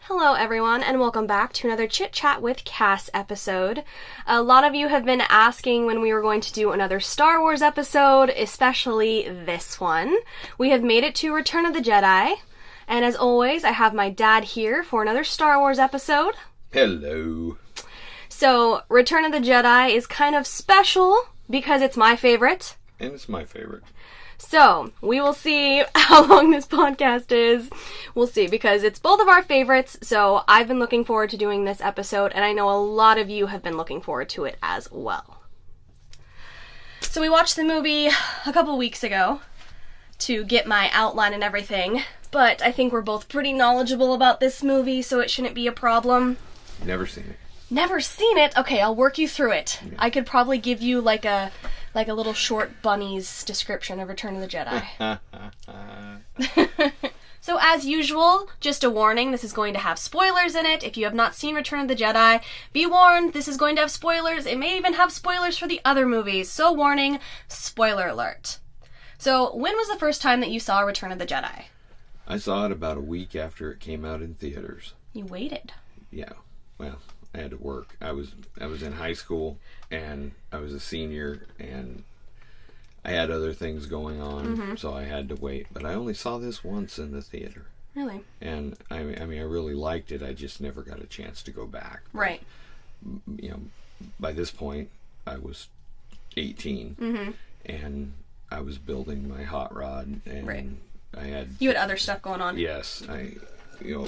Hello everyone, and welcome back to another Chit Chat with Cass episode. A lot of you have been asking when we were going to do another Star Wars episode, especially this one. We have made it to Return of the Jedi, and as always, I have my dad here for another Star Wars episode. Hello. So, Return of the Jedi is kind of special because it's my favorite. And it's my favorite. So, we will see how long this podcast is. We'll see, because it's both of our favorites, so I've been looking forward to doing this episode, and I know a lot of you have been looking forward to it as well. So we watched the movie a couple weeks ago to get my outline and everything, but I think we're both pretty knowledgeable about this movie, so it shouldn't be a problem. Never seen it. Never seen it? Okay, I'll work you through it. Yeah. I could probably give you like a little short bunny's description of Return of the Jedi. So as usual, just a warning, this is going to have spoilers in it. If you have not seen Return of the Jedi, be warned, this is going to have spoilers. It may even have spoilers for the other movies. So warning, spoiler alert. So when was the first time that you saw Return of the Jedi? I saw it about a week after it came out in theaters. You waited. Yeah, well, I had to work. I was in high school, and I was a senior, and I had other things going on, so I had to wait. But I only saw this once in the theater. Really? And I mean, I really liked it. I just never got a chance to go back. Right. But, you know, by this point, I was 18, and I was building my hot rod, and Right. You had other stuff going on. Yes,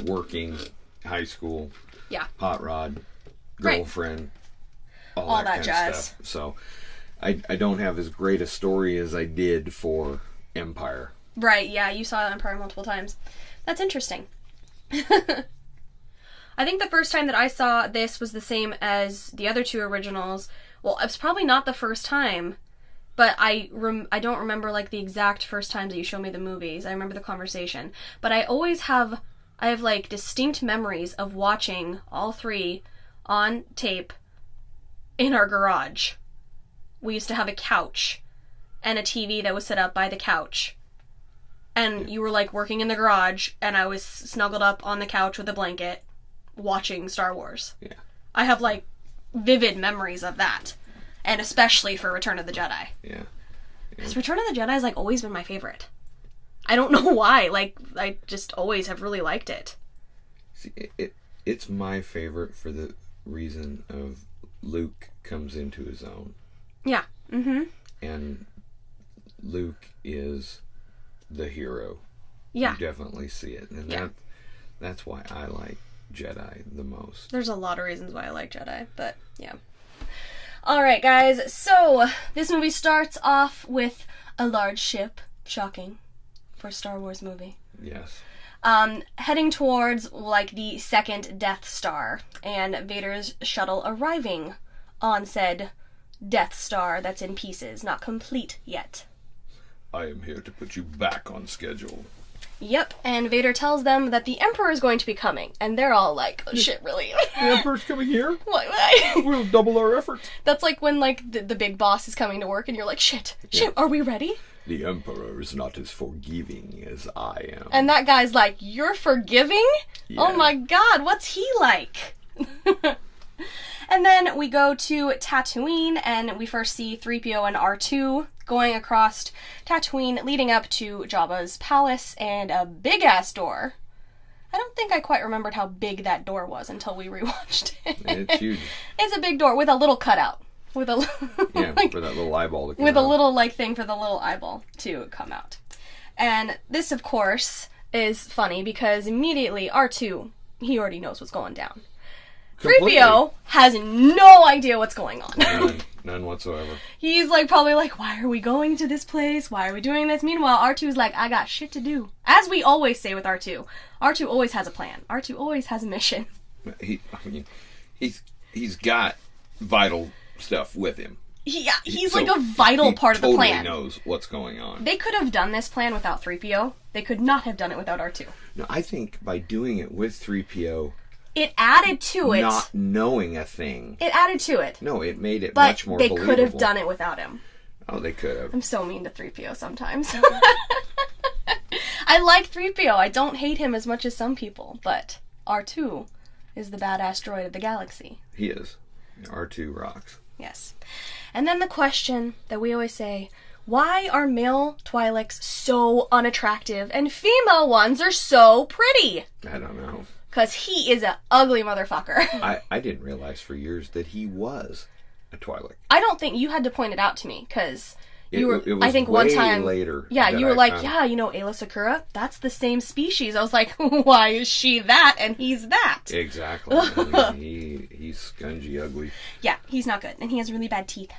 working, high school, Yeah. hot rod, Right. girlfriend, all All that that kind jazz. of stuff. So I don't have as great a story as I did for Empire. Right, yeah, you saw Empire multiple times. That's interesting. I think the first time that I saw this was the same as the other two originals. Well, it was probably not the first time, but I don't remember like the exact first time that you showed me the movies. I remember the conversation. But I have like distinct memories of watching all three on tape in our garage. We used to have a couch and a TV that was set up by the couch. And you were like working in the garage, and I was snuggled up on the couch with a blanket watching Star Wars. Yeah. I have like vivid memories of that. And especially for Return of the Jedi. Yeah. Because Return of the Jedi has like always been my favorite. I don't know why. Like, I just always have really liked it. See, it's my favorite for the reason of Luke comes into his own. Yeah. Mm-hmm. And Luke is the hero. Yeah. You definitely see it. And that's why I like Jedi the most. There's a lot of reasons why I like Jedi, but yeah. Alright, guys, so this movie starts off with a large ship. Shocking for a Star Wars movie. Yes. Heading towards, like, the second Death Star, and Vader's shuttle arriving on said Death Star that's in pieces, not complete yet. I am here to put you back on schedule. Yep, and Vader tells them that the Emperor is going to be coming, and they're all like, oh, shit, really? The Emperor's coming here? What? We'll double our efforts. That's like when, like, the big boss is coming to work, and you're like, shit, are we ready? The Emperor is not as forgiving as I am. And that guy's like, you're forgiving? Yeah. Oh my god, what's he like? And then we go to Tatooine, and we first see 3PO and R2 going across Tatooine, leading up to Jabba's palace, and a big-ass door. I don't think I quite remembered how big that door was until we rewatched it. It's huge. It's a big door with a little cutout. With a Yeah, like, for that little eyeball to come with out. a little like thing for the little eyeball to come out. And this, of course, is funny because immediately R2, he already knows what's going down. Completely. 3PO has no idea what's going on. None whatsoever. He's like probably like, why are we going to this place? Why are we doing this? Meanwhile, R2's like, I got shit to do. As we always say with R2. R2 always has a plan. R2 always has a mission. He's got vital stuff with him. Yeah, he's like a vital part of the plan. He totally knows what's going on. They could have done this plan without 3PO. They could not have done it without R2. No, I think by doing it with 3PO, it added to it. Not knowing a thing. It added to it. No, it made it but much more they believable. could have done it without him. Oh, they could have. I'm so mean to 3PO sometimes. I like 3PO. I don't hate him as much as some people, but R2 is the badass droid of the galaxy. He is. R2 rocks. Yes. And then the question that we always say, why are male Twi'leks so unattractive and female ones are so pretty? I don't know. Because he is an ugly motherfucker. I didn't realize for years that he was a Twi'lek. I don't think you had to point it out to me, because you were, it was I think way one time, later. yeah, you were I like, found... yeah, you know, Ayla Sakura, that's the same species. I was like, why is she that and he's that? Exactly. He's scungy ugly. Yeah, he's not good, and he has really bad teeth.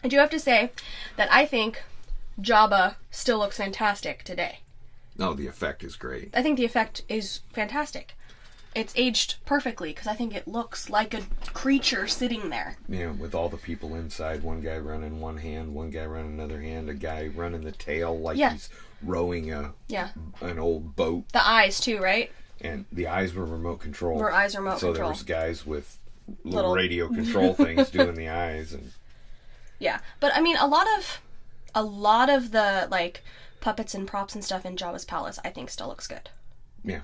I do have to say that I think Jabba still looks fantastic today. No, the effect is great. I think the effect is fantastic. It's aged perfectly, because I think it looks like a creature sitting there. Yeah, with all the people inside, one guy running one hand, one guy running another hand, a guy running the tail like he's rowing an old boat. The eyes, too, right? And the eyes were remote control. So there was guys with little radio control things doing the eyes. And yeah, but I mean, a lot of the, like, puppets and props and stuff in Jabba's palace, I think still looks good. Yeah.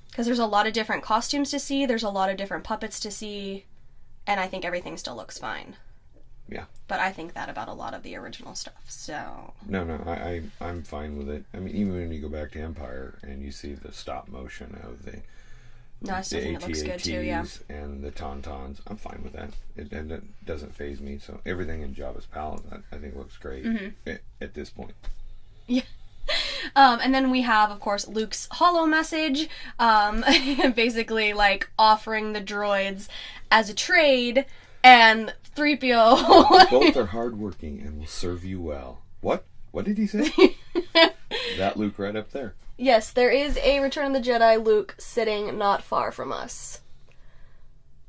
Because there's a lot of different costumes to see, there's a lot of different puppets to see, and I think everything still looks fine. Yeah. But I think that about a lot of the original stuff, so... No, I'm fine with it. I mean, even when you go back to Empire and you see the stop motion of the it looks good too, yeah. And the Tauntauns, I'm fine with that. It doesn't faze me, so everything in Jabba's palace, I think looks great at this point. Yeah. And then we have, of course, Luke's holo message, basically, like, offering the droids as a trade, and 3PO... Both are hardworking and will serve you well. What? What did he say? That Luke right up there. Yes, there is a Return of the Jedi Luke sitting not far from us.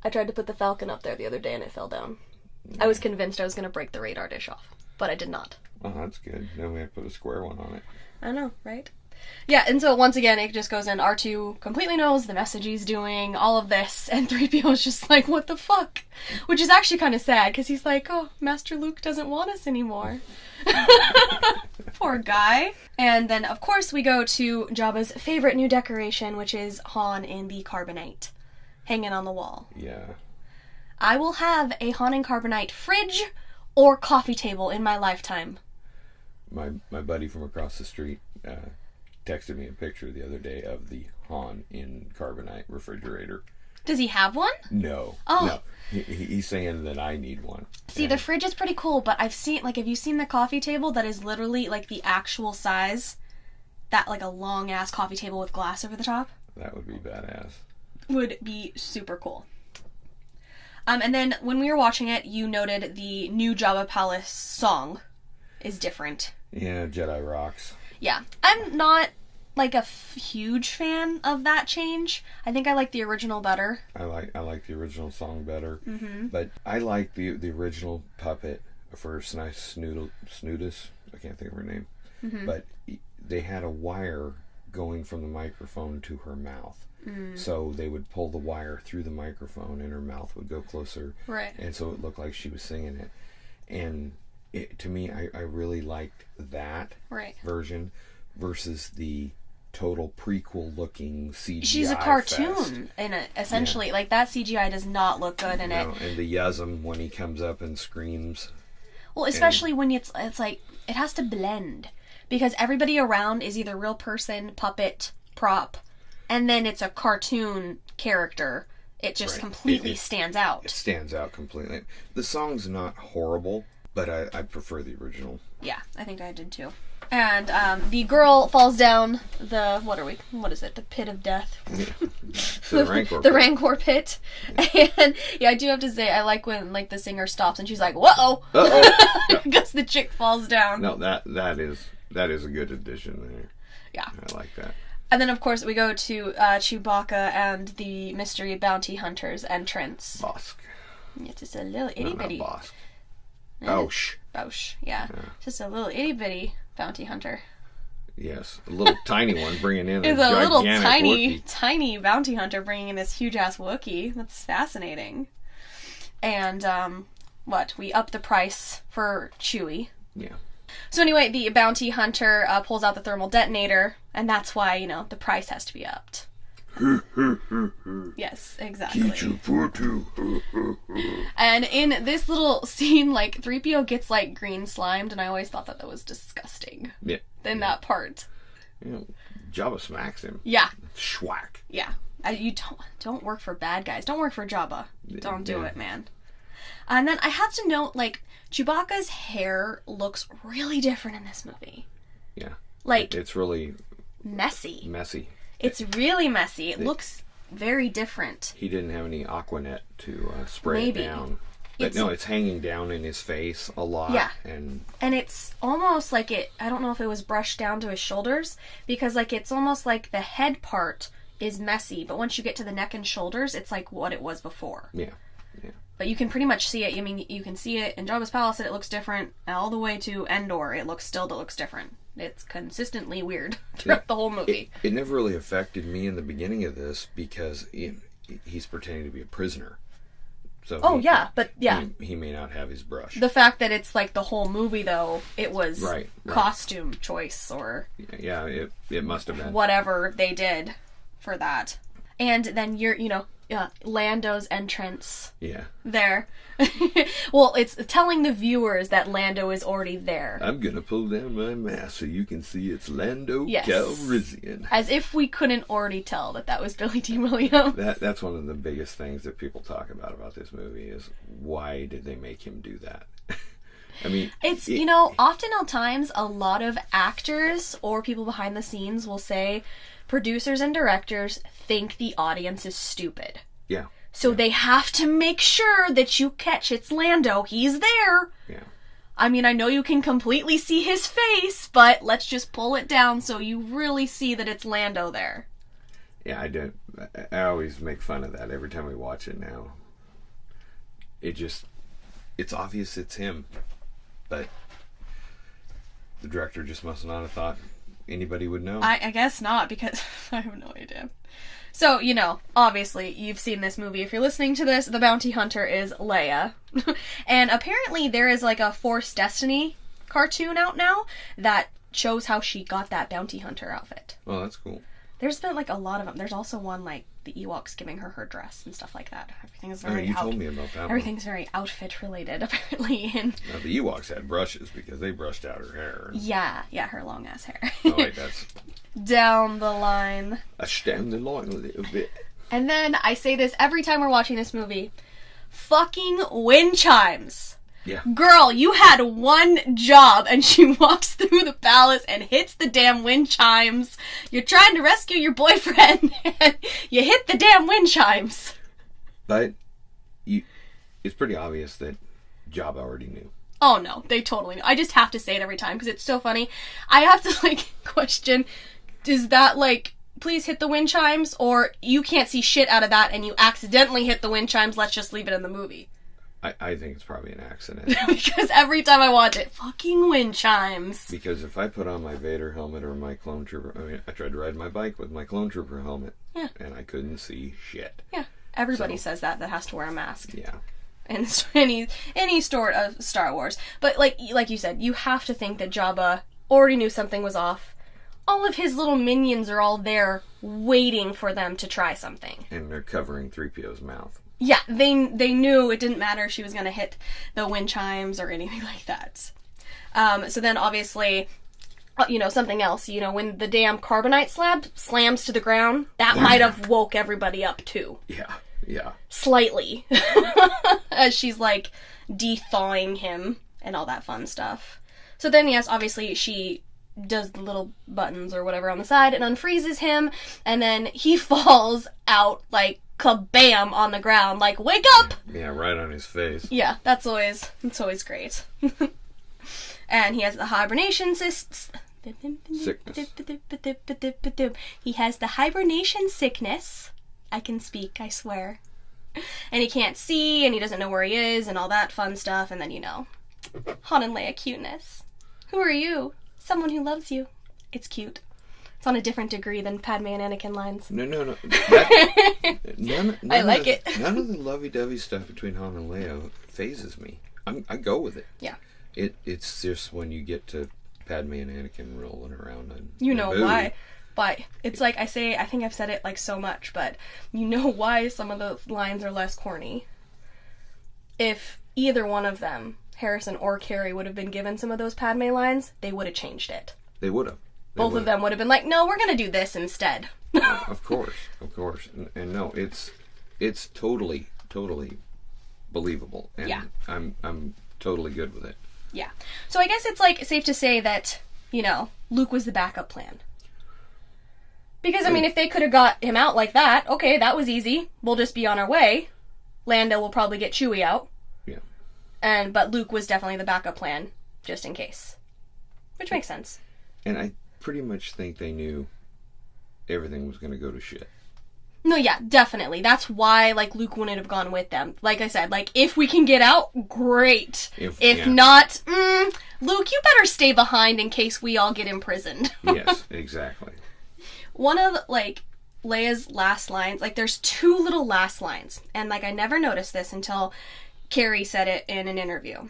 I tried to put the Falcon up there the other day and it fell down. I was convinced I was going to break the radar dish off, but I did not. Oh, that's good. Then we have to put a square one on it. I know, right? Yeah, and so once again, it just goes in. R2 completely knows the message he's doing, all of this, and 3PO is just like, what the fuck? Which is actually kind of sad, because he's like, oh, Master Luke doesn't want us anymore. Poor guy. And then, of course, we go to Jabba's favorite new decoration, which is Han in the carbonite, hanging on the wall. Yeah. I will have a Han in carbonite fridge or coffee table in my lifetime. My buddy from across the street texted me a picture the other day of the Han in carbonite refrigerator. Does he have one? No. Oh. No. He's saying that I need one. See, the fridge is pretty cool, but I've seen, like, have you seen the coffee table that is literally, like, the actual size? That, like, a long-ass coffee table with glass over the top? That would be badass. Would be super cool. And then, when we were watching it, you noted the new Jabba Palace song is different. Yeah, Jedi rocks. Yeah. I'm not, like, a huge fan of that change. I think I like the original better. I like the original song better. Mm-hmm. But I like the original puppet for Snoodus. I can't think of her name. Mm-hmm. But they had a wire going from the microphone to her mouth. Mm. So they would pull the wire through the microphone and her mouth would go closer. Right. And so it looked like she was singing it. And to me, I really liked that version versus the total prequel looking CGI. She's a cartoon essentially. Like, that CGI does not look good in it. And the Yasm when he comes up and screams. Well, especially when it's like, it has to blend. Because everybody around is either real person, puppet, prop, and then it's a cartoon character. It just completely stands out. It stands out completely. The song's not horrible, but I prefer the original. Yeah, I think I did too. And the girl falls down what is it? The pit of death. Yeah. The Rancor pit. The Rancor pit. And yeah, I do have to say, I like when, like, the singer stops and she's like, whoa! Uh-oh! Because the chick falls down. No, that is a good addition there. Yeah. I like that. And then, of course, we go to Chewbacca and the mystery bounty hunter's entrance. Bosk. It's just a little itty-bitty. No, not Bosk. Bausch. Bausch, yeah. Just a little itty-bitty bounty hunter. Yes, a little tiny one bringing in It's a little Wookiee. tiny bounty hunter bringing in this huge-ass Wookiee. That's fascinating. And, we up the price for Chewie. Yeah. So anyway, the bounty hunter pulls out the thermal detonator, and that's why, the price has to be upped. Yes, exactly. And in this little scene, like, 3PO gets, like, green slimed, and I always thought that was disgusting. Yeah. In that part. Yeah. Jabba smacks him. Yeah. Schwack. Yeah. You don't work for bad guys. Don't work for Jabba. Don't do it, man. And then I have to note, like, Chewbacca's hair looks really different in this movie. Yeah. Like, it's really messy. It's really messy. It looks very different. He didn't have any Aquanet to spray it down. But no, it's hanging down in his face a lot. Yeah. And it's almost like I don't know if it was brushed down to his shoulders, because, like, it's almost like the head part is messy, but once you get to the neck and shoulders, it's like what it was before. Yeah. But you can pretty much see it. I mean, you can see it in Jabba's palace, and it looks different. All the way to Endor, it looks different. It's consistently weird throughout the whole movie. It never really affected me in the beginning of this because he's pretending to be a prisoner. So he may not have his brush. The fact that it's like the whole movie, though, it was right. costume choice or it must have been whatever they did for that. And then Lando's entrance. Yeah. There. Well, it's telling the viewers that Lando is already there. I'm gonna pull down my mask so you can see it's Lando Calrissian. As if we couldn't already tell that was Billy D. Williams. That's one of the biggest things that people talk about this movie is why did they make him do that? I mean, it's, oftentimes a lot of actors or people behind the scenes will say producers and directors think the audience is stupid. Yeah. So they have to make sure that you catch it's Lando. He's there. Yeah. I mean, I know you can completely see his face, but let's just pull it down so you really see that it's Lando there. Yeah, I do. I always make fun of that every time we watch it now. It's obvious it's him, but the director just must not have thought anybody would know. I guess not, because I have no idea. So, obviously, you've seen this movie. If you're listening to this, the bounty hunter is Leia. And apparently there is like a Force Destiny cartoon out now that shows how she got that bounty hunter outfit. Oh, that's cool. There's been like a lot of them. There's also one like the Ewoks giving her dress and stuff like that. Everything is very told me about that everything's very outfit related, apparently. And now, the Ewoks had brushes because they brushed out her hair. Yeah, her long ass hair. Oh, wait, that's down the line. That's down the line a little bit. And then I say this every time we're watching this movie. Fucking wind chimes. Yeah. Girl, you had one job, and she walks through the palace and hits the damn wind chimes. You're trying to rescue your boyfriend, and you hit the damn wind chimes. But it's pretty obvious that Jabba already knew. Oh, no, they totally knew. I just have to say it every time, because it's so funny. I have to, question, is that, please hit the wind chimes, or you can't see shit out of that, and you accidentally hit the wind chimes, let's just leave it in the movie. I think it's probably an accident. Because every time I watch it, fucking wind chimes. Because if I put on my Vader helmet or my clone trooper... I tried to ride my bike with my clone trooper helmet. Yeah. And I couldn't see shit. Yeah. Everybody says that has to wear a mask. Yeah. And any sort of Star Wars. But like you said, you have to think that Jabba already knew something was off. All of his little minions are all there waiting for them to try something. And they're covering 3PO's mouth. Yeah, they knew it didn't matter if she was going to hit the wind chimes or anything like that. So then, obviously, something else. When the damn carbonite slab slams to the ground, that might have woke everybody up, too. Yeah. Slightly. As she's, de-thawing him and all that fun stuff. So then, yes, obviously, she does the little buttons or whatever on the side and unfreezes him, and then he falls out, kabam on the ground, wake up! Yeah, right on his face. Yeah, that's always great. And he has the hibernation sickness. He has the hibernation sickness. I can speak, I swear. And he can't see, and he doesn't know where he is, and all that fun stuff, and then, Han and Leia cuteness. Who are you? Someone who loves you. It's cute. It's on a different degree than Padme and Anakin lines. No. None I like it. None of the lovey-dovey stuff between Han and Leia phases me. I go with it. Yeah. It's just when you get to Padme and Anakin rolling around on why But it's like I think I've said it like so much, but you know why some of the lines are less corny. If either one of them, Harrison or Carrie, would have been given some of those Padme lines, they would have changed it. They would have. Both of them would have been like, no, we're going to do this instead. Of course. And no, it's totally believable. And yeah. I'm totally good with it. Yeah. So I guess it's like safe to say that, you know, Luke was the backup plan. Because, I mean, if they could have got him out like that, okay, that was easy. We'll just be on our way. Lando will probably get Chewie out. Yeah. But Luke was definitely the backup plan, just in case. Which makes sense. And I pretty much think they knew everything was going to go to shit. No, yeah, definitely. That's why, like, Luke wouldn't have gone with them. Like I said, like, if we can get out, great. If not, Luke, you better stay behind in case we all get imprisoned. Yes, exactly. One of, like, Leia's last lines, like, there's two little last lines. And, like, I never noticed this until Carrie said it in an interview.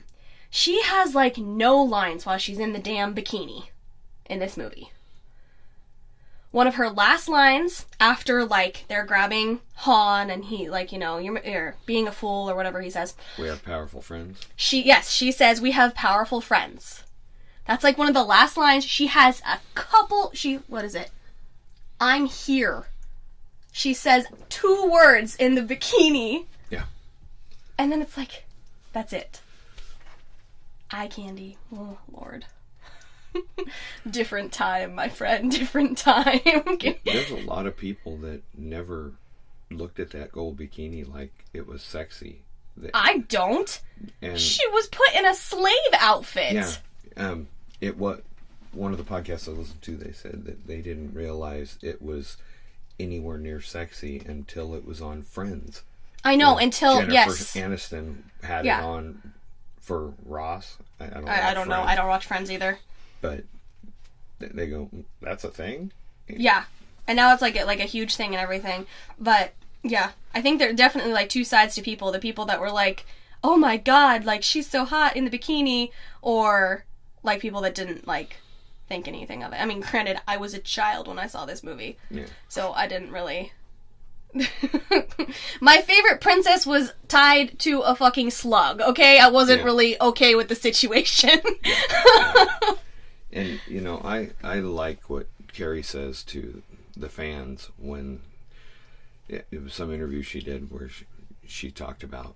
She has, like, no lines while she's in the damn bikini in this movie. One of her last lines after, like, they're grabbing Han and he, like, you know, you're being a fool or whatever he says. We have powerful friends. She says, we have powerful friends. That's, like, one of the last lines. She has a couple, what is it? I'm here. She says 2 words in the bikini. Yeah. And then it's like, that's it. Eye candy. Oh, Lord. Different time, my friend. Different time. There's a lot of people that never looked at that gold bikini like it was sexy. I don't. And she was put in a slave outfit. Yeah. It was one of the podcasts I listened to. They said that they didn't realize it was anywhere near sexy until it was on Friends. I know, until Jennifer yes, Aniston had it on for Ross. I don't know. I don't watch Friends either. But they go, that's a thing? Yeah. And now it's like a huge thing and everything. But, yeah. I think there are definitely, like, 2 sides to people. The people that were like, oh my god, like, she's so hot in the bikini. Or, like, people that didn't, like, think anything of it. I mean, granted, I was a child when I saw this movie. Yeah. So I didn't really... My favorite princess was tied to a fucking slug, okay? I wasn't really okay with the situation. Yeah. And, you know, I like what Carrie says to the fans when it was some interview she did where she talked about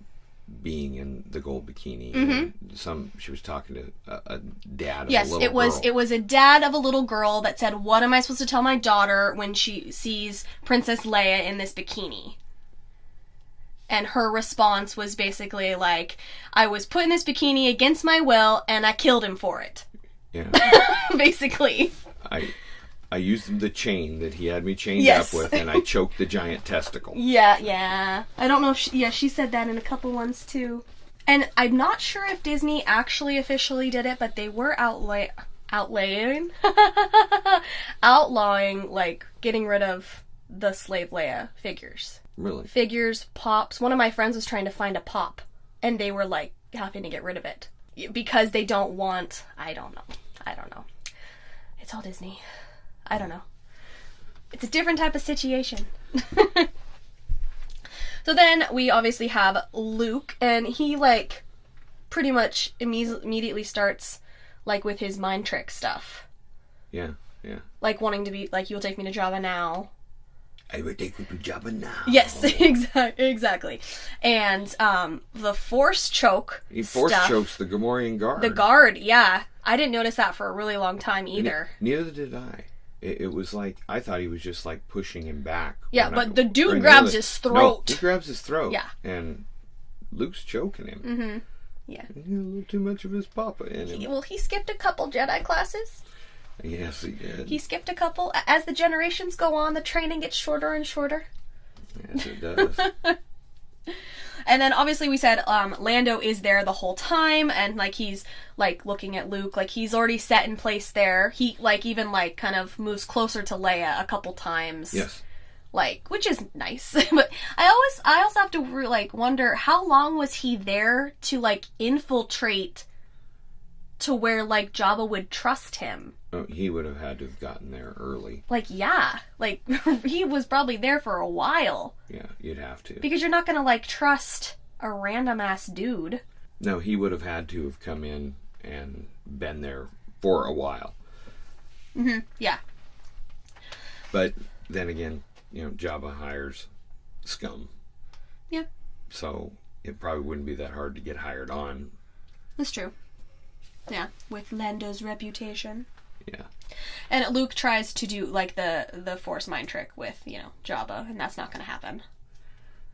being in the gold bikini. Mm-hmm. And she was talking to a dad of yes, a little girl. Yes, it was a dad of a little girl that said, what am I supposed to tell my daughter when she sees Princess Leia in this bikini? And her response was basically like, I was put in this bikini against my will and I killed him for it. Yeah. Basically. I used the chain that he had me chained up with, and I choked the giant testicle. Yeah. I don't know if she said that in a couple ones too. And I'm not sure if Disney actually officially did it, but they were outlawing, like, getting rid of the Slave Leia figures. Really? Figures, pops. One of my friends was trying to find a pop, and they were, like, having to get rid of it. Because they don't want... I don't know. It's all Disney. I don't know. It's a different type of situation. So then we obviously have Luke, and he, like, pretty much immediately starts, like, with his mind trick stuff. Yeah. Like, wanting to be, like, you'll take me to Jabba now. I will take you to Jabba now. Yes, exactly. And the Force choke He Force chokes the Gamorrean guard. The guard, yeah. I didn't notice that for a really long time either. Neither did I. It was like, I thought he was just like pushing him back. Yeah, but the dude grabs his throat. No, he grabs his throat. Yeah. And Luke's choking him. Mm-hmm. Yeah. He had a little too much of his papa in him. He skipped a couple Jedi classes. Yes, he did. He skipped a couple. As the generations go on, the training gets shorter and shorter. Yes, it does. And then obviously we said Lando is there the whole time, and like he's like looking at Luke, like he's already set in place there. He like even like kind of moves closer to Leia a couple times. Yes. Like, which is nice. But I also have to like wonder how long was he there to like infiltrate to where, like, Jabba would trust him. Oh, he would have had to have gotten there early. Like, yeah. Like, he was probably there for a while. Yeah, you'd have to. Because you're not gonna, like, trust a random-ass dude. No, he would have had to have come in and been there for a while. Mm-hmm. Yeah. But then again, Jabba hires scum. Yeah. So it probably wouldn't be that hard to get hired on. That's true. Yeah, with Lando's reputation. Yeah. And Luke tries to do, like, the Force mind trick with, Jabba, and that's not going to happen.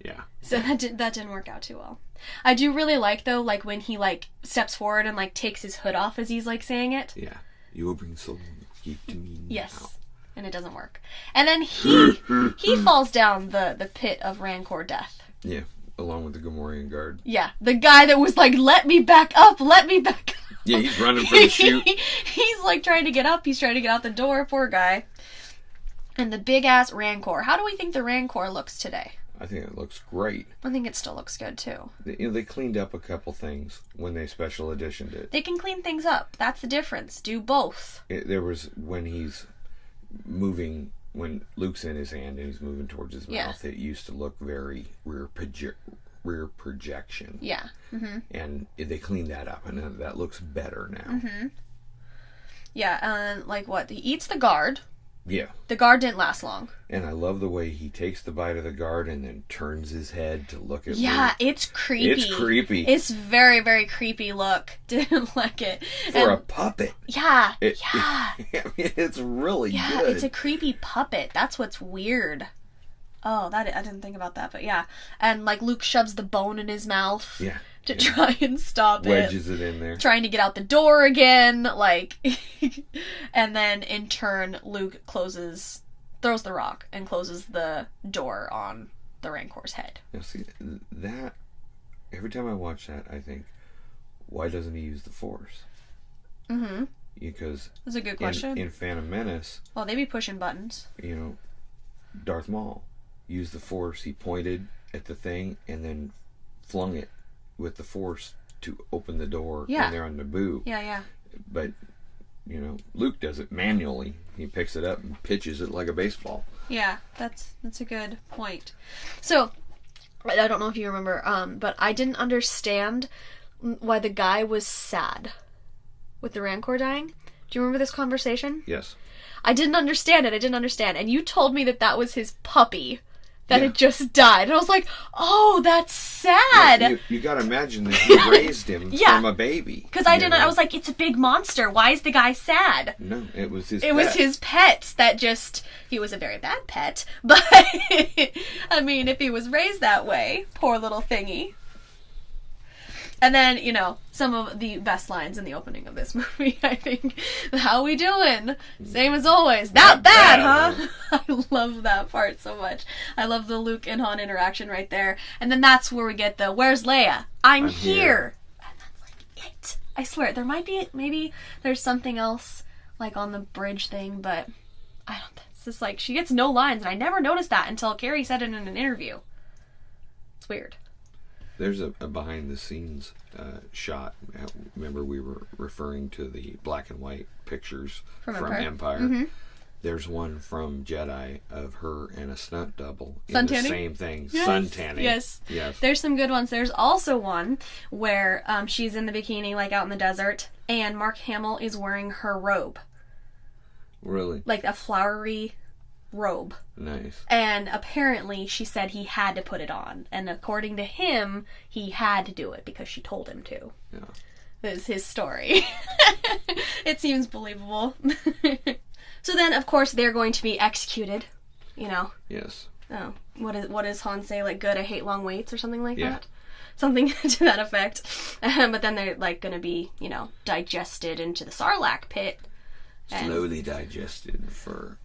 Yeah. So that didn't work out too well. I do really like, though, like, when he, like, steps forward and, like, takes his hood off as he's, like, saying it. Yeah. You will bring soul keep to me now. Yes. And it doesn't work. And then he falls down the pit of Rancor death. Yeah. Along with the Gamorrean guard. Yeah. The guy that was like, let me back up, let me back up. Yeah, he's running for the chute. He's like trying to get up. He's trying to get out the door. Poor guy. And the big ass Rancor. How do we think the Rancor looks today? I think it looks great. I think it still looks good too. They cleaned up a couple things when they special editioned it. They can clean things up. That's the difference. Do both. There was when he's moving, when Luke's in his hand and he's moving towards his mouth, it used to look very rear projection. Yeah. Mm-hmm. And they cleaned that up, and that looks better now. Mm-hmm. Yeah, like what? He eats the guard. Yeah. The guard didn't last long. And I love the way he takes the bite of the guard and then turns his head to look at Luke. It's creepy. It's creepy. It's very, very creepy look. Didn't like it. For a puppet. Yeah. Yeah. I mean, it's really good. It's a creepy puppet. That's what's weird. Oh, I didn't think about that, but yeah. And, like, Luke shoves the bone in his mouth. Yeah. To try and stop Wedges it in there. Trying to get out the door again, like... And then, in turn, Luke throws the rock and closes the door on the Rancor's head. Now, see, that... Every time I watch that, I think, why doesn't he use the Force? Mm-hmm. Because... That's a good question. In Phantom Menace... Well, they be pushing buttons. Darth Maul used the Force. He pointed at the thing and then flung it with the Force to open the door when they're on Naboo. Yeah. But, Luke does it manually. He picks it up and pitches it like a baseball. Yeah, that's a good point. So, I don't know if you remember, but I didn't understand why the guy was sad with the Rancor dying. Do you remember this conversation? Yes. I didn't understand it. And you told me that was his puppy that had just died. And I was like, oh, that's sad. Yeah, you gotta imagine that he raised him from a baby. Because I was like, it's a big monster. Why is the guy sad? No, it was his pet. It was his pet that he was a very bad pet. But, I mean, if he was raised that way, poor little thingy. And then, some of the best lines in the opening of this movie, I think. How we doing? Same as always. Not bad, huh? I love that part so much. I love the Luke and Han interaction right there. And then that's where we get the, where's Leia? I'm here. And that's like it. I swear, there might be, maybe there's something else, like on the bridge thing, but I don't, it's just like, she gets no lines, and I never noticed that until Carrie said it in an interview. It's weird. There's a behind-the-scenes shot. Remember, we were referring to the black and white pictures from Empire. Mm-hmm. There's one from Jedi of her and a stunt double in the same thing. Yes. Sun tanning. Yes. There's some good ones. There's also one where she's in the bikini, like out in the desert, and Mark Hamill is wearing her robe. Really? Like a flowery robe. Nice. And apparently she said he had to put it on. And according to him, he had to do it because she told him to. Yeah. This is his story. It seems believable. So then, of course, they're going to be executed. Yes. Oh, what does Han say? Like, good, I hate long waits or something like that? Something to that effect. But then they're, like, going to be, digested into the Sarlacc pit. Slowly digested for...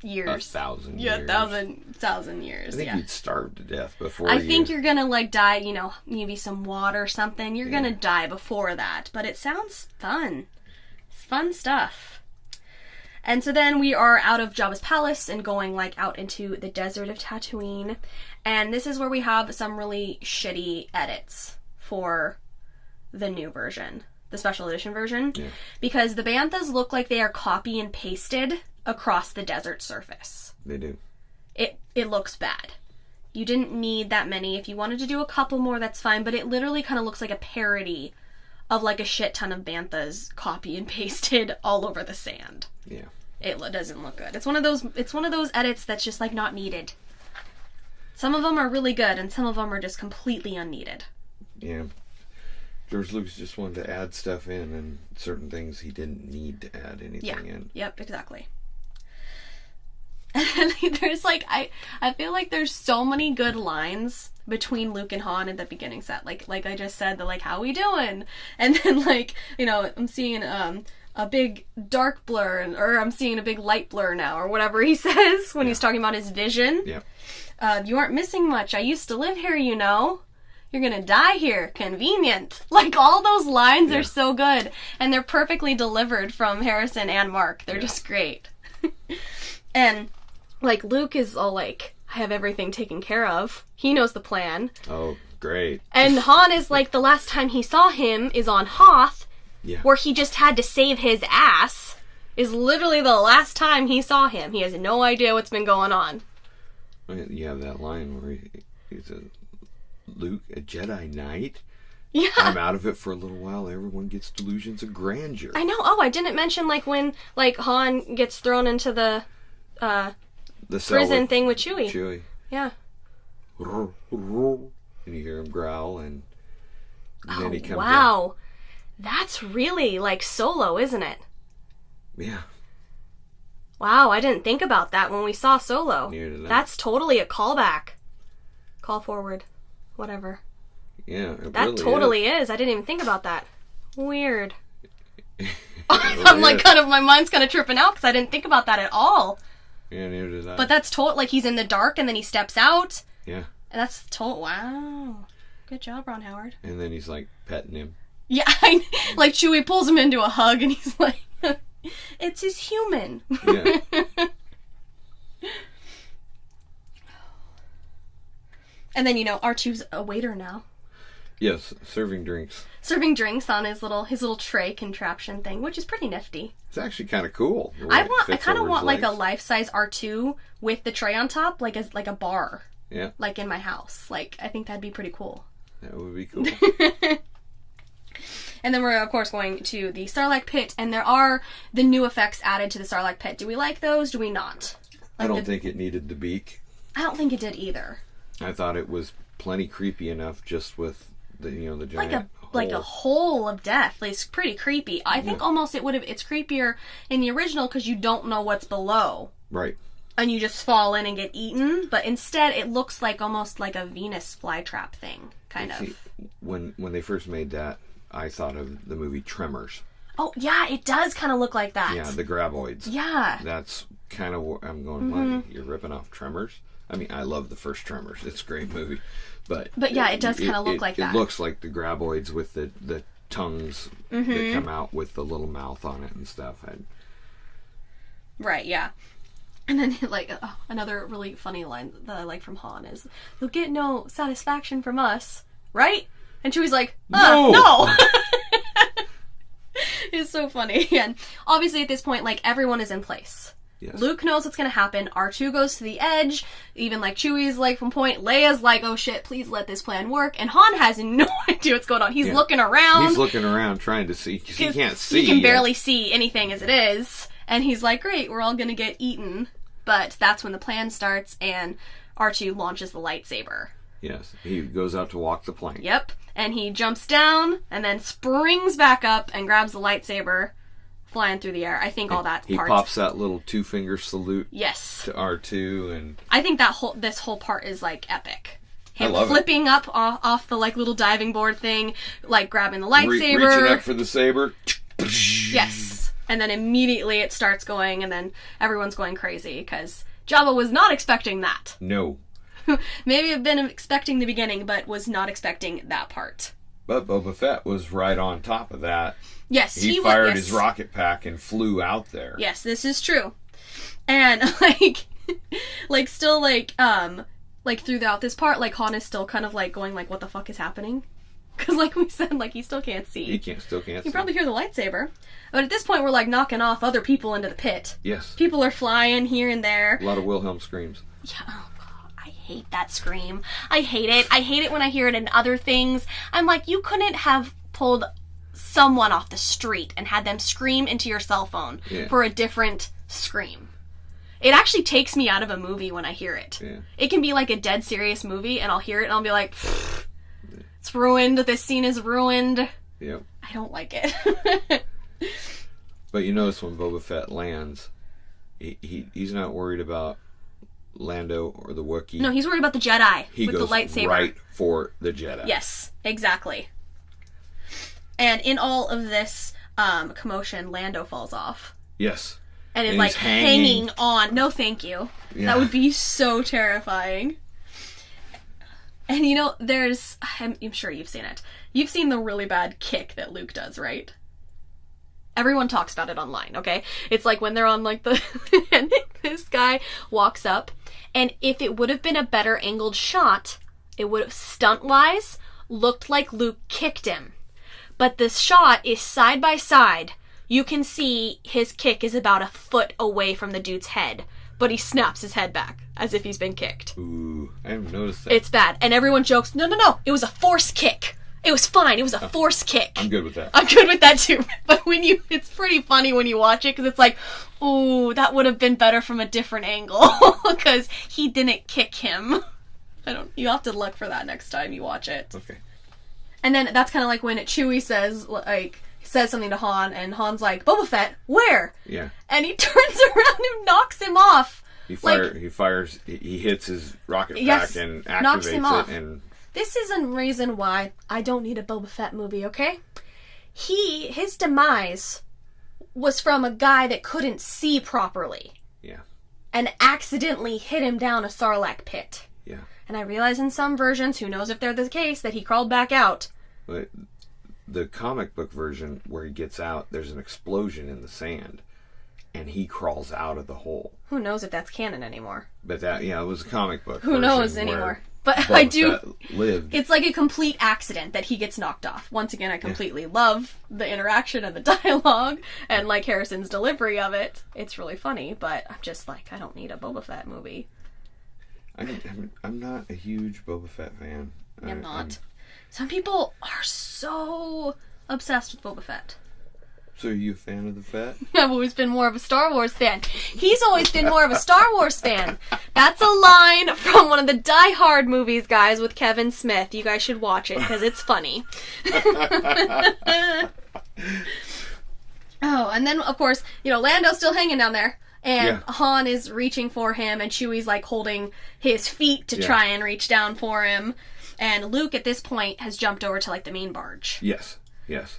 years. 1,000 years. Yeah, 1,000 years. I think you'd starve to death before I think you're gonna, like, die, maybe some water or something. You're gonna die before that. But it sounds fun. It's fun stuff. And so then we are out of Jabba's palace and going, like, out into the desert of Tatooine. And this is where we have some really shitty edits for the new version. the special edition version, Yeah. because the banthas look like they are copy and pasted across the desert surface. They do. It looks bad. You didn't need that many. If you wanted to do a couple more, that's fine, but it literally kind of looks like a parody of like a shit ton of banthas copy and pasted all over the sand. Yeah. It doesn't look good. It's one of those edits that's just like not needed. Some of them are really good, and some of them are just completely unneeded. Yeah. George Lucas just wanted to add stuff in, and certain things he didn't need to add anything in. Yep, exactly. And there's like, I feel like there's so many good lines between Luke and Han at the beginning set. Like I just said, the like, how we doing? And then like, you know, I'm seeing a big dark blur, or I'm seeing a big light blur now, or whatever he says when he's talking about his vision. Yeah. You aren't missing much. I used to live here, you know. You're gonna die here. Convenient. Like, all those lines are so good. And they're perfectly delivered from Harrison and Mark. They're just great. And, like, Luke is all like, I have everything taken care of. He knows the plan. Oh, great. And Han is like, the last time he saw him is on Hoth, Yeah. where he just had to save his ass. Is literally the last time he saw him. He has no idea what's been going on. You have that line where he says, Luke, a Jedi Knight? Yeah. I'm out of it for a little while. Everyone gets delusions of grandeur. I know. Oh, I didn't mention, like, when, like, Han gets thrown into the prison thing with Chewie. Chewie. Yeah. And you hear him growl, and then he comes wow. That's really, like, Solo, isn't it? Yeah. Wow, I didn't think about that when we saw Solo. Neither did I. That's totally a callback. Call forward. Whatever. Yeah, it That really totally is. I didn't even think about that. Weird. I'm like, kind of, my mind's kind of tripping out because I didn't think about that at all. Yeah, neither did I. But that's like, he's in the dark and then he steps out. Yeah. And that's wow. Good job, Ron Howard. And then he's like petting him. Yeah, like Chewie pulls him into a hug and he's like, it's his human. Yeah. And then, you know, R2's a waiter now. Yes, serving drinks. Serving drinks on his little tray contraption thing, which is pretty nifty. It's actually kind of cool. I kind of want like a life-size R2 with the tray on top, like a bar. Yeah. Like in my house. Like, I think that'd be pretty cool. That would be cool. And then we're, of course, going to the Sarlacc pit, and there are the new effects added to the Sarlacc pit. Do we like those? Do we not? Like I don't think it needed the beak. I don't think it did either. I thought it was plenty creepy enough just with the the giant like a hole of death. Like, it's pretty creepy. I think almost it's creepier in the original because you don't know what's below. Right. And you just fall in and get eaten, but instead it looks like almost like a Venus flytrap thing, kind of. See, when they first made that, I thought of the movie Tremors. Oh, yeah, it does kind of look like that. Yeah, the graboids. Yeah. That's kind of what I'm going, what, you're ripping off Tremors? I mean, I love the first Tremors. It's a great movie. But yeah, it does kind of look like that. It looks like the graboids with the tongues that come out with the little mouth on it and stuff. Right, yeah. And then, like, another really funny line that I like from Han is, "You'll get no satisfaction from us, right?" And Chewie's like, no! It's so funny. And obviously at this point, like, everyone is in place. Yes. Luke knows what's gonna happen. R2 goes to the edge. Even, like, Chewie's, like, from point. Leia's like, oh shit, please let this plan work. And Han has no idea what's going on. He's looking around. He's looking around trying to see, because he can't see. He can barely see anything as it is. And he's like, great, we're all gonna get eaten. But that's when the plan starts, and R2 launches the lightsaber. Yes, he goes out to walk the plank. Yep, and he jumps down, and then springs back up and grabs the lightsaber, flying through the air. I think all that He part. pops that little 2-finger salute. Yes. To R2, and I think this whole part is, like, epic. Him I love flipping up off the, like, little diving board thing, like, grabbing the lightsaber. Reaching up for the saber. Yes. And then immediately it starts going, and then everyone's going crazy, because Jabba was not expecting that. No. Maybe have been expecting the beginning, but was not expecting that part. But Boba Fett was right on top of that. Yes, he fired his rocket pack and flew out there. Yes, this is true. And, like, still, like, throughout this part, like, Han is still kind of, like, going, like, what the fuck is happening? Because like we said, like he still can't see. He still can't see. You probably hear the lightsaber. But at this point, we're like knocking off other people into the pit. Yes. People are flying here and there. A lot of Wilhelm screams. Yeah, oh god, I hate that scream. I hate it. I hate it when I hear it in other things. I'm like, you couldn't have pulled someone off the street and had them scream into your cell phone for a different scream. It actually takes me out of a movie when I hear it. Yeah. It can be like a dead serious movie, and I'll hear it and I'll be like, it's ruined. This scene is ruined. Yep. I don't like it. But you notice when Boba Fett lands, he's not worried about Lando or the Wookiee. No, he's worried about the Jedi He with goes the lightsaber. right for the Jedi. Yes, exactly. And in all of this commotion, Lando falls off. Yes. And is like hanging on. No, thank you. Yeah. That would be so terrifying. And you know, I'm sure you've seen it. You've seen the really bad kick that Luke does, right? Everyone talks about it online, okay? It's like when they're on like the... and this guy walks up, and if it would have been a better angled shot, it would have, stunt-wise, looked like Luke kicked him. But this shot is side by side. You can see his kick is about a foot away from the dude's head, but he snaps his head back as if he's been kicked. Ooh, I haven't noticed that. It's bad. And everyone jokes, no, it was a force kick. It was fine. It was a force kick. I'm good with that. I'm good with that too. But it's pretty funny when you watch it because it's like, ooh, that would have been better from a different angle because he didn't kick him. You have to look for that next time you watch it. Okay. And then that's kind of like when Chewie says something to Han, and Han's like, Boba Fett, where? Yeah. And he turns around and knocks him off. He hits his rocket pack and activates knocks him off. And this is a reason why I don't need a Boba Fett movie, okay? His demise was from a guy that couldn't see properly. Yeah. And accidentally hit him down a Sarlacc pit. Yeah. And I realize in some versions, who knows if they're the case, that he crawled back out. But the comic book version where he gets out, there's an explosion in the sand, and he crawls out of the hole. Who knows if that's canon anymore? But it was a comic book. Who knows anymore? But Boba I do. Lived. It's like a complete accident that he gets knocked off. Once again, I completely love the interaction and the dialogue and like Harrison's delivery of it. It's really funny, but I'm just like, I don't need a Boba Fett movie. I'm not a huge Boba Fett fan. I'm not. Some people are so obsessed with Boba Fett. So are you a fan of the Fett? I've always been more of a Star Wars fan. He's always been more of a Star Wars fan. That's a line from one of the Die Hard movies, guys, with Kevin Smith. You guys should watch it because it's funny. Oh, and then, of course, Lando's still hanging down there. And Han is reaching for him, and Chewie's like holding his feet to try and reach down for him. And Luke, at this point, has jumped over to like the main barge. Yes.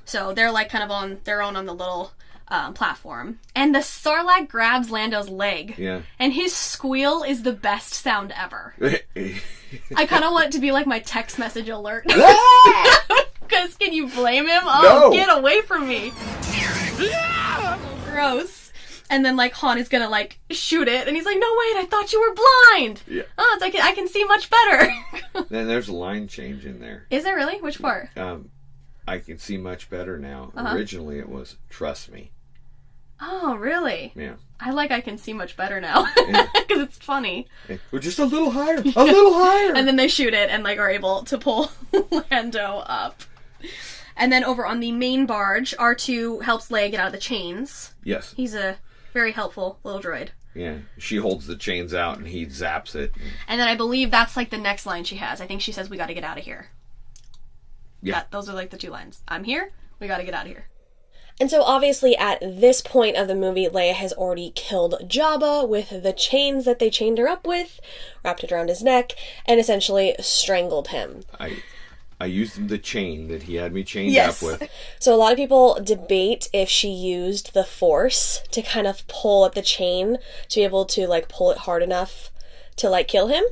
So they're like kind of on their own on the little platform. And the Sarlacc grabs Lando's leg. Yeah. And his squeal is the best sound ever. I kind of want it to be like my text message alert. Because can you blame him? Oh, no. Get away from me. Gross. And then like Han is gonna like shoot it, and he's like, "No, wait! I thought you were blind." Yeah. Oh, it's like I can see much better. Then there's a line change in there. Is there really? Which part? I can see much better now. Originally, it was "Trust me." Oh, really? Yeah. I can see much better now because it's funny. We're just a little higher, a little higher. And then they shoot it and like are able to pull Lando up. And then over on the main barge, R2 helps Leia get out of the chains. Yes. He's a very helpful little droid. Yeah, she holds the chains out and he zaps it. And then I believe that's like the next line she has. I think she says, "We got to get out of here." Yeah. Those are like the two lines. I'm here. We got to get out of here. And so obviously at this point of the movie, Leia has already killed Jabba with the chains that they chained her up with, wrapped it around his neck, and essentially strangled him. I used the chain that he had me chained up with. So a lot of people debate if she used the Force to kind of pull at the chain to be able to like pull it hard enough to like kill him.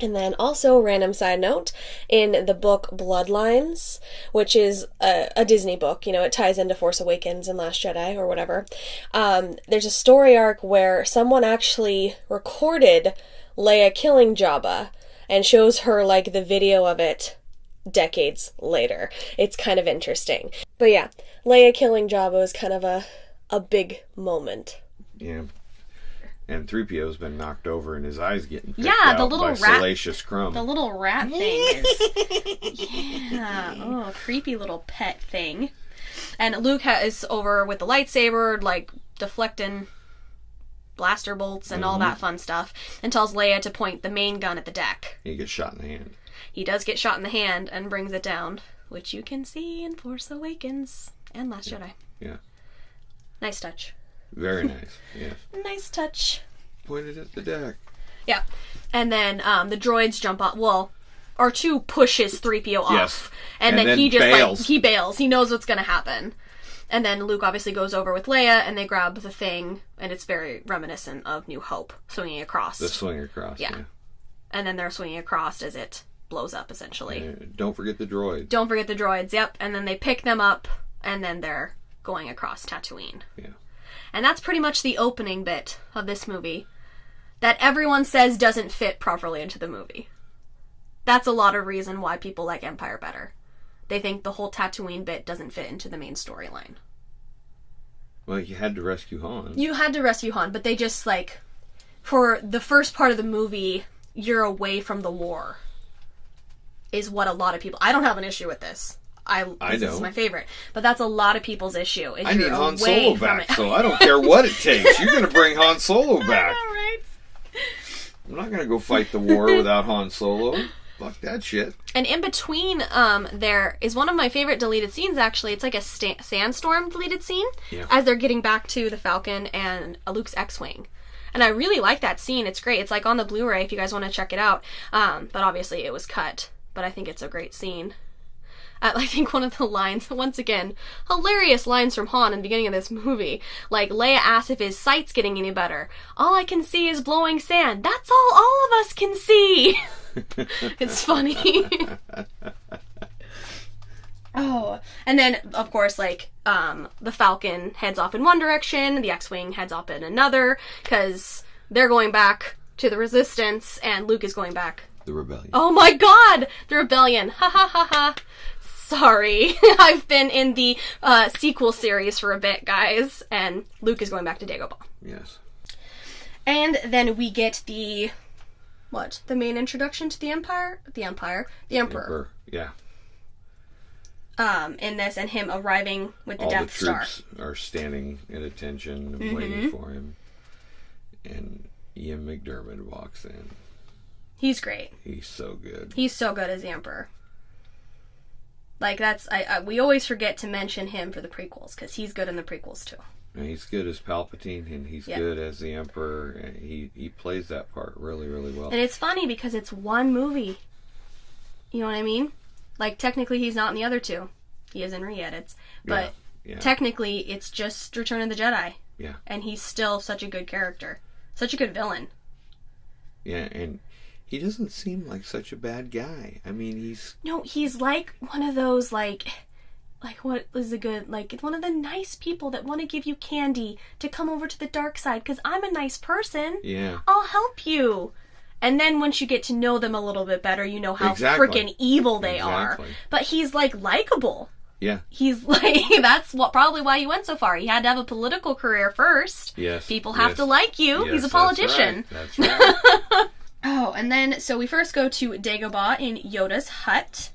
And then also, random side note, in the book Bloodlines, which is a Disney book, it ties into Force Awakens and Last Jedi or whatever, there's a story arc where someone actually recorded Leia killing Jabba and shows her like the video of it decades later. It's kind of interesting. But yeah, Leia killing Jabba is kind of a big moment. Yeah. And 3PO's been knocked over and his eyes getting picked the out little by rat, Salacious Crumb. The little rat thing is... Yeah. Oh, creepy little pet thing. And Luke is over with the lightsaber, like, deflecting blaster bolts and all that fun stuff, and tells Leia to point the main gun at the deck. He gets shot in the hand. He does get shot in the hand and brings it down, which you can see in Force Awakens and Last Jedi. Yeah. Nice touch. Very nice, yes. Nice touch. Pointed at the deck. Yeah. And then the droids jump up. Well, R2 pushes 3PO off. Yes. And then he just bails. he bails. He knows what's going to happen. And then Luke obviously goes over with Leia and they grab the thing, and it's very reminiscent of New Hope, swinging across. The swing across, yeah. And then they're swinging across as it blows up, essentially. Don't forget the droids. Don't forget the droids, yep. And then they pick them up, and then they're going across Tatooine. Yeah. And that's pretty much the opening bit of this movie that everyone says doesn't fit properly into the movie. That's a lot of reason why people like Empire better. They think the whole Tatooine bit doesn't fit into the main storyline. Well, you had to rescue Han. You had to rescue Han, but they just, like, for the first part of the movie, you're away from the war. Is what a lot of people... I don't have an issue with this. This is my favorite. But that's a lot of people's issue. I need Han Solo back, so I don't care what it takes. You're going to bring Han Solo back. I know, right? I'm not going to go fight the war without Han Solo. Fuck that shit. And in between there is one of my favorite deleted scenes, actually. It's like a sandstorm deleted scene. Yeah. As they're getting back to the Falcon and Luke's X-Wing. And I really like that scene. It's great. It's like on the Blu-ray if you guys want to check it out. But obviously it was cut. But I think it's a great scene. I think one of the lines, once again, hilarious lines from Han in the beginning of this movie. Like, Leia asks if his sight's getting any better. All I can see is blowing sand. That's all of us can see. It's funny. Oh, and then, of course, like, the Falcon heads off in one direction, the X-Wing heads off in another, because they're going back to the Resistance, and Luke is going back. The Rebellion. Oh my god! The Rebellion. Ha ha ha ha. Sorry. I've been in the sequel series for a bit, guys, and Luke is going back to Dagobah. Yes. And then we get the... What? The main introduction to the Empire? The Emperor. Yeah. In this, and him arriving with the Death Star. All the troops are standing at attention and waiting for him. And Ian McDiarmid walks in. He's great. He's so good. He's so good as the Emperor. Like, that's... we always forget to mention him for the prequels, because he's good in the prequels, too. And he's good as Palpatine, and he's good as the Emperor. And he plays that part really, really well. And it's funny, because it's one movie. You know what I mean? Like, technically, he's not in the other two. He is in re-edits. But technically, it's just Return of the Jedi. Yeah. And he's still such a good character. Such a good villain. Yeah, and he doesn't seem like such a bad guy. I mean, he's... No, he's like one of those, like what is a good... Like, one of the nice people that want to give you candy to come over to the dark side, because I'm a nice person. Yeah. I'll help you. And then once you get to know them a little bit better, you know how freaking evil they are. But he's, like, likable. Yeah. He's, like, that's probably why he went so far. He had to have a political career first. Yes. People have to like you. Yes, he's a politician. That's right. Oh, and then, so we first go to Dagobah in Yoda's hut.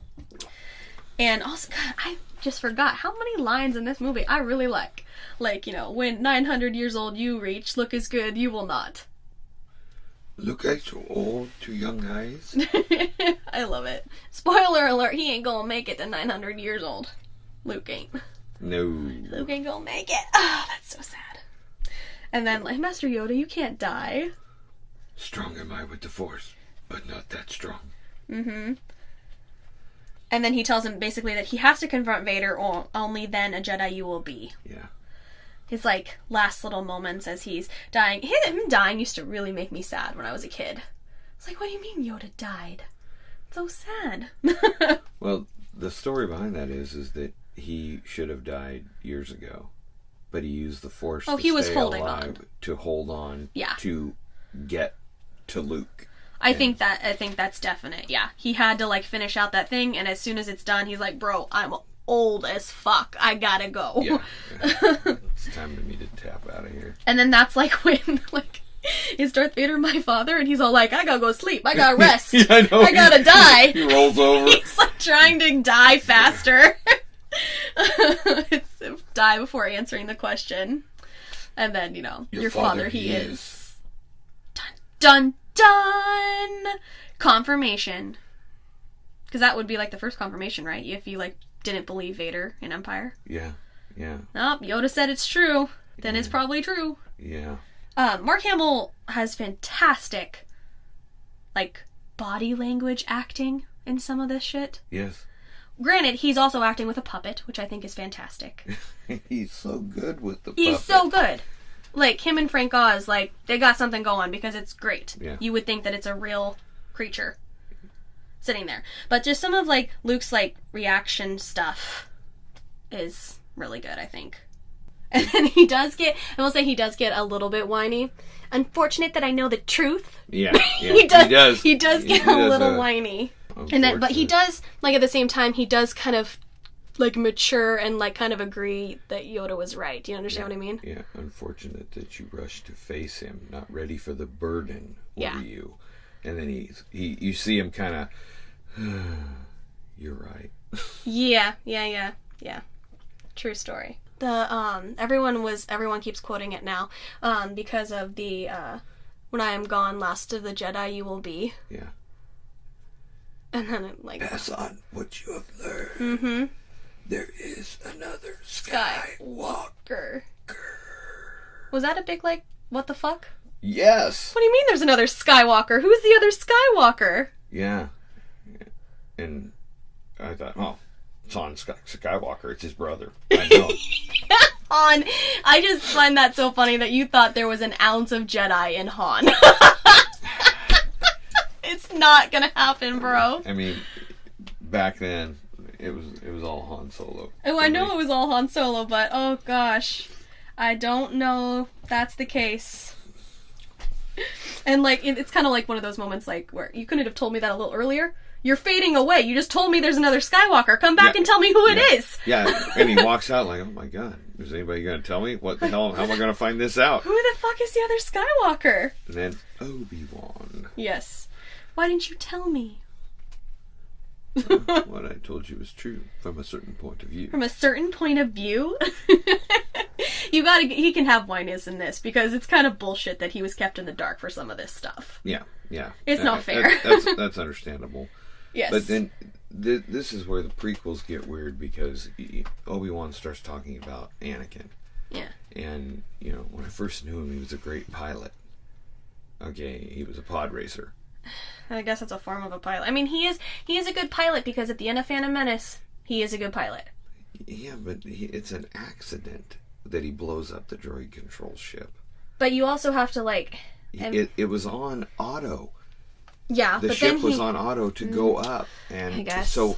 And also, God, I just forgot how many lines in this movie I really like. Like, you know, when 900 years old you reach, look as good you will not. Look at so old to young eyes. I love it. Spoiler alert, he ain't gonna make it to 900 years old. Luke ain't. No. Luke ain't gonna make it. Oh, that's so sad. And then, like, Master Yoda, you can't die. Strong am I with the Force, but not that strong. Mm-hmm. And then he tells him basically that he has to confront Vader, or only then a Jedi you will be. Yeah. His, like, last little moments as he's dying. Him dying used to really make me sad when I was a kid. It's like, what do you mean Yoda died? It's so sad. Well, the story behind that is that he should have died years ago, but he used the Force to he was stay holding alive, on. to hold on, Yeah. to get to Luke. I think that's definite. Yeah, he had to like finish out that thing, and as soon as it's done, he's like, "Bro, I'm old as fuck. I gotta go." Yeah. It's time for me to tap out of here. And then that's like when like is Darth Vader my father? And he's all like, "I gotta go sleep. I gotta rest. Yeah, I know. I gotta die." He rolls over. He's like trying to die faster. It's die before answering the question. And then, your father he is. Dun, dun, dun! Confirmation. Because that would be like the first confirmation, right? If you like didn't believe Vader in Empire. Yeah. Nope, Yoda said it's true. Then it's probably true. Yeah. Mark Hamill has fantastic, like, body language acting in some of this shit. Yes. Granted, he's also acting with a puppet, which I think is fantastic. He's so good with the puppet. He's so good. Like, him and Frank Oz, like, they got something going because it's great. Yeah. You would think that it's a real creature sitting there. But just some of, like, Luke's, like, reaction stuff is really good, I think. And then he does get a little bit whiny. Unfortunate that I know the truth. Yeah. He does get a little whiny. And then, but he does, like, at the same time, he does kind of, like, mature and, like, kind of agree that Yoda was right. Do you understand what I mean? Yeah, unfortunate that you rushed to face him, not ready for the burden, were you? And then you see him kind of, you're right. Yeah. True story. The, everyone keeps quoting it now, because of the, when I am gone, last of the Jedi you will be. Yeah. And then it, like... Pass on what you have learned. Mm-hmm. There is another Skywalker. Was that a big, like, what the fuck? Yes! What do you mean there's another Skywalker? Who's the other Skywalker? Yeah. And I thought, it's Han Skywalker. It's his brother. I know. Han. I just find that so funny that you thought there was an ounce of Jedi in Han. It's not gonna happen, bro. I mean, back then, it was all Han Solo. Oh, I know it was all Han Solo, but oh gosh, I don't know if that's the case. And like, it's kind of like one of those moments, like, where you couldn't have told me that a little earlier. You're fading away. You just told me there's another Skywalker. Come back and tell me who it is. Yeah, and he walks out like, oh my god, is anybody going to tell me? What the hell? How am I going to find this out? Who the fuck is the other Skywalker? And then Obi-Wan. Yes. Why didn't you tell me? What I told you was true from a certain point of view. From a certain point of view? He can have whininess in this, because it's kind of bullshit that he was kept in the dark for some of this stuff. Yeah. It's not fair. That's understandable. Yes. But then this is where the prequels get weird, because Obi-Wan starts talking about Anakin. Yeah. And, when I first knew him, he was a great pilot. Okay, he was a pod racer. I guess that's a form of a pilot. I mean, he is a good pilot, because at the end of Phantom Menace, he is a good pilot. Yeah, but it's an accident that he blows up the droid control ship. But you also have to, like... It was on auto. Yeah, the but ship then was on auto to go up, and I guess. So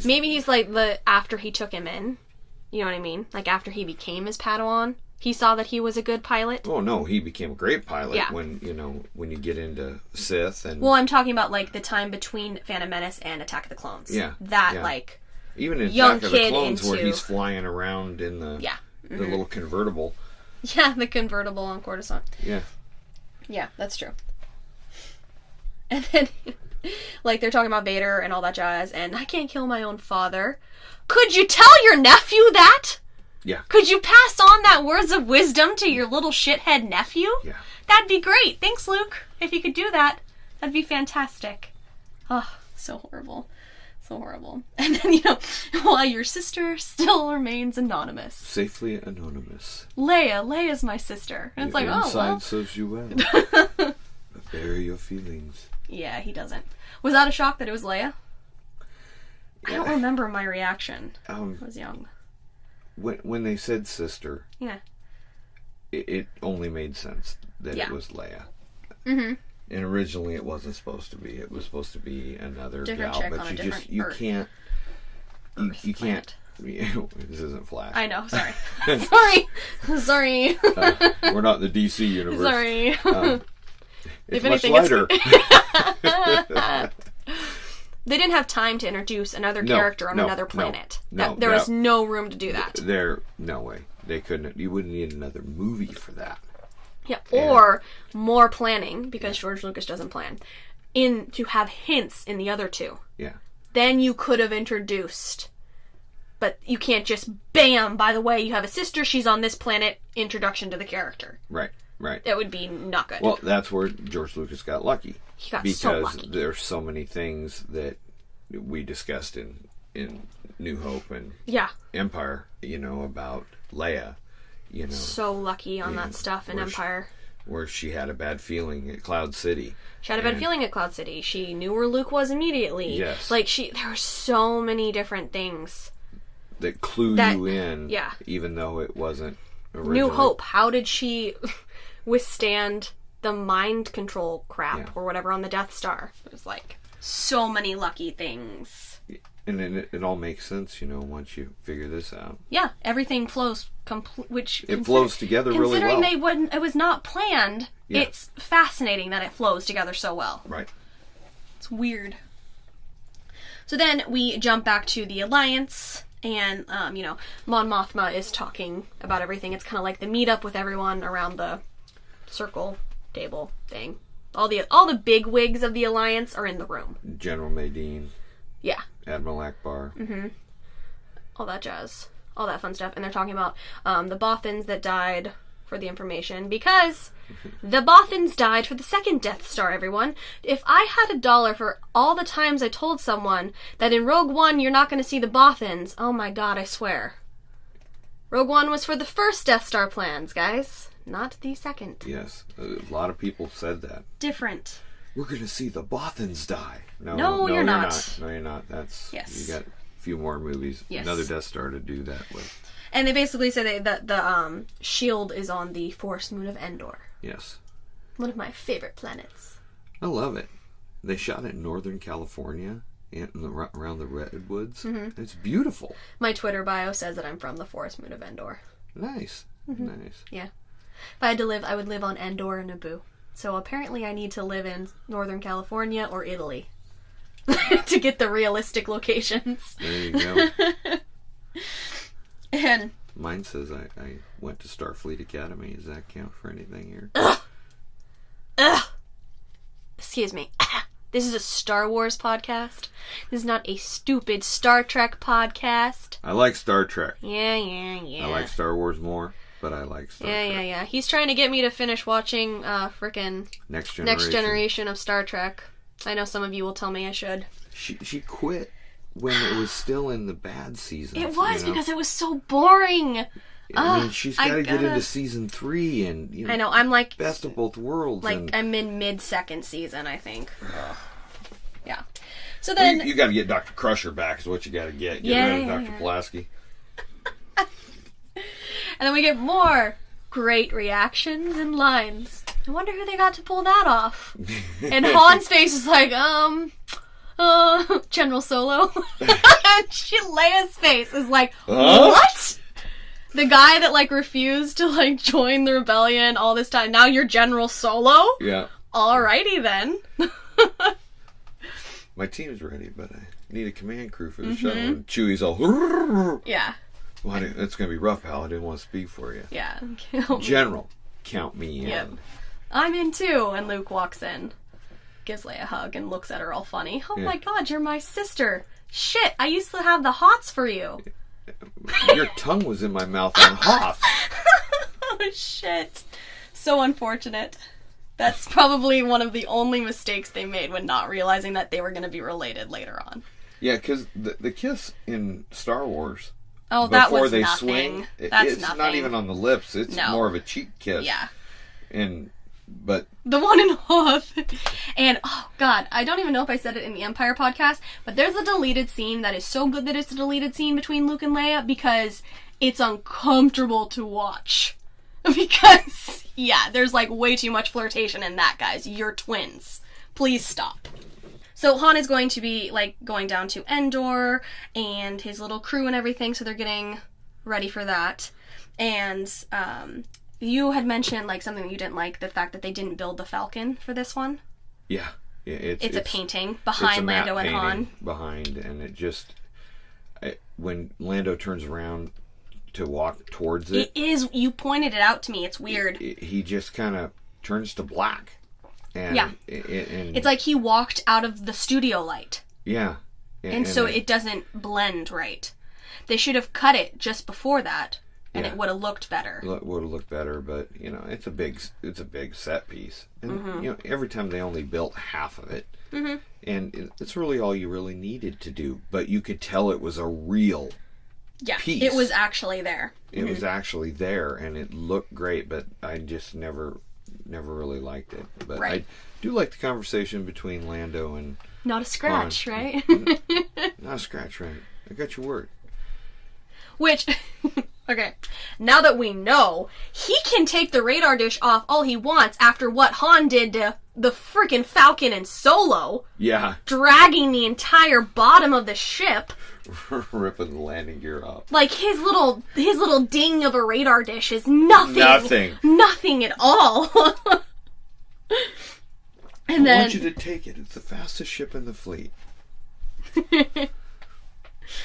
maybe he's like after he took him in. You know what I mean? Like after he became his Padawan, he saw that he was a good pilot. Oh no, he became a great pilot. Yeah. When you get into Sith and. Well, I'm talking about like the time between Phantom Menace and Attack of the Clones. Yeah. Like. Even in young Attack of the kid Clones, into... where he's flying around in the the little convertible. Yeah, the convertible on Coruscant. Yeah. Yeah, that's true. And then, like, they're talking about Vader and all that jazz, and I can't kill my own father. Could you tell your nephew that? Yeah. Could you pass on that words of wisdom to your little shithead nephew? Yeah. That'd be great. Thanks, Luke. If you could do that, that'd be fantastic. Oh, so horrible. So horrible. And then, while your sister still remains anonymous. Safely anonymous. Leia's my sister. And it's like, inside serves you well. But bury your feelings. Yeah, he doesn't. Was that a shock that it was Leia? I don't remember my reaction. I was young. When they said sister, yeah, it only made sense that it was Leia. Mm-hmm. And originally it wasn't supposed to be. It was supposed to be another different gal, chick but on you a just different can't. You planet. can't. This isn't Flash. I know. Sorry. Sorry. We're not in the DC universe. Sorry. It's if much anything, lighter. They didn't have time to introduce another character on another planet. There was no room to do that. No way. They couldn't. You wouldn't need another movie for that. Yeah, or more planning, because George Lucas doesn't plan, to have hints in the other two. Yeah. Then you could have introduced. But you can't just, bam, by the way, you have a sister, she's on this planet, introduction to the character. Right. That would be not good. Well, that's where George Lucas got lucky. He got so lucky. Because there's so many things that we discussed in New Hope and Empire, about Leia, So lucky on that stuff in Empire. Where she had a bad feeling at Cloud City. She had a bad feeling at Cloud City. She knew where Luke was immediately. Yes. There were so many different things. That clue you in, even though it wasn't originally. New Hope, how did she withstand the mind control crap or whatever on the Death Star? It was so many lucky things. And then it all makes sense, once you figure this out. Yeah, everything flows flows together really well. Considering it was not planned, it's fascinating that it flows together so well. Right. It's weird. So then we jump back to the Alliance. And, Mon Mothma is talking about everything. It's kind of like the meetup with everyone around the circle table thing. All the big wigs of the Alliance are in the room. General Madine. Yeah. Admiral Akbar. Mm-hmm. All that jazz. All that fun stuff. And they're talking about the Bothans that died for the information. Because the Bothans died for the second Death Star, everyone. If I had $1 for all the times I told someone that in Rogue One you're not going to see the Bothans, oh my god, I swear. Rogue One was for the first Death Star plans, guys. Not the second. Yes. A lot of people said that. Different. We're going to see the Bothans die. No, you're not. No, you're not. You got a few more movies. Yes. Another Death Star to do that with. And they basically say that the shield is on the Forest Moon of Endor. Yes. One of my favorite planets. I love it. They shot it in Northern California, around the redwoods. Mm-hmm. It's beautiful. My Twitter bio says that I'm from the Forest Moon of Endor. Nice. Mm-hmm. Nice. Yeah. If I had to live, I would live on Endor and Naboo. So apparently I need to live in Northern California or Italy to get the realistic locations. There you go. And mine says I went to Starfleet Academy. Does that count for anything here? Ugh. Excuse me. This is a Star Wars podcast. This is not a stupid Star Trek podcast. I like Star Trek. Yeah. I like Star Wars more, but I like Star Trek. Yeah. He's trying to get me to finish watching frickin' Next Generation of Star Trek. I know some of you will tell me I should. She quit when it was still in the bad season. It was because it was so boring. I mean, she's got to get into season 3 and I know. I'm like best of both worlds. I'm in mid-second season, I think. Yeah. So then you got to get Dr. Crusher back. Is what you got to get. Get rid of Dr. Pulaski. And then we get more great reactions and lines. I wonder who they got to pull that off. And Han's face is like, General Solo. And Leia's face is like, what? The guy that refused to join the rebellion all this time. Now you're General Solo? Yeah. Alrighty then. My team's ready, but I need a command crew for the shuttle. And Chewie's all, yeah. Well, it's going to be rough, pal. I didn't want to speak for you. Yeah. General, count me in. Yep. I'm in too. And Luke walks in, gives Leia a hug, and looks at her all funny. Oh my god, you're my sister. Shit, I used to have the hots for you. Your tongue was in my mouth on Hoth. Oh shit. So unfortunate. That's probably one of the only mistakes they made when not realizing that they were going to be related later on. Yeah, because the kiss in Star Wars... Oh, that was they nothing. Swing, That's it's not even on the lips. It's more of a cheek kiss. Yeah. But the one in Hoth. And, oh god, I don't even know if I said it in the Empire podcast, but there's a deleted scene that is so good that it's a deleted scene between Luke and Leia because it's uncomfortable to watch. Because, yeah, there's way too much flirtation in that, guys. You're twins. Please stop. So Han is going to be, going down to Endor and his little crew and everything, so they're getting ready for that. And, You had mentioned, like, something that you didn't like, the fact that they didn't build the Falcon for this one. Yeah. It's a painting behind Lando and Han. Behind, and it just... when Lando turns around to walk towards it... It is... You pointed it out to me. It's weird. He just kind of turns to black. And yeah. It's like he walked out of the studio light. Yeah. And so it doesn't blend right. They should have cut it just before that, and it would have looked better. Would have looked better, but it's a big set piece, and every time they only built half of it, and it's really all you really needed to do. But you could tell it was a real piece. It was actually there. It was actually there, and it looked great. But I just never really liked it. But I do like the conversation between Lando and not a scratch, Han. right? Not a scratch, right? I got your word. Which, okay, now that we know, he can take the radar dish off all he wants after what Han did to the freaking Falcon and Solo. Yeah. Dragging the entire bottom of the ship. Ripping the landing gear off. Like, his little ding of a radar dish is nothing. Nothing. Nothing at all. I want you to take it. It's the fastest ship in the fleet.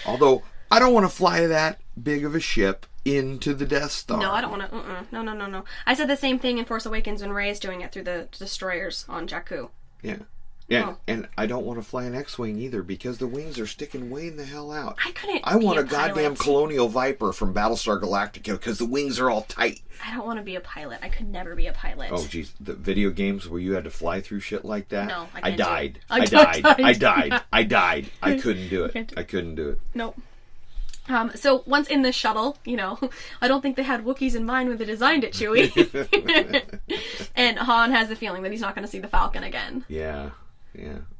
Although... I don't want to fly that big of a ship into the Death Star. No, I don't want to. No. I said the same thing in Force Awakens when Rey's doing it through the destroyers on Jakku. Yeah. Oh. And I don't want to fly an X-Wing either because the wings are sticking way in the hell out. I want a goddamn Colonial Viper from Battlestar Galactica because the wings are all tight. I don't want to be a pilot. I could never be a pilot. Oh, geez. The video games where you had to fly through shit like that? No, I died. I died. I couldn't do it. I couldn't do it. Nope. So once in the shuttle, I don't think they had Wookiees in mind when they designed it, Chewie. And Han has the feeling that he's not going to see the Falcon again. Yeah.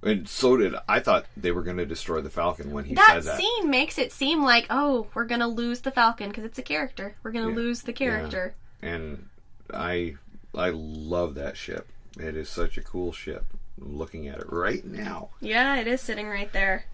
And so did I thought they were going to destroy the Falcon when he said that. That scene makes it seem like, oh, we're going to lose the Falcon because it's a character. We're going to lose the character. Yeah. And I love that ship. It is such a cool ship. I'm looking at it right now. Yeah, it is sitting right there.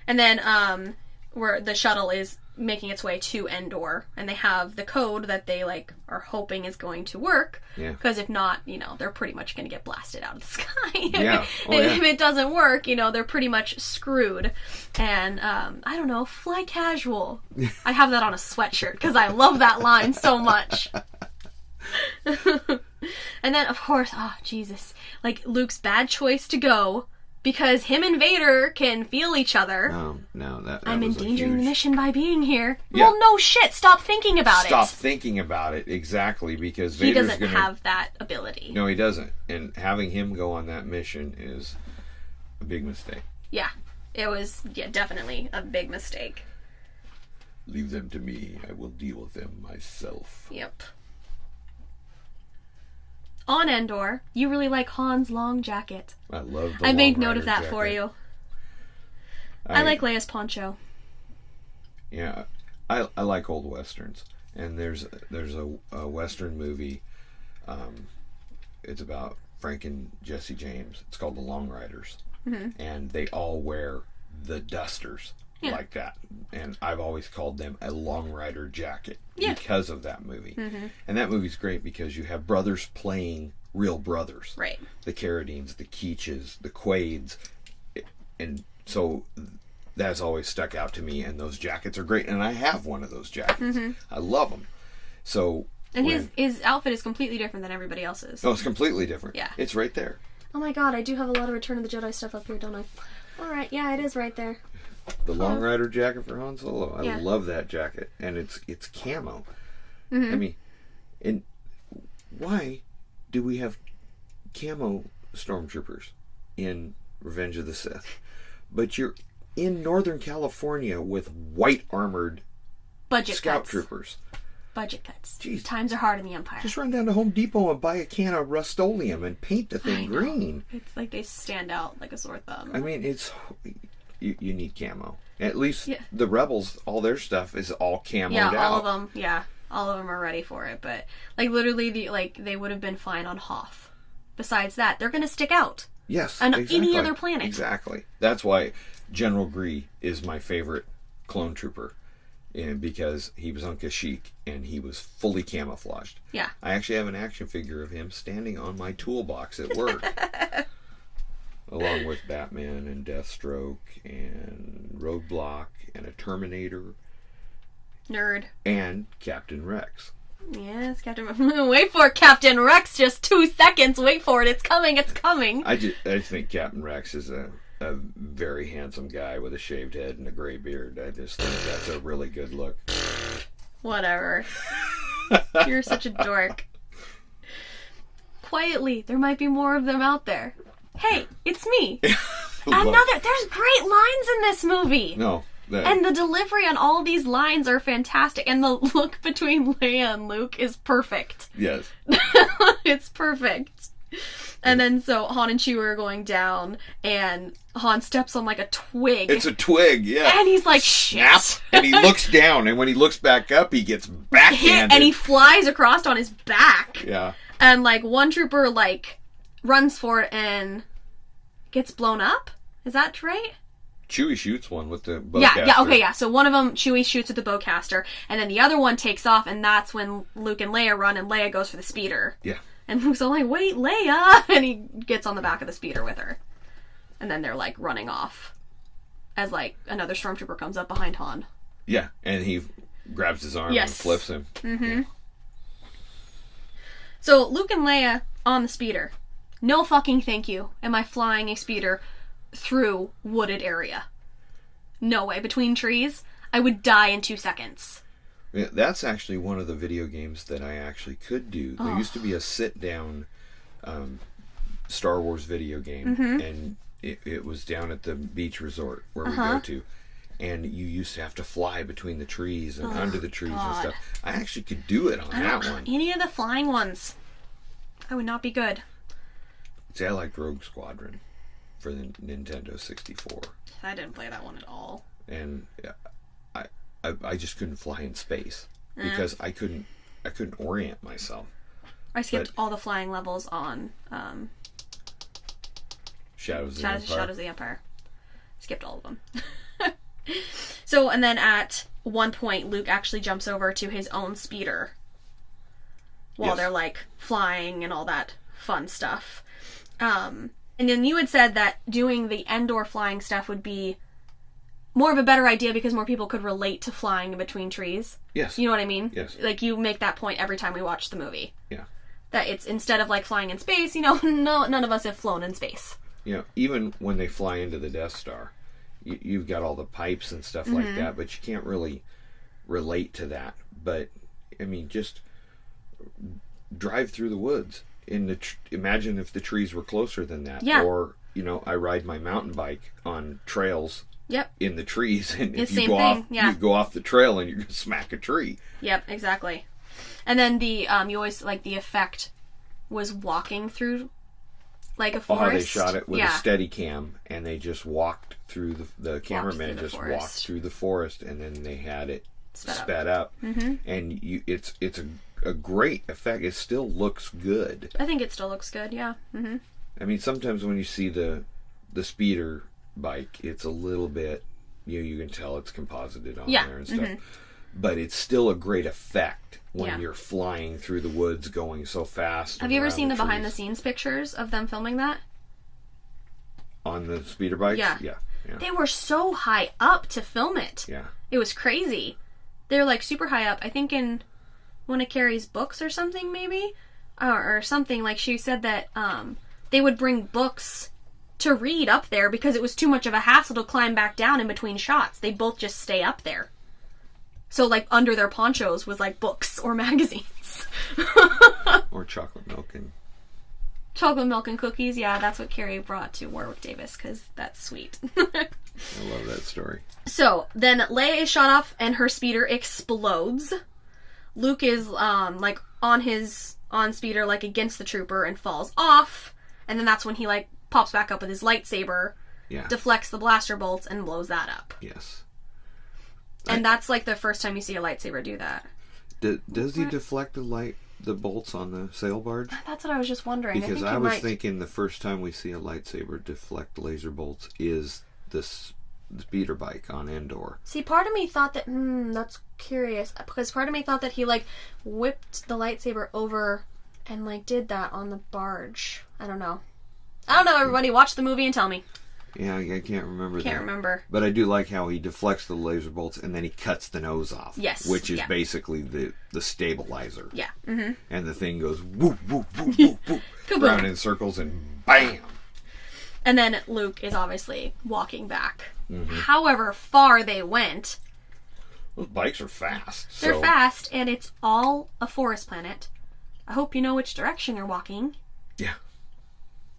And then where the shuttle is making its way to Endor, and they have the code that they are hoping is going to work. Yeah. Because if not, they're pretty much going to get blasted out of the sky. Yeah. If it doesn't work, they're pretty much screwed. And I don't know, fly casual. I have that on a sweatshirt because I love that line so much. And then of course, Jesus, Luke's bad choice to go. Because him and Vader can feel each other. Oh, no, that I'm was endangering the mission by being here. Yeah. Well, no shit. Stop thinking about it. Stop thinking about it. Exactly, because Vader's he doesn't have that ability. No, he doesn't. And having him go on that mission is a big mistake. Yeah, it was definitely a big mistake. Leave them to me. I will deal with them myself. Yep. On Endor, you really like Han's long jacket. I love the I made note Rider of that jacket. for you. I like Leia's poncho. Yeah, I like old westerns, and there's a western movie. It's about Frank and Jesse James. It's called The Long Riders, and they all wear the dusters like that. And I've always called them a Long Rider jacket because of that movie. And that movie's great because you have brothers playing real brothers. Right. The Carradines, the Keaches, the Quaids. And so that's always stuck out to me. And those jackets are great. And I have one of those jackets. I love them. So... And his outfit is completely different than everybody else's. Oh, it's completely different. Yeah. It's right there. Oh my god, I do have a lot of Return of the Jedi stuff up here, don't I? Alright, yeah, it is right there. The Long Rider jacket for Han Solo. I love that jacket. And it's camo. I mean, and why do we have camo stormtroopers in Revenge of the Sith? But you're in Northern California with white armored scout troopers. Budget cuts. Jeez. Times are hard in the Empire. Just run down to Home Depot and buy a can of Rust-Oleum and paint the thing green. It's like they stand out like a sore thumb. I mean, it's... You need camo. At least the Rebels, all their stuff is all camoed out. Yeah, all of them. Yeah, all of them are ready for it. But literally, they would have been fine on Hoth. Besides that, they're going to stick out. Yes, on any other planet. Exactly. That's why General Gree is my favorite clone trooper And because he was on Kashyyyk and he was fully camouflaged. Yeah. I actually have an action figure of him standing on my toolbox at work. Along with Batman and Deathstroke and Roadblock and a Terminator. Nerd. And Captain Rex. Yes, Wait for it, Captain Rex. Just 2 seconds. Wait for it. It's coming. It's coming. I think Captain Rex is a very handsome guy with a shaved head and a gray beard. I just think that's a really good look. Whatever. You're such a dork. Quietly, there might be more of them out there. Hey, it's me. There's great lines in this movie. No. And the delivery on all these lines are fantastic. And the look between Leia and Luke is perfect. Yes. It's perfect. And then so Han and Chewie are going down, and Han steps on like a twig. It's a twig, yeah. And he's like, snap! Shit. And he looks down, and when he looks back up, he gets backhanded. And he flies across on his back. Yeah. And like one trooper like runs for it and gets blown up. Is that right? Chewie shoots one with the bowcaster. Yeah. So one of them, Chewie shoots with the bowcaster, and then the other one takes off, and that's when Luke and Leia run, and Leia goes for the speeder. Yeah. And Luke's all like, wait, Leia! And he gets on the back of the speeder with her. And then they're, like, running off. As, like, another stormtrooper comes up behind Han. Yeah, and he grabs his arm and flips him. Mm-hmm. Yeah. So, Luke and Leia on the speeder. No fucking thank you am I flying a speeder through wooded area. No way. Between trees, I would die in 2 seconds. Yeah, that's actually one of the video games that I actually could do. There used to be a sit-down Star Wars video game, and it was down at the beach resort where we go to. And you used to have to fly between the trees and under the trees and stuff. I actually could do it on that one. Any of the flying ones. I would not be good. See, I liked Rogue Squadron for the Nintendo 64. I didn't play that one at all. And I just couldn't fly in space because I couldn't orient myself. I skipped all the flying levels on Shadows of the Empire. Skipped all of them. So, and then at one point, Luke actually jumps over to his own speeder while they're like flying and all that fun stuff. And then you had said that doing the Endor flying stuff would be more of a better idea because more people could relate to flying in between trees. Yes. You know what I mean? Yes. Like, you make that point every time we watch the movie. Yeah. That it's, instead of, like, flying in space, you know, none of us have flown in space. You know, even when they fly into the Death Star, you've got all the pipes and stuff like that, but you can't really relate to that. But, I mean, just drive through the woods. Imagine if the trees were closer than that. Yeah. Or, you know, I ride my mountain bike on trails in the trees, and if you go off the trail and you're going to smack a tree. Yep, exactly. And then the you always like the effect was walking through like a forest. Oh, they shot it with a steady cam, and they just walked through the cameraman just walked through the forest, and then they had it sped up. And it's a great effect. It still looks good. I think it still looks good. Yeah. I mean, sometimes when you see the speeder bike, it's a little bit, you can tell it's composited on there and stuff. But it's still a great effect when you're flying through the woods going so fast. Have you ever seen the behind the scenes pictures of them filming that? On the speeder bikes? Yeah. They were so high up to film it. Yeah. It was crazy. They're like super high up. I think in one of Carrie's books or something, maybe? Or something. Like, she said that they would bring books to read up there because it was too much of a hassle to climb back down in between shots. They'd both just stay up there. So, like, under their ponchos was, like, books or magazines. Or chocolate milk and cookies. Yeah, that's what Carrie brought to Warwick Davis, because that's sweet. I love that story. So, then Leia is shot off, and her speeder explodes. Luke is, like, on speeder, like, against the trooper and falls off. And then that's when he, like, pops back up with his lightsaber, deflects the blaster bolts, and blows that up. Yes. And that's, like, the first time you see a lightsaber do that. Does he deflect the bolts on the sail barge? That's what I was just wondering. Because I was thinking the first time we see a lightsaber deflect laser bolts is this speeder bike on Endor. See, part of me thought that, that's curious, because part of me thought that he, like, whipped the lightsaber over and, like, did that on the barge. I don't know, everybody. Watch the movie and tell me. Yeah, I can't remember that. Can't remember. But I do like how he deflects the laser bolts and then he cuts the nose off. Yes. Which is basically the stabilizer. Yeah. Mm-hmm. And the thing goes whoop, whoop, whoop, whoop, whoop. Round in circles and bam! And then Luke is obviously walking back. Mm-hmm. However far they went. Those bikes are fast. They're fast, and it's all a forest planet. I hope you know which direction you're walking. Yeah.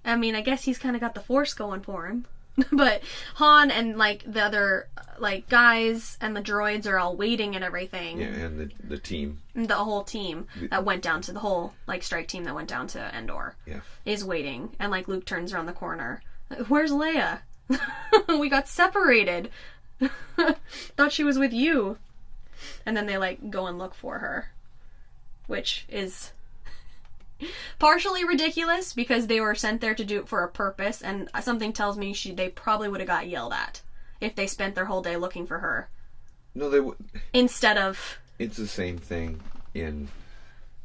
I mean, I guess he's kind of got the Force going for him. But Han and, like, the other, like, guys and the droids are all waiting and everything. Yeah, and the team. The whole team that went down to the whole, like, strike team that went down to Endor. Yeah. Is waiting. And, like, Luke turns around the corner. Where's Leia? We got separated. Thought she was with you. And then they, like, go and look for her. Which is partially ridiculous because they were sent there to do it for a purpose, and something tells me they probably would have got yelled at if they spent their whole day looking for her. No, they would. Instead of... It's the same thing in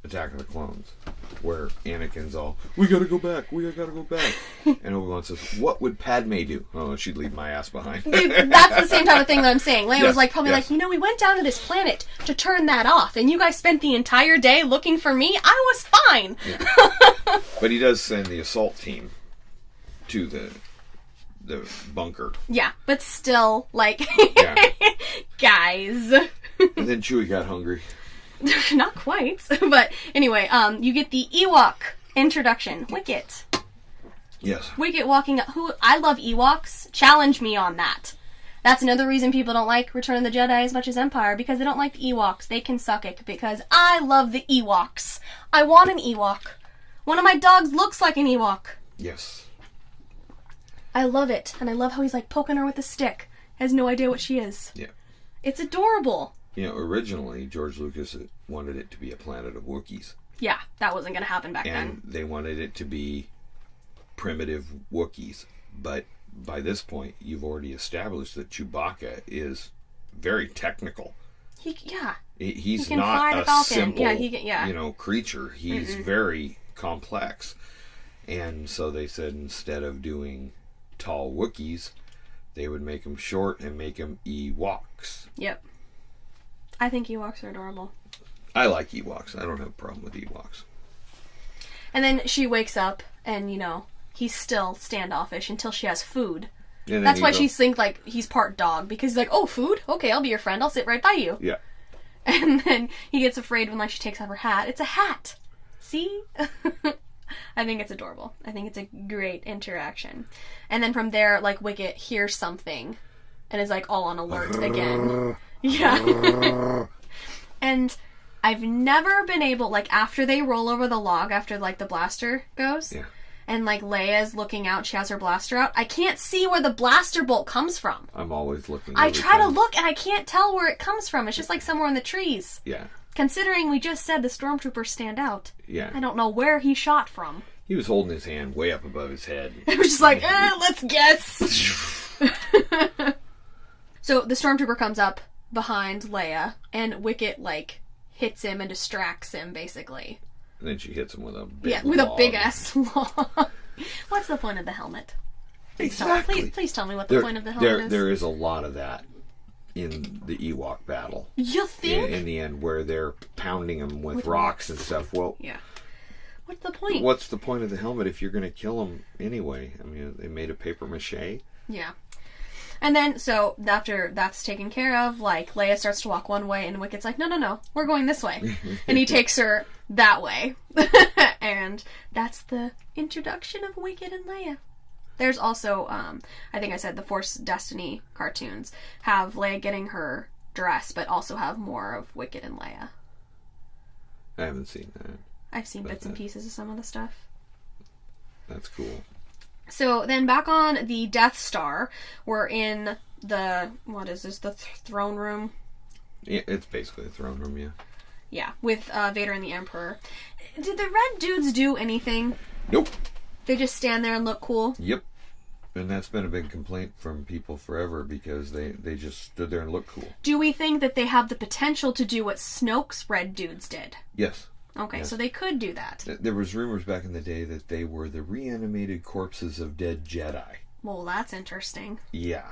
Attack of the Clones, where Anakin's all, we gotta go back, and Obi-Wan says, what would Padme do? Oh, she'd leave my ass behind. That's the same type of thing that I'm saying. Leia was like, probably like, we went down to this planet to turn that off, and you guys spent the entire day looking for me? I was fine! Yeah. But he does send the assault team to the bunker. Yeah, but still, like, guys. And then Chewie got hungry. Not quite, but anyway, you get the Ewok introduction. Wicket. Yes. Wicket walking up. I love Ewoks. Challenge me on that. That's another reason people don't like Return of the Jedi as much as Empire, because they don't like the Ewoks. They can suck it, because I love the Ewoks. I want an Ewok. One of my dogs looks like an Ewok. Yes. I love it, and I love how he's like poking her with a stick. Has no idea what she is. Yeah. It's adorable. You know, originally, George Lucas wanted it to be a planet of Wookiees. Yeah, that wasn't going to happen back then. And they wanted it to be primitive Wookiees. But by this point, you've already established that Chewbacca is very technical. He's not a simple, creature. He's very complex. And so they said instead of doing tall Wookiees, they would make them short and make them Ewoks. Yep. I think Ewoks are adorable. I like Ewoks. I don't have a problem with Ewoks. And then she wakes up and, he's still standoffish until she has food. That's why she thinks, like, he's part dog. Because he's like, oh, food? Okay, I'll be your friend. I'll sit right by you. Yeah. And then he gets afraid when, like, she takes off her hat. It's a hat! See? I think it's adorable. I think it's a great interaction. And then from there, like, Wicket hears something and is, like, all on alert again. Yeah. And I've never been able, like, after they roll over the log, after, like, the blaster goes, and, like, Leia's looking out, she has her blaster out, I can't see where the blaster bolt comes from. I'm always looking. I try to look, and I can't tell where it comes from. It's just, like, somewhere in the trees. Yeah. Considering we just said the stormtroopers stand out. Yeah. I don't know where he shot from. He was holding his hand way up above his head. It was just like, let's guess. So the stormtrooper comes up behind Leia, and Wicket, like, hits him and distracts him, basically. And then she hits him with a big a big-ass log. What's the point of the helmet? Please tell me what the point of the helmet is. There is a lot of that in the Ewok battle. You think? In the end, where they're pounding them with rocks and stuff. Well, yeah. What's the point? What's the point of the helmet if you're going to kill them anyway? I mean, they made a paper mache. Yeah. And then, so, after that's taken care of, like, Leia starts to walk one way, and Wicket's like, no, we're going this way. And he takes her that way. And that's the introduction of Wicket and Leia. There's also, I think I said the Force Destiny cartoons have Leia getting her dress, but also have more of Wicket and Leia. I haven't seen that. I've seen bits and pieces of some of the stuff. That's cool. So then back on the Death Star, we're in the, what is this, the throne room? Yeah, it's basically a throne room, yeah. Yeah, with Vader and the Emperor. Did the red dudes do anything? Nope. They just stand there and look cool? Yep. And that's been a big complaint from people forever because they just stood there and looked cool. Do we think that they have the potential to do what Snoke's red dudes did? Yes. Okay, yes. so they could do that. There was rumors back in the day that they were the reanimated corpses of dead Jedi. Well, that's interesting. Yeah.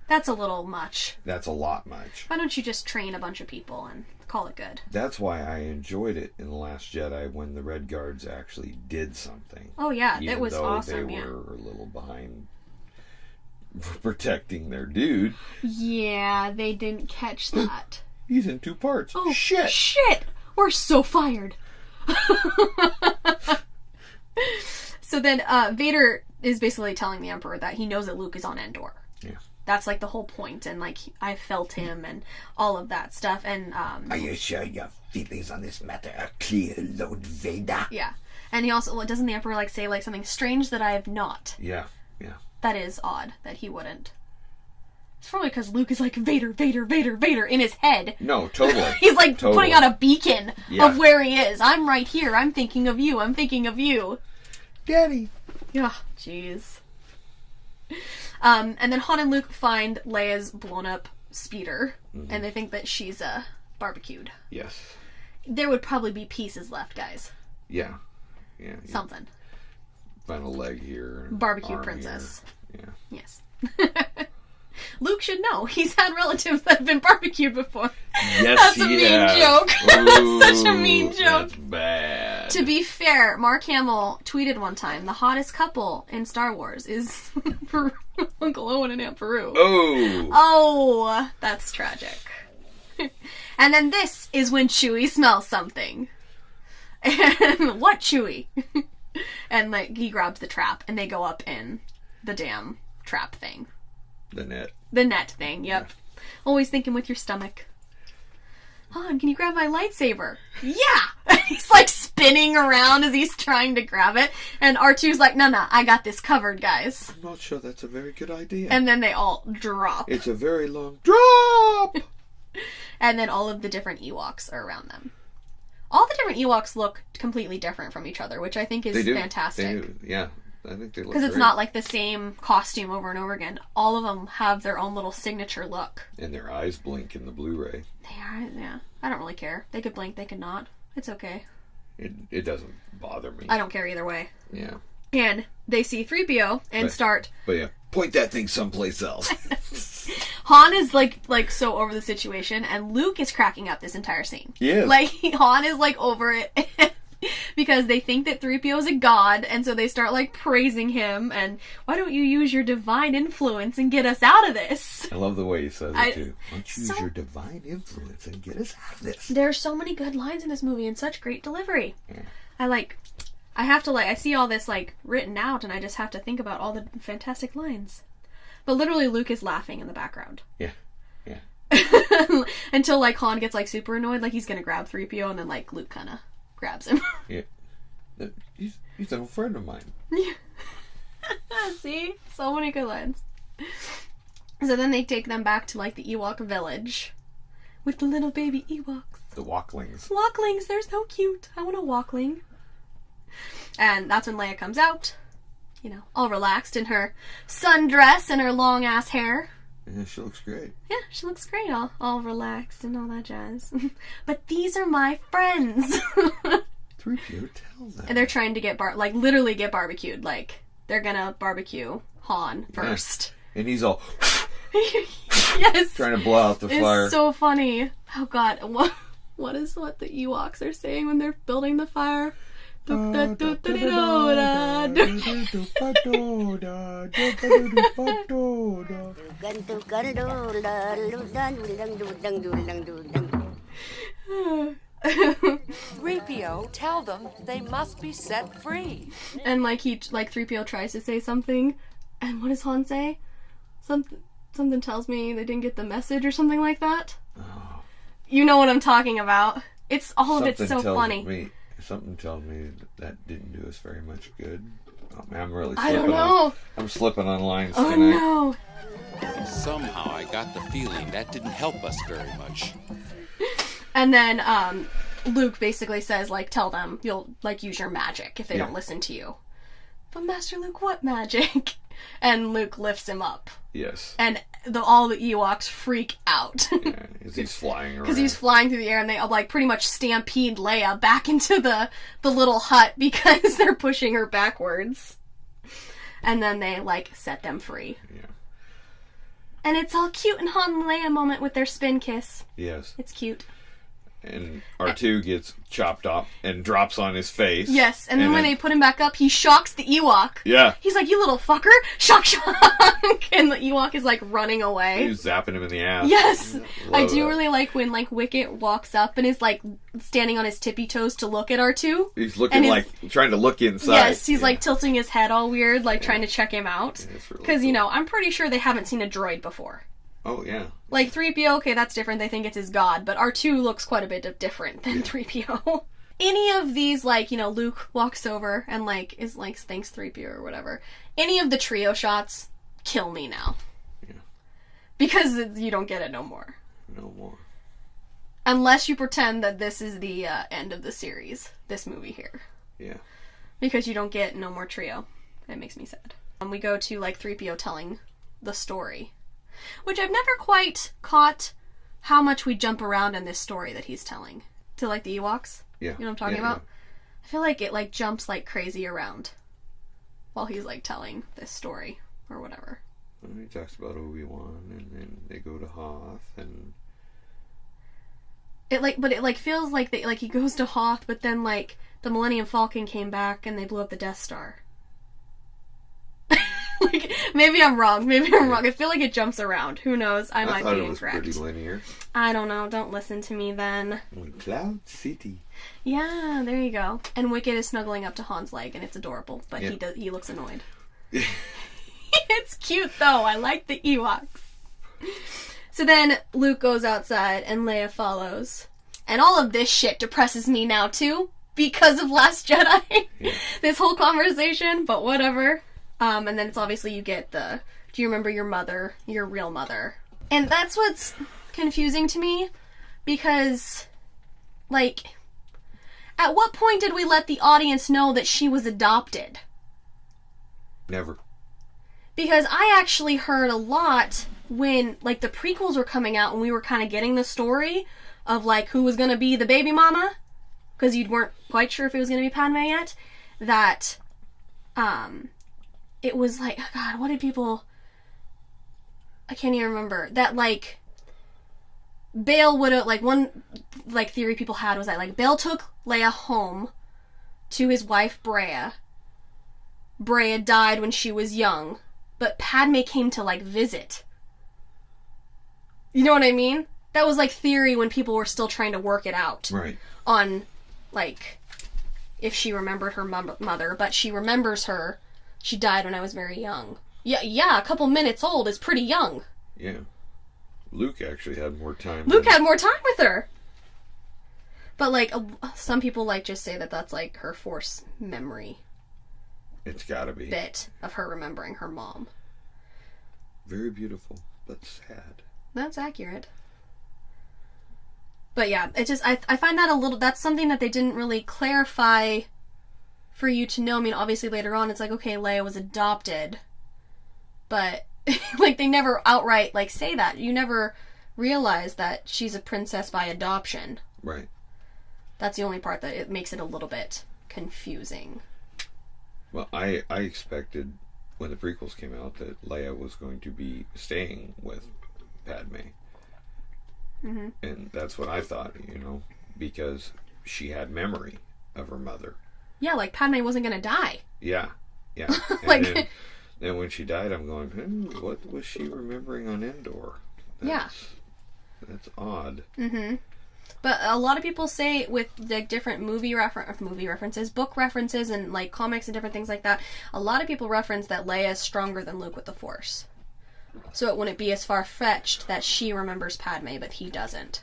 That's a little much. That's a lot much. Why don't you just train a bunch of people and call it good? That's why I enjoyed it in The Last Jedi when the Red Guards actually did something. Oh, yeah, it was Even though awesome, they yeah. were a little behind protecting their dude. Yeah, they didn't catch that. He's in 2 parts. Oh, shit! Shit! We're so fired. So then Vader is basically telling the Emperor that he knows that Luke is on Endor. Yeah. That's like the whole point, and like I felt him and all of that stuff. And Are you sure your feelings on this matter are clear, Lord Vader? yeah, and he also doesn't the Emperor like say like something strange that I have not. Yeah. That is odd that he wouldn't. It's probably because Luke is like Vader, Vader, Vader, Vader in his head. No, totally. He's like totally. putting out a beacon Yeah. of where he is. I'm right here. I'm thinking of you. I'm thinking of you. Daddy. Yeah, jeez. And then Han and Luke find Leia's blown up speeder, and they think that she's barbecued. Yes. There would probably be pieces left, guys. Yeah. Something. Find a leg here. Barbecue arm princess. Here. Yeah. Yes. Luke should know. He's had relatives that have been barbecued before. Yes, That's a he mean has. joke. Ooh, That's such a mean joke. That's bad. To be fair, Mark Hamill tweeted one time, the hottest couple in Star Wars is Uncle Owen and Aunt Beru. Oh. Oh, that's tragic. And then this is when Chewie smells something. And what Chewie? And like he grabs the trap and they go up in the damn trap thing. The net. The net thing, yep. Yeah. Always thinking with your stomach. Han, can you grab my lightsaber? Yeah! He's like spinning around as he's trying to grab it. And R2's like, no, I got this covered, guys. I'm not sure that's a very good idea. And then they all drop. It's a very long drop! And then all of the different Ewoks are around them. All the different Ewoks look completely different from each other, which I think is fantastic. They do. Yeah, I think they look Because it's great. not like the same costume over and over again. All of them have their own little signature look. And their eyes blink in the Blu-ray. They are, yeah. I don't really care. They could blink, they could not. It's okay. It doesn't bother me. I don't care either way. Yeah. And they see 3PO and Right. start... But yeah, point that thing someplace else. Han is like so over the situation, and Luke is cracking up this entire scene. Yes. Like, Han is like over it because they think that 3PO is a god, and so they start like praising him, and why don't you use your divine influence and get us out of this? I love the way he says it too. Why don't you use so- your divine influence and get us out of this? There are so many good lines in this movie and such great delivery. Yeah. I see all this like written out, and I just have to think about all the fantastic lines. But literally Luke is laughing in the background. Yeah. Until like Han gets like super annoyed, like he's gonna grab 3PO, and then like Luke kinda grabs him. Yeah. He's an old friend of mine. See? So many good lines. So then they take them back to like the Ewok village with the little baby Ewoks. The Walklings. Walklings, they're so cute. I want a Walkling. And that's when Leia comes out, you know, all relaxed in her sundress and her long ass hair. Yeah, she looks great. Yeah, she looks great, all relaxed and all that jazz. But these are my friends. 3PO, tell them. And they're trying to get literally get barbecued. Like, they're gonna barbecue Han first. And he's all Yes. trying to blow out the fire. It's so funny. Oh god, what is what the Ewoks are saying when they're building the fire? Ripio, tell them they must be set free. And like 3PO tries to say something, and what does Han say? Something tells me they didn't get the message or something like that. Oh. You know what I'm talking about. It's all of it's so funny. Something tells me that didn't do us very much good. Oh, man, I'm really I slipping don't know. I'm slipping on lines Oh tonight. no. Somehow I got the feeling that didn't help us very much. And then Luke basically says, like, tell them you'll like use your magic if they don't listen to you. but Master Luke, what magic? And Luke lifts him up. Yes. And all the Ewoks freak out. Yeah, because he's flying around. Because he's flying through the air, and they like pretty much stampede Leia back into the little hut because they're pushing her backwards. And then they like set them free. Yeah. And it's all cute and Han and Leia moment with their spin kiss. Yes. It's cute. And R2 gets chopped up and drops on his face. Yes, and then when they put him back up, he shocks the Ewok. Yeah. He's like, you little fucker! Shock, shock! And the Ewok is, like, running away. He's zapping him in the ass. Yes! I do that. really like when, like, Wicket walks up and is, like, standing on his tippy toes to look at R2. He's looking trying to look inside. Yes, he's, like, tilting his head all weird, like, trying to check him out. Because, really you know, I'm pretty sure they haven't seen a droid before. Oh, yeah. Like, 3PO, okay, that's different. They think it's his god. But R2 looks quite a bit different than 3PO. Any of these, like, you know, Luke walks over and, like, is like, thanks 3PO or whatever. Any of the trio shots, kill me now. Yeah. Because you don't get it no more. No more. Unless you pretend that this is the end of the series. This movie here. Yeah. Because you don't get no more trio. It makes me sad. We go to, like, 3PO telling the story. Which I've never quite caught how much we jump around in this story that he's telling. To, like, the Ewoks? Yeah. You know what I'm talking about? I feel like it, like, jumps like crazy around while he's, like, telling this story or whatever. Well, he talks about Obi-Wan, and then they go to Hoth, and... But it, like, feels like he goes to Hoth, but then, like, the Millennium Falcon came back and they blew up the Death Star. Like, maybe I'm wrong. I feel like it jumps around. Who knows? I might be incorrect. I thought it was pretty linear. I don't know. Don't listen to me then. Cloud City. Yeah, there you go. And Wicket is snuggling up to Han's leg, and it's adorable. But he looks annoyed. It's cute, though. I like the Ewoks. So then Luke goes outside, and Leia follows. And all of this shit depresses me now, too. Because of Last Jedi. Yeah. This whole conversation, but whatever. And then it's obviously you get do you remember your mother, your real mother? And that's what's confusing to me, because, like, at what point did we let the audience know that she was adopted? Never. Because I actually heard a lot when, like, the prequels were coming out and we were kind of getting the story of, like, who was going to be the baby mama, because you weren't quite sure if it was going to be Padme yet, that, it was like, oh God, what did people... I can't even remember. That, like, Bail would have... Like, one, like, theory people had was that, like, Bail took Leia home to his wife, Brea. Brea died when she was young. But Padme came to, like, visit. You know what I mean? That was, like, theory when people were still trying to work it out. Right. On, like, if she remembered her mother. But she remembers her... She died when I was very young. Yeah, a couple minutes old is pretty young. Yeah. Luke actually had more time. Luke had more time with her. But, like, some people, like, just say that that's, like, her Force memory. It's gotta be. Bit of her remembering her mom. Very beautiful, but sad. That's accurate. But, yeah, it just, I find that a little, that's something that they didn't really clarify for you to know. I mean, obviously later on it's like, okay, Leia was adopted, but like they never outright like say that. You never realize that she's a princess by adoption. Right. That's the only part that it makes it a little bit confusing. Well, I expected when the prequels came out that Leia was going to be staying with Padme. Mm-hmm. And that's what I thought, you know, because she had memory of her mother. Yeah, like Padme wasn't going to die. Yeah. Like, then when she died, I'm going, what was she remembering on Endor? That's odd. Mm-hmm. But a lot of people say with the different movie references, book references, and like comics and different things like that, a lot of people reference that Leia is stronger than Luke with the Force. So it wouldn't be as far-fetched that she remembers Padme, but he doesn't.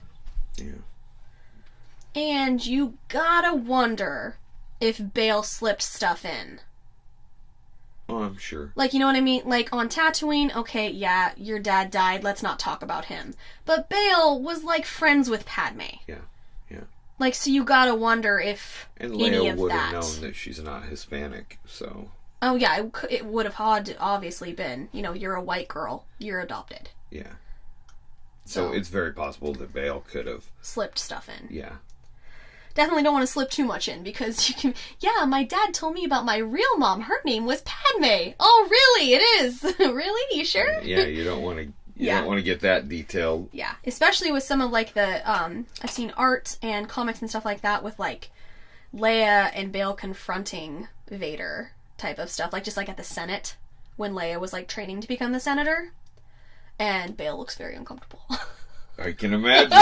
Yeah. And you gotta wonder if Bail slipped stuff in. Oh, I'm sure. Like, you know what I mean? Like, on Tatooine, okay, yeah, your dad died, let's not talk about him. But Bail was, like, friends with Padme. Yeah. Like, so you gotta wonder if and any Leia of would that... have known that she's not Hispanic, so... Oh yeah, it would have had obviously been, you're a white girl, you're adopted. Yeah. So it's very possible that Bail could have slipped stuff in. Yeah. Definitely don't want to slip too much in, because you can. Yeah, my dad told me about my real mom. Her name was Padme. Oh, really? It is. Really? You sure? Yeah, you don't want to. You don't want to get that detailed. Yeah, especially with some of like the I've seen art and comics and stuff like that with like Leia and Bail confronting Vader type of stuff, like just like at the Senate when Leia was like training to become the senator, and Bail looks very uncomfortable. I can imagine.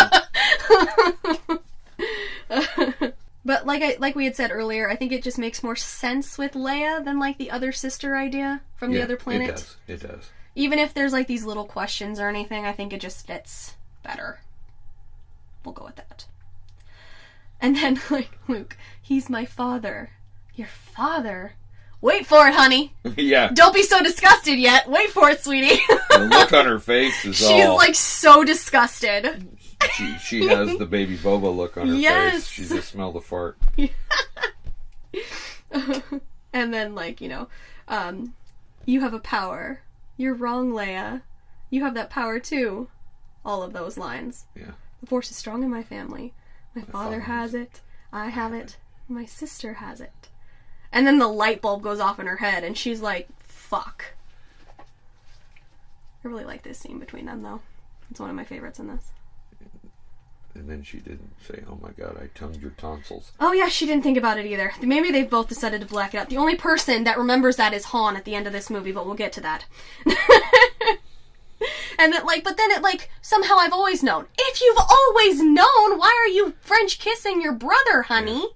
But like we had said earlier, I think it just makes more sense with Leia than like the other sister idea from the other planet. It does. Even if there's like these little questions or anything, I think it just fits better. We'll go with that. And then like Luke, he's my father. Your father? Wait for it, honey. Yeah. Don't be so disgusted yet. Wait for it, sweetie. The look on her face is She's like so disgusted. She has the baby Boba look on her face. She just smelled the fart. And then like, you have a power. You're wrong, Leia. You have that power too. All of those lines. Yeah. The Force is strong in my family. My father has it. I have it. My sister has it. And then the light bulb goes off in her head and she's like, fuck. I really like this scene between them though. It's one of my favorites in this. And then she didn't say, oh my god, I tongued your tonsils. Oh yeah, she didn't think about it either. Maybe they've both decided to black it out. The only person that remembers that is Han at the end of this movie, but we'll get to that. And then but then it somehow I've always known. If you've always known, why are you French kissing your brother, honey? Yeah.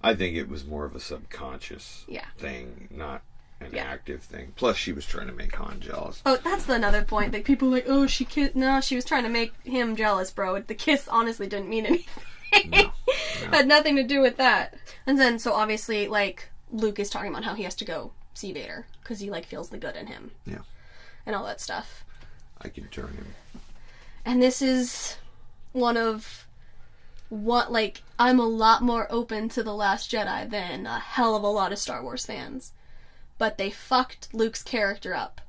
I think it was more of a subconscious thing, not an active thing. Plus, she was trying to make Han jealous. Oh, that's another point. Like, people are like, oh, she kissed. No, she was trying to make him jealous, bro. The kiss honestly didn't mean anything. No. Had nothing to do with that. And then, so obviously, like, Luke is talking about how he has to go see Vader because he, feels the good in him. Yeah. And all that stuff. I can turn him. And this is one of I'm a lot more open to The Last Jedi than a hell of a lot of Star Wars fans. But they fucked Luke's character up.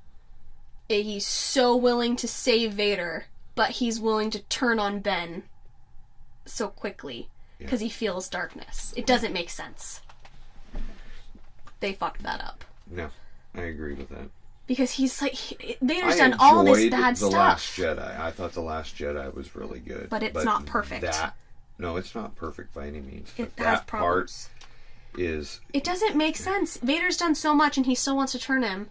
He's so willing to save Vader, but he's willing to turn on Ben so quickly because he feels darkness. It doesn't make sense. They fucked that up. No, I agree with that. Because he's Vader's done all this bad stuff. The Last Jedi. I thought The Last Jedi was really good. But it's not perfect. No, it's not perfect by any means. It but has that problems. Part is... It doesn't make sense. Vader's done so much and he still wants to turn him.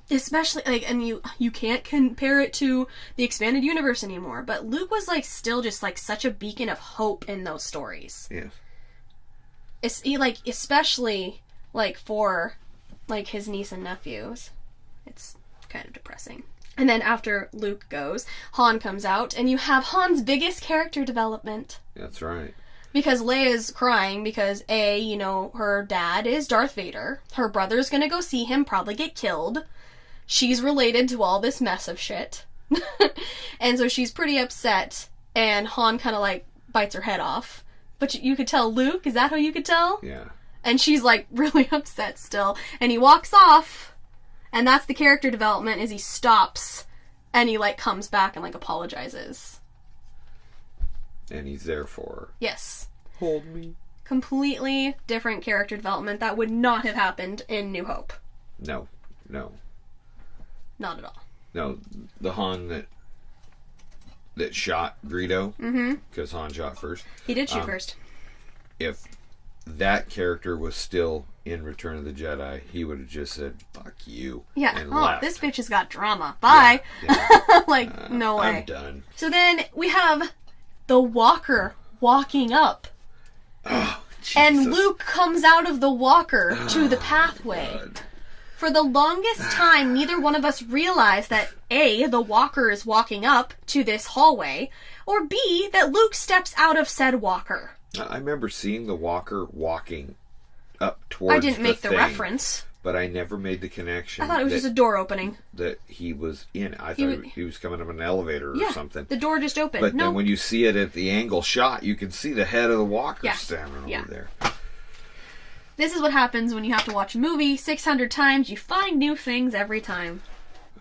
Especially, and you can't compare it to the expanded universe anymore, but Luke was, still just, such a beacon of hope in those stories. Yes. Especially, for, his niece and nephews. It's kind of depressing. And then after Luke goes, Han comes out, and you have Han's biggest character development. That's right. Because Leia's crying because, her dad is Darth Vader. Her brother's gonna go see him, probably get killed. She's related to all this mess of shit. And so she's pretty upset, and Han kind of, bites her head off. But you could tell Luke, is that how you could tell? Yeah. And she's, really upset still. And he walks off. And that's the character development, is he stops, and he, comes back and, apologizes. And he's there for her. Yes. Hold me. Completely different character development that would not have happened in New Hope. No. Not at all. No, the Han that shot Greedo, because Han shot first. He did shoot first. If that character was still in Return of the Jedi, he would have just said, fuck you. Yeah. And left. This bitch has got drama. Bye. Yeah. No way. I'm done. So then we have the walker walking up. Oh, Jesus. And Luke comes out of the walker to the pathway. God. For the longest time, neither one of us realized that A, the walker is walking up to this hallway, or B, that Luke steps out of said walker. I remember seeing the walker walking up towards I didn't make the thing, reference. But I never made the connection. I thought it was just a door opening. That he was in. I thought he was coming up an elevator or something. The door just opened. But then when you see it at the angle shot, you can see the head of the walker standing over there. This is what happens when you have to watch a movie 600 times. You find new things every time.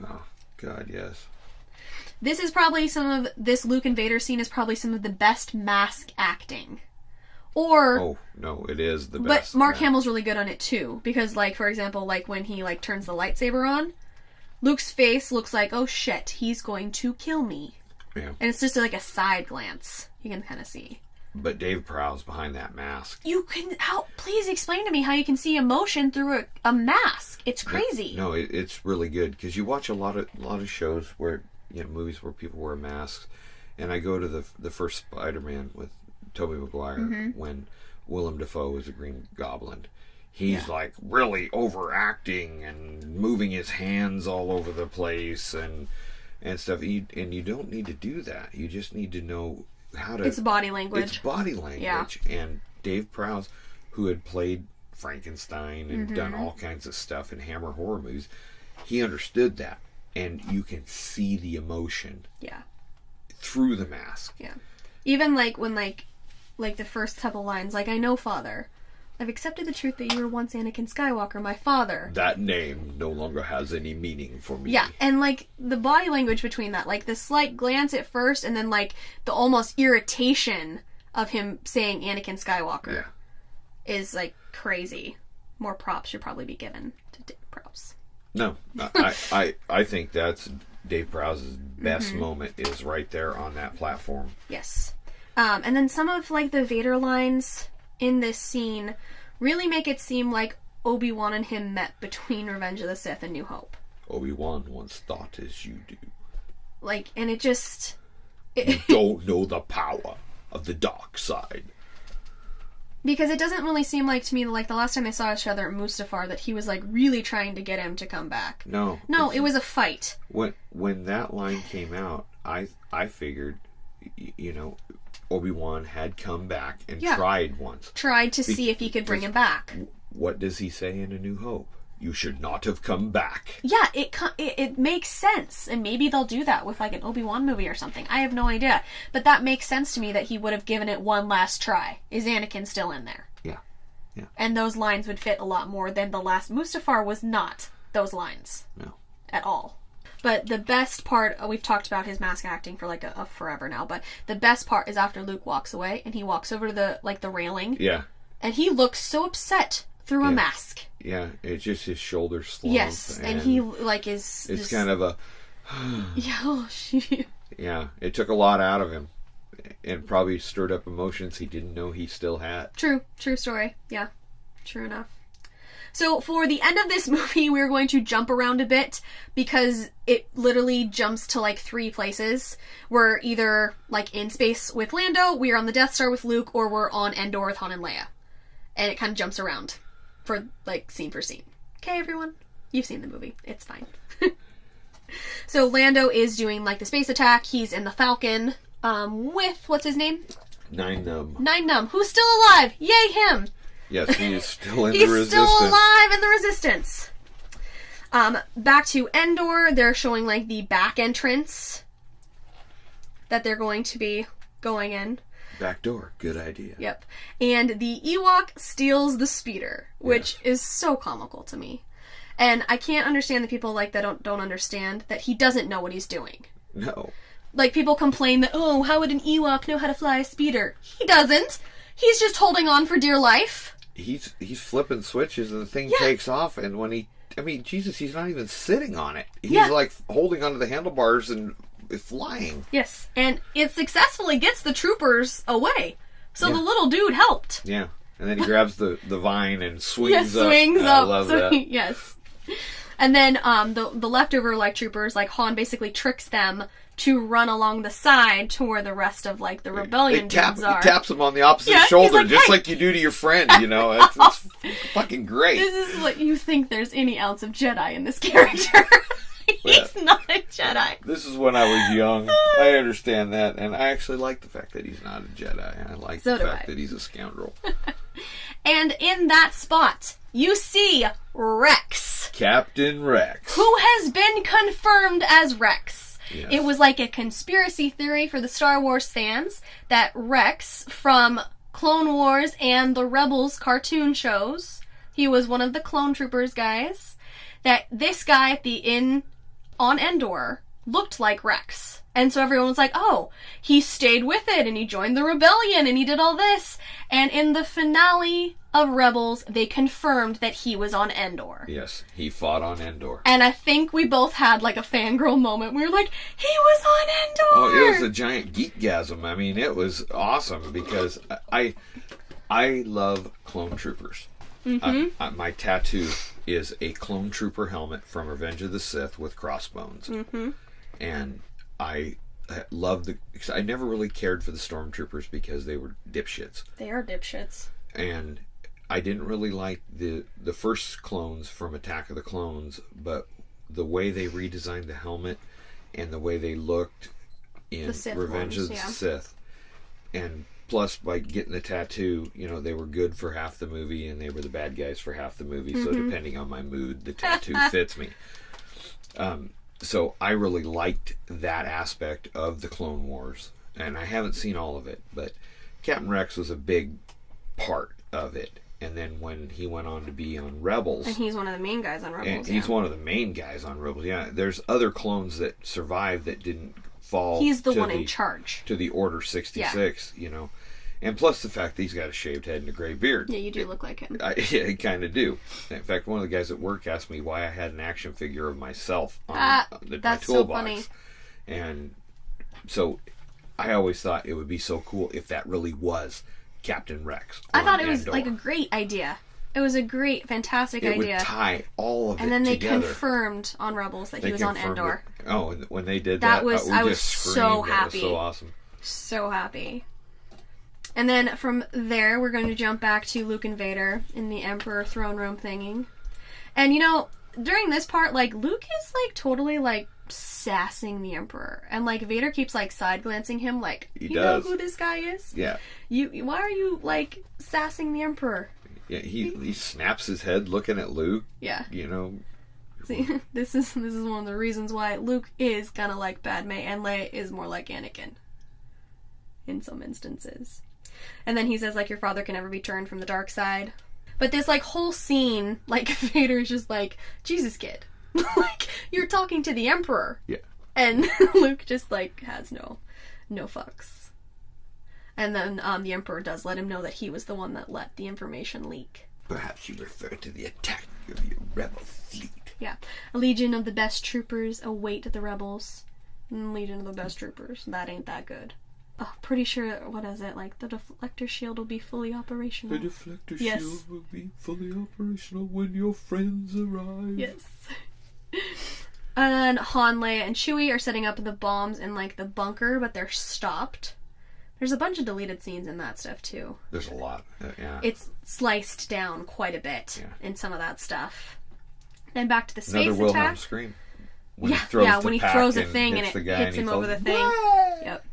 Oh, God, yes. This is probably this Luke and Vader scene is probably some of the best mask acting. Or... Oh, no, it is the best. But Mark Hamill's really good on it, too. Because, like, for example, like, when he, like, turns the lightsaber on, Luke's face looks like, oh, shit, he's going to kill me. Yeah. And it's just, like, a side glance. You can kind of see. But Dave Prowse behind that mask. You can... Please explain to me how you can see emotion through a mask. It's crazy. No, it's really good. Because you watch a lot of shows where... movies where people wear masks, and I go to the first Spider-Man with Tobey Maguire when Willem Dafoe is a Green Goblin. He's like really overacting and moving his hands all over the place and stuff. And you don't need to do that. You just need to know how to. It's body language. It's body language. Yeah. And Dave Prowse, who had played Frankenstein and done all kinds of stuff in Hammer horror movies, he understood that. And you can see the emotion. Yeah. Through the mask. Yeah. Even like when like the first couple lines, like, I know, Father. I've accepted the truth that you were once Anakin Skywalker, my father. That name no longer has any meaning for me. Yeah, and like the body language between that, like the slight glance at first and then like the almost irritation of him saying Anakin Skywalker is like crazy. More props should probably be given to Dick Props. No, I think that's Dave Prowse's best moment is right there on that platform. Yes. And then some of like the Vader lines in this scene really make it seem like Obi-Wan and him met between Revenge of the Sith and New Hope. Obi-Wan once thought as you do. Like, and it just... You don't know the power of the dark side. Because it doesn't really seem like to me, like the last time they saw each other at Mustafar, that he was like really trying to get him to come back. No, it was a fight. When that line came out, I figured, Obi-Wan had come back and tried once. Tried to see if he could bring him back. What does he say in A New Hope? You should not have come back. Yeah, it makes sense. And maybe they'll do that with like an Obi-Wan movie or something. I have no idea. But that makes sense to me that he would have given it one last try. Is Anakin still in there? Yeah. And those lines would fit a lot more than the last. Mustafar was not those lines. No. At all. But the best part, we've talked about his mask acting for like a forever now, but the best part is after Luke walks away and he walks over to the railing. Yeah. And he looks so upset through a mask. Yeah, it's just his shoulders slump. Yes, and he like is... It's kind of a... Yeah, it took a lot out of him. And probably stirred up emotions he didn't know he still had. True story. Yeah, true enough. So for the end of this movie, we're going to jump around a bit because it literally jumps to like 3 places. We're either like in space with Lando, we're on the Death Star with Luke, or we're on Endor with Han and Leia. And it kind of jumps around for like scene for scene. Okay, everyone? You've seen the movie. It's fine. So Lando is doing like the space attack. He's in the Falcon with, what's his name? Nine Numb. Nine Numb, who's still alive. Yay, him! Yes, he is still in He's the Resistance. He's still alive in the Resistance. Back to Endor, they're showing like the back entrance that they're going to be going in. Back door, good idea. Yep. And the Ewok steals the speeder, which is so comical to me. And I can't understand the people like that don't understand that he doesn't know what he's doing. No. Like people complain that, oh, how would an Ewok know how to fly a speeder? He doesn't. He's just holding on for dear life. He's flipping switches and the thing takes off, and when Jesus, he's not even sitting on it. He's like holding onto the handlebars and flying. Yes, and it successfully gets the troopers away. So the little dude helped. Yeah, and then he grabs the vine and swings up. Swings up. I love that. Yes. And then the leftover like troopers, like Han basically tricks them to run along the side to where the rest of like the rebellion dudes are. He taps him on the opposite shoulder, like, just like you do to your friend. It's fucking great. This is what you think. There's any ounce of Jedi in this character. He's not a Jedi. This is when I was young. I understand that, and I actually like the fact that he's not a Jedi. I like the fact that he's a scoundrel. And in that spot, you see Rex. Captain Rex. Who has been confirmed as Rex. Yes. It was like a conspiracy theory for the Star Wars fans that Rex from Clone Wars and the Rebels cartoon shows He was one of the clone troopers guys. That this guy at the inn on Endor looked like Rex. And so everyone was like, oh, he stayed with it and he joined the rebellion and he did all this. And in the finale of Rebels, they confirmed that he was on Endor. Yes, he fought on Endor. And I think we both had like a fangirl moment. We were like, he was on Endor! Oh, it was a giant geekgasm. I mean, it was awesome because I love clone troopers. Mm-hmm. My tattoo is a clone trooper helmet from Revenge of the Sith with crossbones. Mm-hmm. And I love because I never really cared for the stormtroopers because they were dipshits. They are dipshits. And I didn't really like the first clones from Attack of the Clones, but the way they redesigned the helmet and the way they looked in Revenge of the Sith, and plus by getting the tattoo, you know, they were good for half the movie and they were the bad guys for half the movie. So depending on my mood, the tattoo fits me. So I really liked that aspect of the Clone Wars, and I haven't seen all of it, but Captain Rex was a big part of it. And then when he went on to be on Rebels, and he's one of the main guys on Rebels. And he's one of the main guys on Rebels. Yeah, there's other clones that survived that didn't fall. He's the one in charge to the Order 66. You know, and plus the fact that he's got a shaved head and a gray beard. Yeah, you do look like him. I kind of do. In fact, one of the guys at work asked me why I had an action figure of myself on my that's toolbox. So funny. And so I always thought it would be so cool if that really was Captain Rex. I thought it was like a great idea. It was a great, fantastic idea. It would tie all of it together. And then they confirmed on Rebels that he was on Endor. Oh, when they did that, I was so happy. That was so awesome. So happy. And then from there, we're going to jump back to Luke and Vader in the Emperor throne room thingy. And, you know, during this part, like, Luke is, like, totally, like, sassing the Emperor. And, like, Vader keeps, like, side-glancing him, like, you know who this guy is? Yeah. Why are you, like, sassing the Emperor? Yeah, he snaps his head looking at Luke. Yeah. You know. See, this is one of the reasons why Luke is kind of like Padme and Leia is more like Anakin. In some instances. And then he says, like, your father can never be turned from the dark side. But this, like, whole scene, like, Vader's just like, Jesus, kid. Like, you're talking to the Emperor. Yeah. And Luke just, like, has no fucks. And then the Emperor does let him know that he was the one that let the information leak. Perhaps you refer to the attack of your rebel fleet. Yeah. A legion of the best troopers await the rebels. Legion of the best troopers. That ain't that good. Oh, pretty sure, what is it, like, the deflector shield will be fully operational. The deflector shield will be fully operational when your friends arrive. Yes. And then Han, Leia, and Chewie are setting up the bombs in, like, the bunker, but they're stopped. There's a bunch of deleted scenes in that stuff, too. There's a lot, yeah. It's sliced down quite a bit in some of that stuff. Then back to the space Another Wilhelm attack. scream. When he throws a thing and it hits him over the thing. Wah! Yep.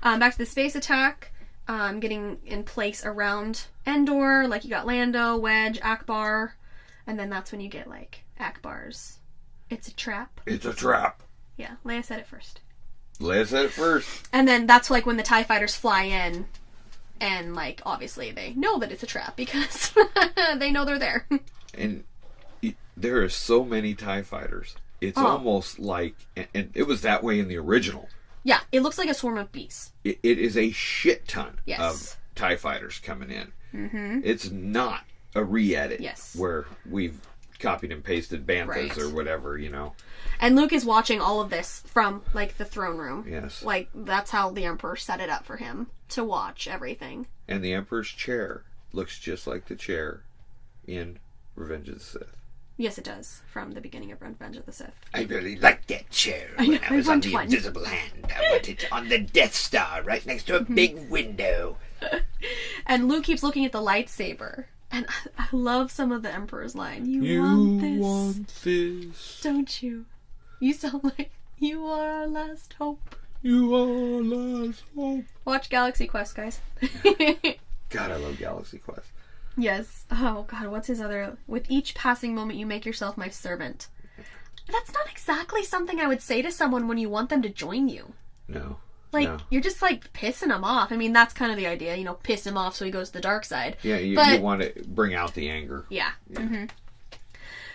Back to the space attack. Getting in place around Endor. Like, you got Lando, Wedge, Akbar. And then that's when you get, like, Akbar's "It's a trap." It's a trap. Yeah, Leia said it first. Leia said it first. And then that's, like, when the TIE fighters fly in. And, like, obviously they know that it's a trap because they know they're there. And there are so many TIE fighters. It's almost like... And it was that way in the original. Yeah, it looks like a swarm of bees. It is a shit ton Yes. of TIE fighters coming in. Mm-hmm. It's not a re-edit Yes. where we've copied and pasted banthas Right. or whatever, you know. And Luke is watching all of this from, like, the throne room. Yes. Like, that's how the Emperor set it up for him to watch everything. And the Emperor's chair looks just like the chair in Revenge of the Sith. Yes, it does, from the beginning of Revenge of the Sith. I really liked that chair when I was on the Invisible Hand. I want it on the Death Star right next to a big window. And Luke keeps looking at the lightsaber. And I love some of the Emperor's line. You want this, don't you? You sound like you are our last hope. You are our last hope. Watch Galaxy Quest, guys. God, I love Galaxy Quest. Yes. Oh, God, what's his other... With each passing moment, you make yourself my servant. That's not exactly something I would say to someone when you want them to join you. No. Like, No. you're just, like, pissing him off. I mean, that's kind of the idea, you know, piss him off so he goes to the dark side. Yeah, you want to bring out the anger. Yeah. Mm-hmm.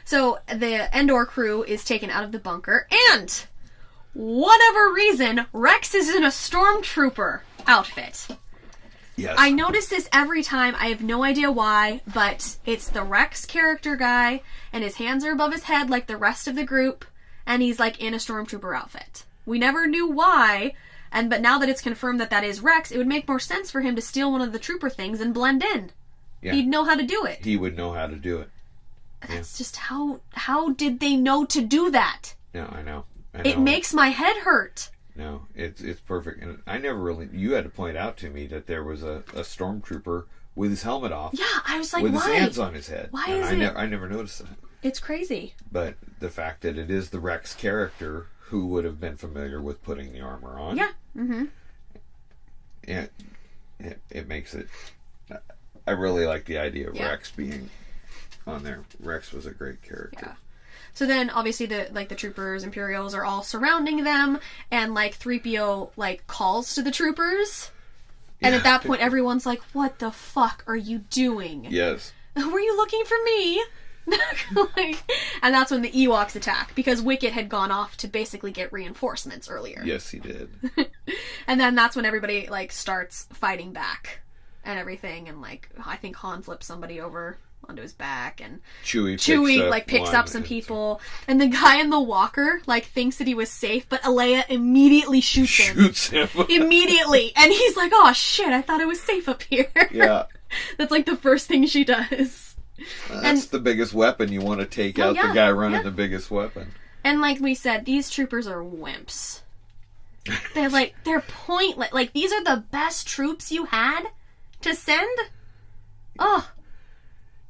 So, the Endor crew is taken out of the bunker, and, whatever reason, Rex is in a stormtrooper outfit. Yes. I notice this every time. I have no idea why, but it's the Rex character guy, and his hands are above his head like the rest of the group, and he's, like, in a stormtrooper outfit. We never knew why, but now that it's confirmed that that is Rex, it would make more sense for him to steal one of the trooper things and blend in. Yeah. He'd know how to do it. He would know how to do it. That's just how did they know to do that? Yeah, I know. It makes my head hurt. No, it's perfect. And I never really... You had to point out to me that there was a stormtrooper with his helmet off. Yeah, I was like, with why? his hands on his head. Why and is I never noticed that. It's crazy. But the fact that it is the Rex character who would have been familiar with putting the armor on. Yeah. Mm-hmm. It makes it... I really like the idea of Yeah. Rex being on there. Rex was a great character. Yeah. So then, obviously, the troopers, Imperials, are all surrounding them, and, like, 3PO, like, calls to the troopers. And Yeah. at that point, everyone's like, what the fuck are you doing? Yes. Were you looking for me? And that's when the Ewoks attack, because Wicket had gone off to basically get reinforcements earlier. Yes, he did. And then that's when everybody, like, starts fighting back and everything, and, like, I think Han flips somebody over onto his back, and Chewie picks one up some and- people, and the guy in the walker, like, thinks that he was safe, but Leia immediately shoots him. Shoots him. Immediately! And he's like, oh shit, I thought it was safe up here. Yeah. That's, like, the first thing she does. That's the biggest weapon. You want to take out yeah, the guy running yeah. the biggest weapon. And like we said, these troopers are wimps. They're pointless. Like, these are the best troops you had to send? Oh.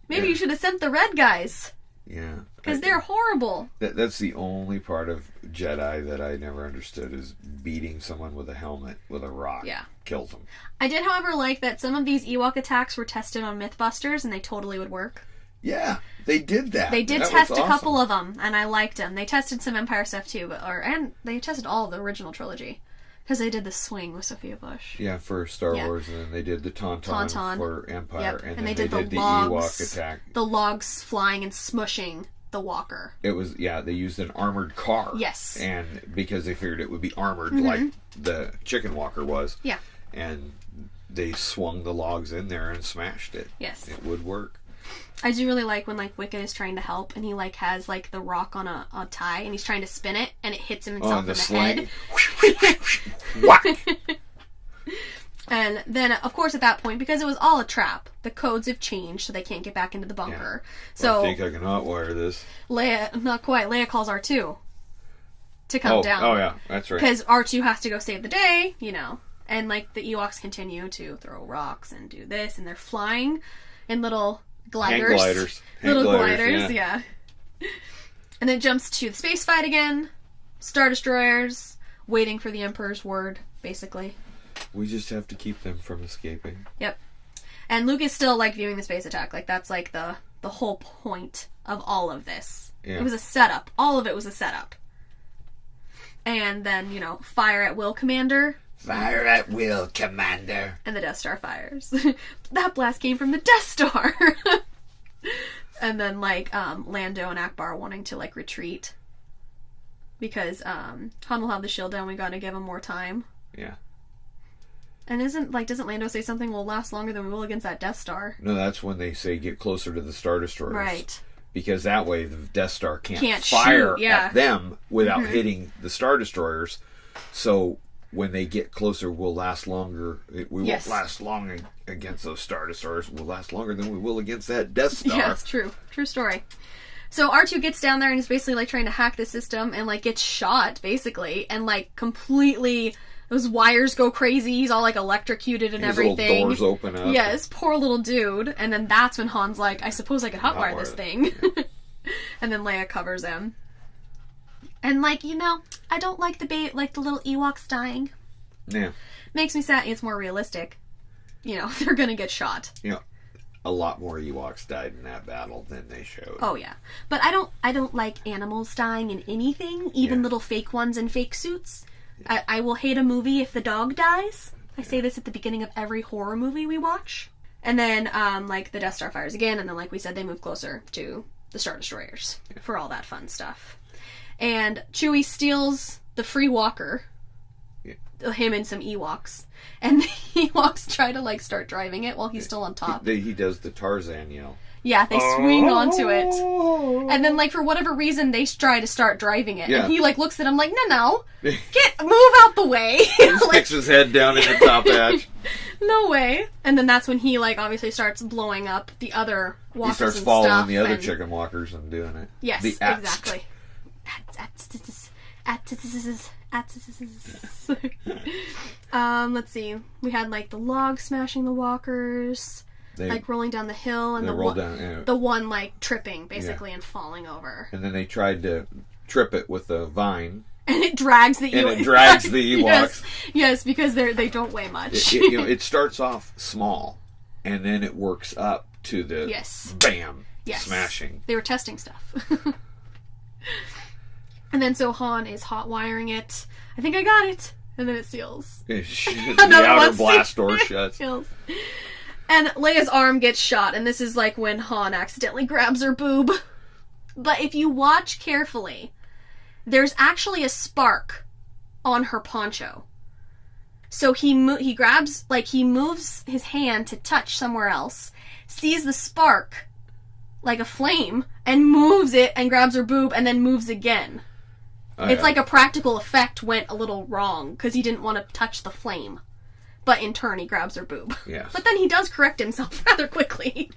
Maybe you should have sent the red guys. Yeah. Because they're horrible. That's the only part of Jedi that I never understood, is beating someone with a helmet with a rock. Yeah. Kills them. I did, however, like that some of these Ewok attacks were tested on Mythbusters, and they totally would work. Yeah, they did that. They did That test was a awesome. couple of them, and I liked them. They tested some Empire stuff too, and they tested all of the original trilogy. Because they did the swing with Sophia Bush. Yeah, for Star Yeah. Wars, and then they did the Tauntaun for Empire, Yep. and And then they did the the logs, Ewok attack. the logs flying and smushing the walker. It was, they used an armored car. Yes. And because they figured it would be armored like the chicken walker was. Yeah. And they swung the logs in there and smashed it. Yes. It would work. I do really like when, like, Wicket is trying to help, and he, like, has, like, the rock on a tie, and he's trying to spin it, and it hits him himself in the sling. head. Whack! And then, of course, at that point, because it was all a trap, the codes have changed, so they can't get back into the bunker. So I think I can hotwire this. Leia, not quite, Leia calls R2 to come down. Oh, yeah, that's right. Because R2 has to go save the day, you know. And, like, the Ewoks continue to throw rocks and do this, and they're flying in little gliders. Hang gliders. Little gliders, yeah. And then it jumps to the space fight again. Star Destroyers, waiting for the Emperor's word, basically. We just have to keep them from escaping. Yep. And Luke is still, like, viewing the space attack. Like, that's, like, the whole point of all of this. Yeah. It was a setup. All of it was a setup. And then, you know, fire at will, Commander. Fire at will, Commander. And the Death Star fires. That blast came from the Death Star. And then, like, Lando and Akbar wanting to, like, retreat. Because Han will have the shield down. We gotta give him more time. Yeah. And doesn't Lando say something will last longer than we will against that Death Star? No, that's when they say get closer to the Star Destroyers. Right. Because that way the Death Star can't shoot, fire yeah. at them without hitting the Star Destroyers. So when they get closer, we'll last longer. We Yes. won't last long against those Star Destroyers. We'll last longer than we will against that Death Star. Yeah, it's true. True story. So R2 gets down there and is basically, like, trying to hack the system and, like, gets shot, basically. And, like, completely... Those wires go crazy. He's all, like, electrocuted and His everything. little doors open up. Yes, poor little dude. And then that's when Han's like, I suppose I could hotwire this thing. And then Leia covers him. And, like, you know, I don't like the little Ewoks dying. Yeah. Makes me sad. It's more realistic. You know, they're gonna get shot. You know, a lot more Ewoks died in that battle than they showed. Oh yeah, but I don't like animals dying in anything, even Yeah. little fake ones in fake suits. I will hate a movie if the dog dies. I say this at the beginning of every horror movie we watch. And then, like, the Death Star fires again, and then, like we said, they move closer to the Star Destroyers for all that fun stuff. And Chewie steals the free walker, him and some Ewoks, and the Ewoks try to, like, start driving it while he's still on top. He does the Tarzan yell. Yeah, they swing onto it. And then, like, for whatever reason, they try to start driving it. Yeah. And he, like, looks at him like, no. Move out the way. He sticks his head down in the top hatch. No way. And then that's when he, like, obviously starts blowing up the other walkers. He starts and following stuff, the other and... chicken walkers and doing it. Yes, the exactly. Let's see. We had, like, the log smashing the walkers, like, rolling down the hill, and the one, like, tripping, basically, and falling over. And then they tried to trip it with a vine. And it drags the Ewoks. Yes, because they don't weigh much. It starts off small, and then it works up to the bam, smashing. They were testing stuff. And then so Han is hot wiring it. I think I got it. And then it seals. The outer blast door shuts. And Leia's arm gets shot, and this is like when Han accidentally grabs her boob. But if you watch carefully, there's actually a spark on her poncho. So he grabs, like, he moves his hand to touch somewhere else, sees the spark, like a flame, and moves it and grabs her boob and then moves again. It's like a practical effect went a little wrong because he didn't want to touch the flame. But in turn, he grabs her boob. Yes. But then he does correct himself rather quickly.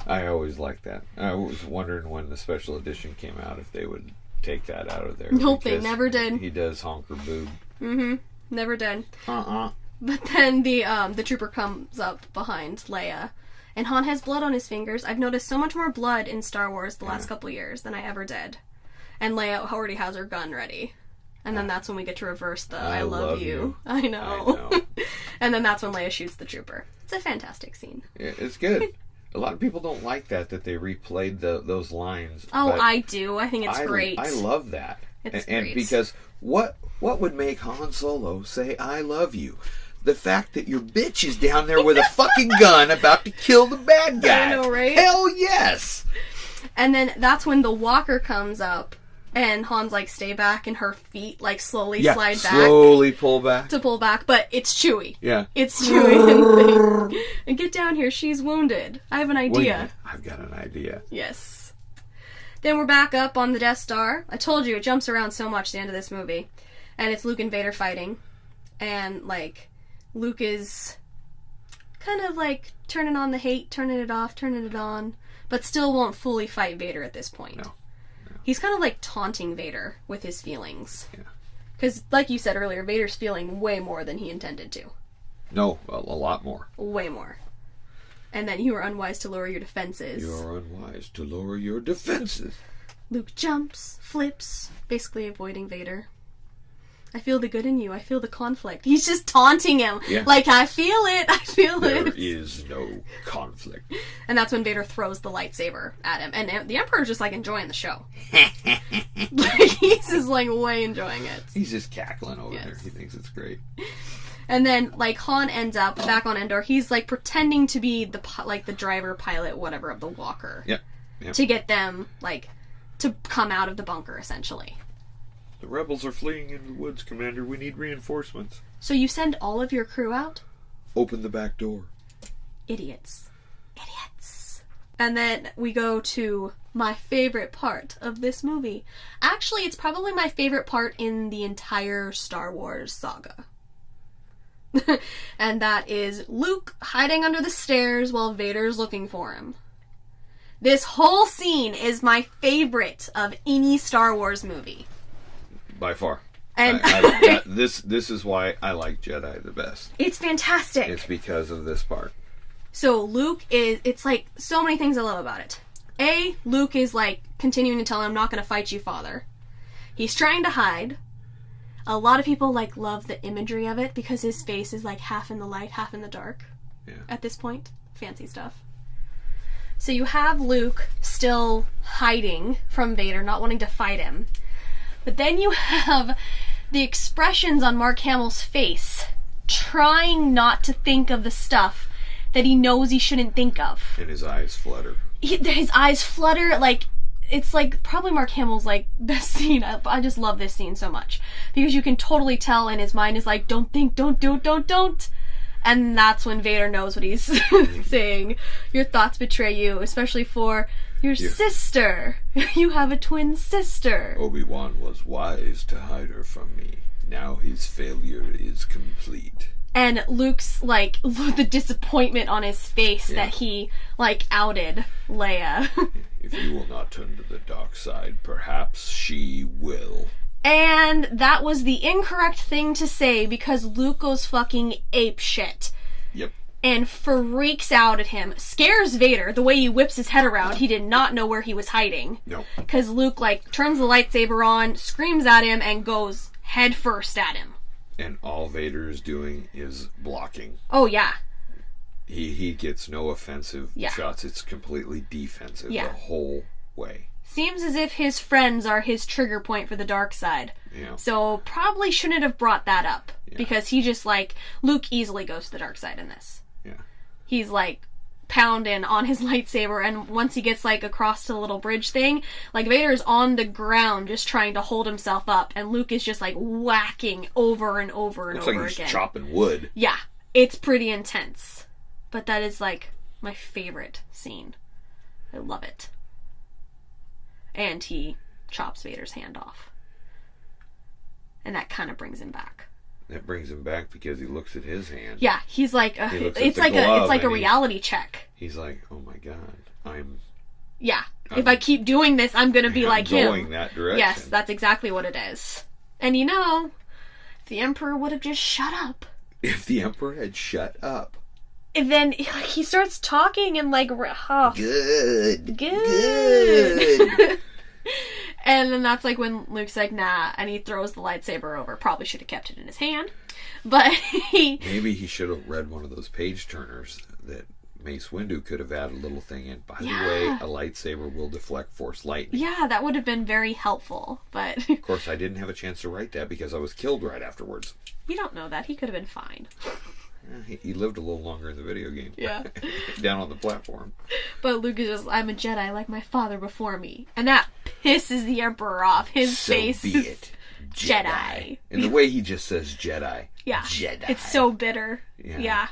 I always liked that. I was wondering when the special edition came out if they would take that out of there. Nope, they never did. He does honk her boob. Mm-hmm. Never did. But then the trooper comes up behind Leia, and Han has blood on his fingers. I've noticed so much more blood in Star Wars the last couple years than I ever did. And Leia already has her gun ready. And then that's when we get to reverse the I love you. I know. And then that's when Leia shoots the trooper. It's a fantastic scene. Yeah, it's good. A lot of people don't like that they replayed those lines. Oh, I do. I think it's great. I love that. It's great. And because what would make Han Solo say I love you? The fact that your bitch is down there with a fucking gun about to kill the bad guy. I know, right? Hell yes! And then that's when the walker comes up, and Han's like, stay back, and her feet like slowly slide back. Slowly pull back. To pull back, but it's Chewie. Yeah. It's Chewie. And get down here, she's wounded. I have an idea. I've got an idea. Yes. Then we're back up on the Death Star. I told you, it jumps around so much at the end of this movie. And it's Luke and Vader fighting. And, like, Luke is kind of, like, turning on the hate, turning it off, turning it on. But still won't fully fight Vader at this point. No. He's kind of, like, taunting Vader with his feelings. Yeah. Because, like you said earlier, Vader's feeling way more than he intended to. No, a lot more. Way more. And then you are unwise to lower your defenses. You are unwise to lower your defenses. Luke jumps, flips, basically avoiding Vader. I feel the good in you. I feel the conflict. He's just taunting him. Yeah. Like, I feel it. I feel there it. There is no conflict. And that's when Vader throws the lightsaber at him. And the Emperor's just, like, enjoying the show. Like, he's just, like, way enjoying it. He's just cackling over there. He thinks it's great. And then, like, Han ends up back on Endor. He's, like, pretending to be the driver, pilot, whatever, of the walker. Yep. To get them, like, to come out of the bunker, essentially. The rebels are fleeing in the woods, Commander. We need reinforcements. So you send all of your crew out? Open the back door. Idiots. And then we go to my favorite part of this movie. Actually, it's probably my favorite part in the entire Star Wars saga. And that is Luke hiding under the stairs while Vader's looking for him. This whole scene is my favorite of any Star Wars movie. By far. And this is why I like Jedi the best. It's fantastic. It's because of this part. So Luke it's like so many things I love about it. A, Luke is like continuing to tell him, I'm not going to fight you, Father. He's trying to hide. A lot of people like love the imagery of it because his face is like half in the light, half in the dark. Yeah. At this point. Fancy stuff. So you have Luke still hiding from Vader, not wanting to fight him. But then you have the expressions on Mark Hamill's face, trying not to think of the stuff that he knows he shouldn't think of. And his eyes flutter. His eyes flutter, like, it's like probably Mark Hamill's like best scene. I just love this scene so much because you can totally tell in his mind is like, don't think, don't do, don't. And that's when Vader knows what he's saying. Your thoughts betray you, especially for your sister. You have a twin sister. Obi-Wan was wise to hide her from me. Now his failure is complete. And Luke's, like, the disappointment on his face that he, like, outed Leia. If you will not turn to the dark side, perhaps she will. And that was the incorrect thing to say because Luke goes fucking apeshit. Yep. And freaks out at him. Scares Vader the way he whips his head around. He did not know where he was hiding. No. Because Luke, like, turns the lightsaber on, screams at him, and goes head first at him. And all Vader is doing is blocking. Oh, yeah. He gets no offensive shots. It's completely defensive the whole way. Seems as if his friends are his trigger point for the dark side. Yeah. So probably shouldn't have brought that up. Yeah. Because he just, like, Luke easily goes to the dark side in this. Yeah. He's, like, pounding on his lightsaber, and once he gets, like, across to the little bridge thing, like, Vader's on the ground just trying to hold himself up, and Luke is just, like, whacking over and over and Looks over like he's again. chopping wood. Yeah. It's pretty intense. But that is, like, my favorite scene. I love it. And he chops Vader's hand off. And that kind of brings him back. That brings him back because he looks at his hand. Yeah, he's like it's like a reality check. He's like, "Oh my god, if I keep doing this, I'm going to be like him." Going that direction. Yes, that's exactly what it is. And you know, if the Emperor would have just shut up. If the Emperor had shut up. And then he starts talking and like, Good. And then that's like when Luke's like, nah, and he throws the lightsaber over. Probably should have kept it in his hand. But maybe he should have read one of those page turners that Mace Windu could have added a little thing in. By the way, a lightsaber will deflect force lightning. Yeah, that would have been very helpful. But of course, I didn't have a chance to write that because I was killed right afterwards. We don't know that. He could have been fine. He lived a little longer in the video game. Yeah. Down on the platform. But Luke is just, I'm a Jedi like my father before me. And that pisses the Emperor off. His face be it. Jedi. And the way he just says Jedi. Yeah. Jedi. It's so bitter. Yeah.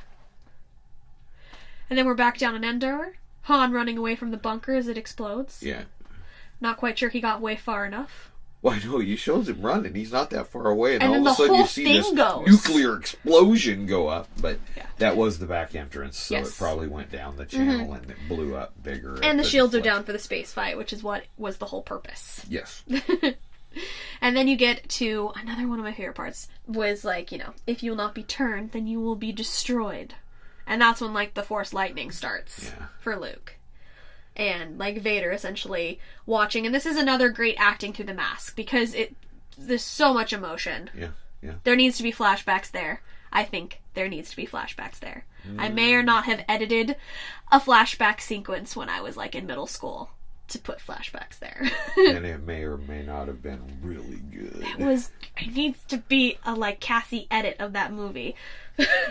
And then we're back down in Endor. Han running away from the bunker as it explodes. Yeah. Not quite sure he got way far enough. Well, I know, he shows him running. He's not that far away. And all then of a sudden you see this nuclear explosion go up. But that was the back entrance, so it probably went down the channel and it blew up bigger. And the shields are down for the space fight, which is what was the whole purpose. Yes. And then you get to another one of my favorite parts, was like, you know, if you will not be turned, then you will be destroyed. And that's when, like, the Force lightning starts for Luke. And, like, Vader essentially watching. And this is another great acting through the mask, because there's so much emotion. Yeah. There needs to be flashbacks there. I think there needs to be flashbacks there. I may or not have edited a flashback sequence when I was, like, in middle school to put flashbacks there. And it may or may not have been really good. It needs to be a, like, Cassie edit of that movie.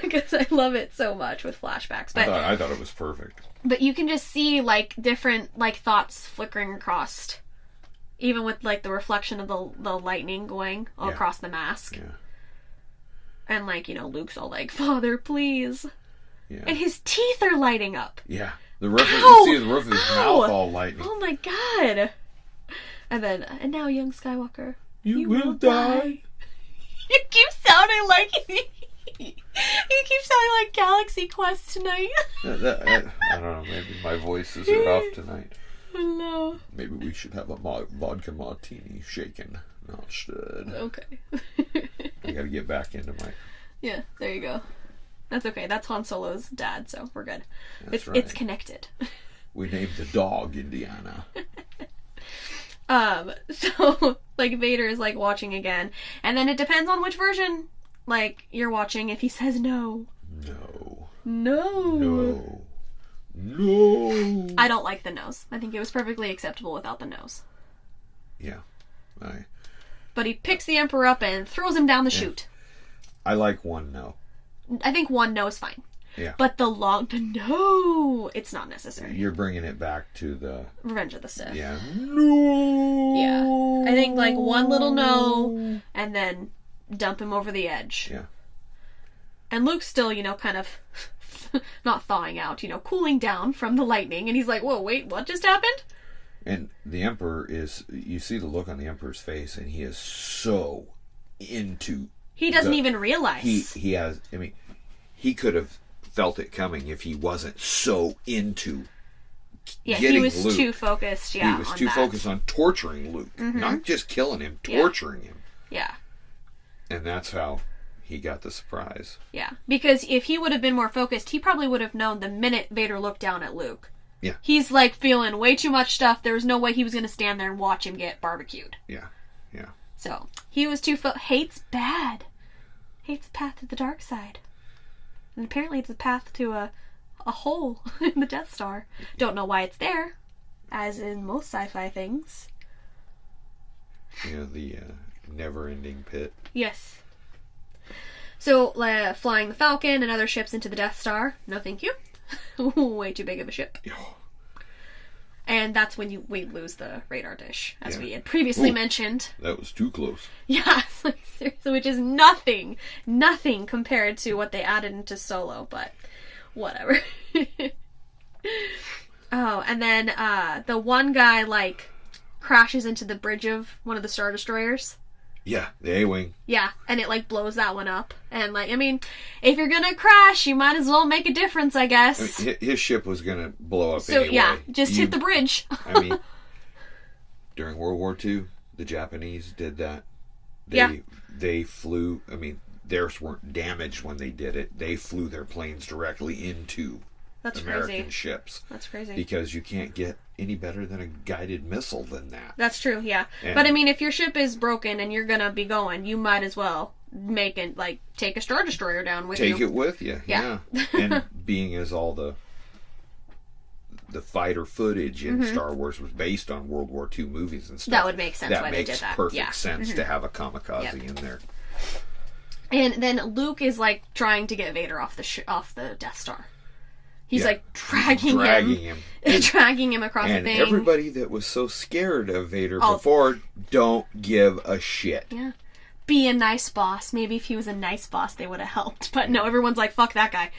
Because I love it so much with flashbacks. But I thought it was perfect. But you can just see, like, different, like, thoughts flickering across. Even with, like, the reflection of the lightning going across the mask. Yeah. And, like, you know, Luke's all like, Father, please. Yeah. And his teeth are lighting up. Yeah. The roof, you see the roof of his mouth all lightning. Oh my god. And then, and now, young Skywalker, you will die. You keep sounding like... You keep sounding like Galaxy Quest tonight. I don't know, maybe my voices are off tonight. Oh no. Maybe we should have a vodka martini, shaken, not stirred. Okay. I gotta get back into my... Yeah, there you go. That's okay. That's Han Solo's dad, so we're good. That's right. It's connected. We named the dog Indiana. So, like, Vader is, like, watching again. And then it depends on which version, like, you're watching. If he says no. No. I don't like the nose. I think it was perfectly acceptable without the nose. Yeah. But he picks the Emperor up and throws him down the chute. I like one no. I think one no is fine. Yeah. But the no, it's not necessary. You're bringing it back to the... Revenge of the Sith. Yeah. No! Yeah. I think, like, one little no, and then dump him over the edge. Yeah. And Luke's still, kind of not thawing out, cooling down from the lightning, and he's like, whoa, wait, what just happened? And the Emperor is... You see the look on the Emperor's face, and he is so into... He doesn't even realize. He has... I mean, he could have felt it coming if he wasn't so into getting he was Luke. too focused, He was too focused on torturing Luke. Not just killing him, torturing him. Yeah. And that's how he got the surprise. Yeah. Because if he would have been more focused, he probably would have known the minute Vader looked down at Luke. Yeah. He's, like, feeling way too much stuff. There was no way he was going to stand there and watch him get barbecued. Yeah. Yeah. So, he was too... Hate's bad. Hate's a path to the dark side. And apparently it's a path to a hole in the Death Star. Don't know why it's there, as in most sci-fi things. The never-ending pit. Yes. So, flying the Falcon and other ships into the Death Star. No thank you. Way too big of a ship. And that's when we lose the radar dish, as we had previously mentioned. That was too close. Yeah, like, seriously, which is nothing compared to what they added into Solo, but whatever. Oh, and then the one guy, like, crashes into the bridge of one of the Star Destroyers. Yeah, the A-Wing. Yeah, and it, like, blows that one up. And, like, I mean, if you're gonna crash, you might as well make a difference, I guess. I mean, his ship was gonna blow up So, anyway. yeah, just hit the bridge. I mean, during World War II, the Japanese did that. They flew, I mean, theirs weren't damaged when they did it. They flew their planes directly into American ships. That's crazy. Because you can't get any better than a guided missile than that. That's true, yeah. And but I mean, if your ship is broken and you're gonna be going, you might as well take a Star Destroyer down with you. Take it with you, yeah. And being as all the fighter footage in Star Wars was based on World War II movies and stuff. That would make sense why they did that. That makes perfect sense to have a kamikaze in there. And then Luke is, like, trying to get Vader off the Death Star. He's like dragging him dragging him across the thing. And everybody that was so scared of Vader before don't give a shit. Yeah. Be a nice boss. Maybe if he was a nice boss, they would have helped. But no, everyone's like, fuck that guy.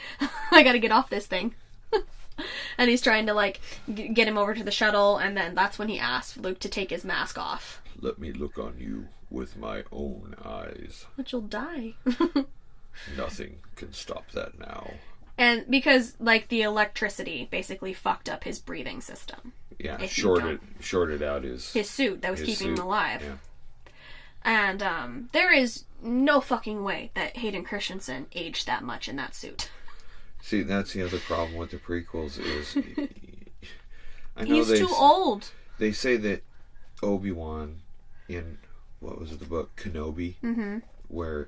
I gotta get off this thing. And he's trying to, like, get him over to the shuttle, and then that's when he asks Luke to take his mask off. Let me look on you with my own eyes. But you'll die. Nothing can stop that now. And because, like, the electricity basically fucked up his breathing system. Yeah, shorted out his suit that was keeping him alive. Yeah. And there is no fucking way that Hayden Christensen aged that much in that suit. See, that's the other problem with the prequels is... I know he's too old. They say that Obi-Wan in, what was it, the book, Kenobi, where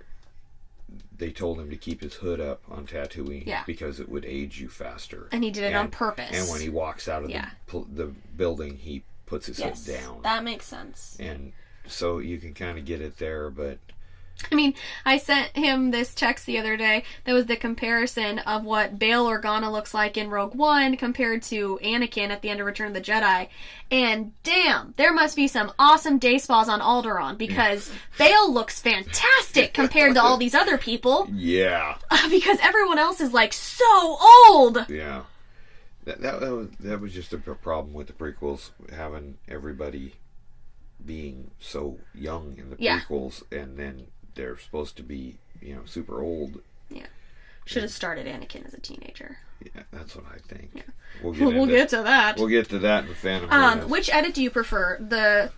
they told him to keep his hood up on Tatooine because it would age you faster. And he did it on purpose. And when he walks out of the building, he puts his hood down. That makes sense. And so you can kind of get it there, but... I mean, I sent him this text the other day that was the comparison of what Bail Organa looks like in Rogue One compared to Anakin at the end of Return of the Jedi. And damn, there must be some awesome day spas on Alderaan because Bail looks fantastic compared to all these other people. Yeah. Because everyone else is like so old. Yeah. That was just a problem with the prequels, having everybody being so young in the prequels, and then they're supposed to be, super old. Yeah. Should have started Anakin as a teenager. Yeah, that's what I think. Yeah. We'll get to that. We'll get to that in the Phantom Menace. Which edit do you prefer? The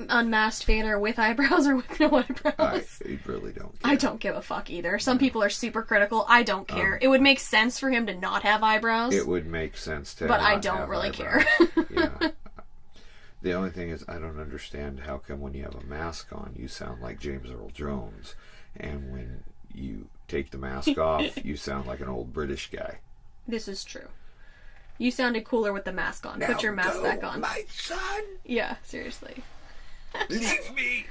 unmasked Vader with eyebrows or with no eyebrows? I really don't care. I don't give a fuck either. Some people are super critical. I don't care. It would make sense for him to not have eyebrows. It would make sense to but not I don't have really eyebrows. care. Yeah. The only thing is, I don't understand how come when you have a mask on, you sound like James Earl Jones, and when you take the mask off, you sound like an old British guy. This is true. You sounded cooler with the mask on. Put your mask back on. My son! Yeah, seriously. Leave me!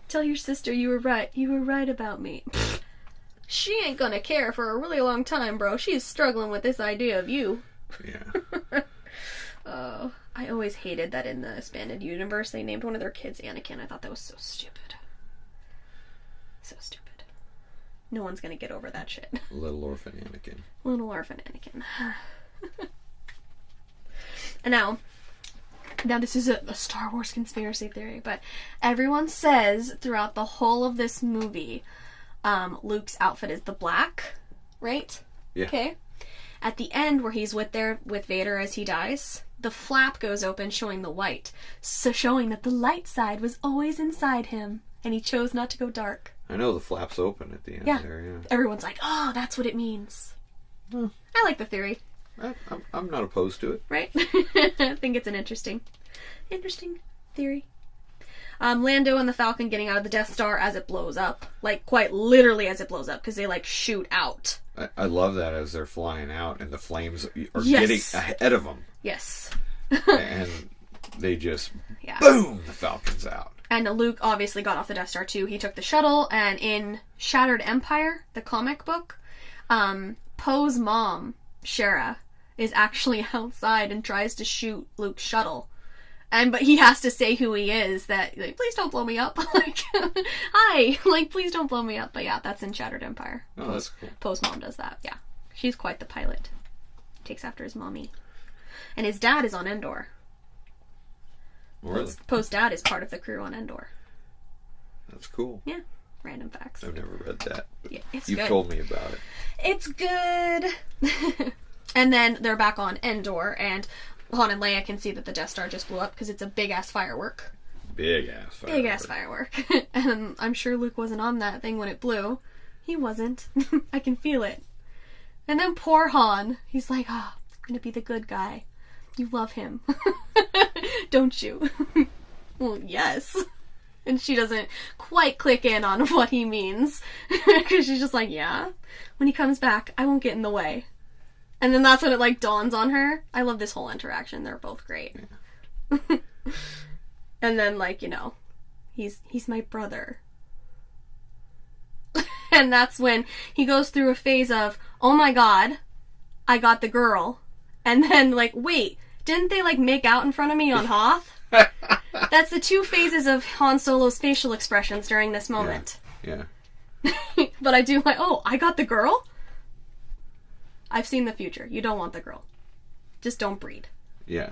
Tell your sister you were right. You were right about me. She ain't gonna care for a really long time, bro. She's struggling with this idea of you. Yeah. Oh, I always hated that in the expanded universe they named one of their kids Anakin. I thought that was so stupid. So stupid. No one's gonna get over that shit. Little orphan Anakin. Little orphan Anakin. And now this is a Star Wars conspiracy theory, but everyone says throughout the whole of this movie, Luke's outfit is the black, right? Yeah. Okay. At the end, where he's with Vader as he dies, the flap goes open, showing the white, so showing that the light side was always inside him, and he chose not to go dark. I know the flap's open at the end there, yeah. Everyone's like, oh, that's what it means. Hmm. I like the theory. I'm not opposed to it. Right? I think it's an interesting theory. Lando and the Falcon getting out of the Death Star as it blows up. Like, quite literally as it blows up, because they, like, shoot out. I love that as they're flying out and the flames are Yes. getting ahead of them. Yes. And they just, Yeah. boom, the Falcon's out. And Luke obviously got off the Death Star too. He took the shuttle, and in Shattered Empire, the comic book, Poe's mom, Shara, is actually outside and tries to shoot Luke's shuttle. But he has to say who he is, that, like, please don't blow me up. Like, hi, like, please don't blow me up. But yeah, that's in Shattered Empire. Oh, that's cool. Poe's mom does that, yeah. She's quite the pilot. Takes after his mommy. And his dad is on Endor. Really? Poe's dad is part of the crew on Endor. That's cool. Yeah, random facts. I've never read that. Yeah, it's You've good. told me about it. It's good. And then they're back on Endor, and Han and Leia can see that the Death Star just blew up because it's a big-ass firework. Big-ass firework. Big-ass firework. And I'm sure Luke wasn't on that thing when it blew. He wasn't. I can feel it. And then poor Han, he's like, I'm gonna be the good guy. You love him. Don't you? Well, yes. And she doesn't quite click in on what he means. Because she's just like, yeah. When he comes back, I won't get in the way. And then that's when it, like, dawns on her. I love this whole interaction. They're both great. Yeah. And then, like, you know, he's my brother. And that's when he goes through a phase of, oh my god, I got the girl. And then, like, wait, didn't they, like, make out in front of me on Hoth? That's the two phases of Han Solo's facial expressions during this moment. Yeah. But I do like, oh, I got the girl? I've seen the future. You don't want the girl. Just don't breed. Yeah.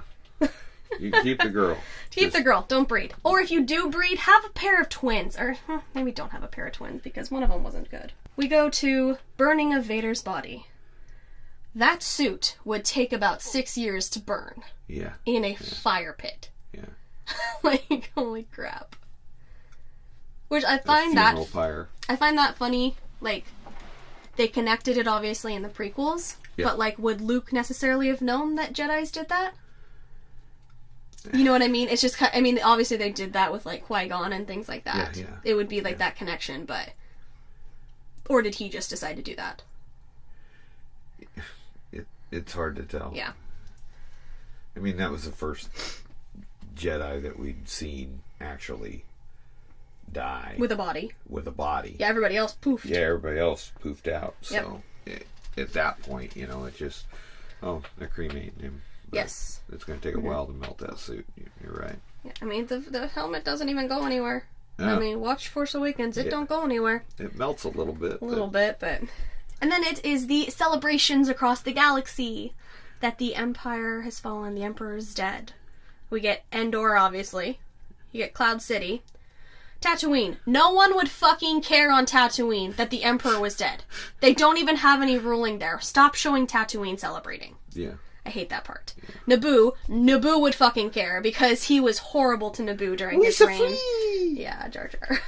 You keep the girl. Keep the girl. Don't breed. Or if you do breed, have a pair of twins. Or maybe don't have a pair of twins because one of them wasn't good. We go to burning of Vader's body. That suit would take about 6 years to burn. Yeah. In a fire pit. Yeah. Like, holy crap. Which I find that... fire. I find that funny. Like, they connected it obviously in the prequels. Yeah. But, like, would Luke necessarily have known that Jedis did that? You know what I mean? It's just, I mean, obviously they did that with, like, Qui-Gon and things like that. Yeah. It would be, like, that connection, but... Or did he just decide to do that? It's hard to tell. Yeah. I mean, that was the first Jedi that we'd seen actually die. With a body. With a body. Yeah, everybody else poofed. Yeah, everybody else poofed out. Yep. So, at that point, you know, it's just, they're cremating him. But yes. It's going to take a while to melt that suit. You're right. Yeah, I mean, the helmet doesn't even go anywhere. Yeah. I mean, watch Force Awakens. It don't go anywhere. It melts a little bit. A little bit, but... And then it is the celebrations across the galaxy that the Empire has fallen, the Emperor is dead. We get Endor, obviously. You get Cloud City. Tatooine. No one would fucking care on Tatooine that the Emperor was dead. They don't even have any ruling there. Stop showing Tatooine celebrating. Yeah. I hate that part. Yeah. Naboo would fucking care because he was horrible to Naboo during his reign. Yeah, Jar Jar.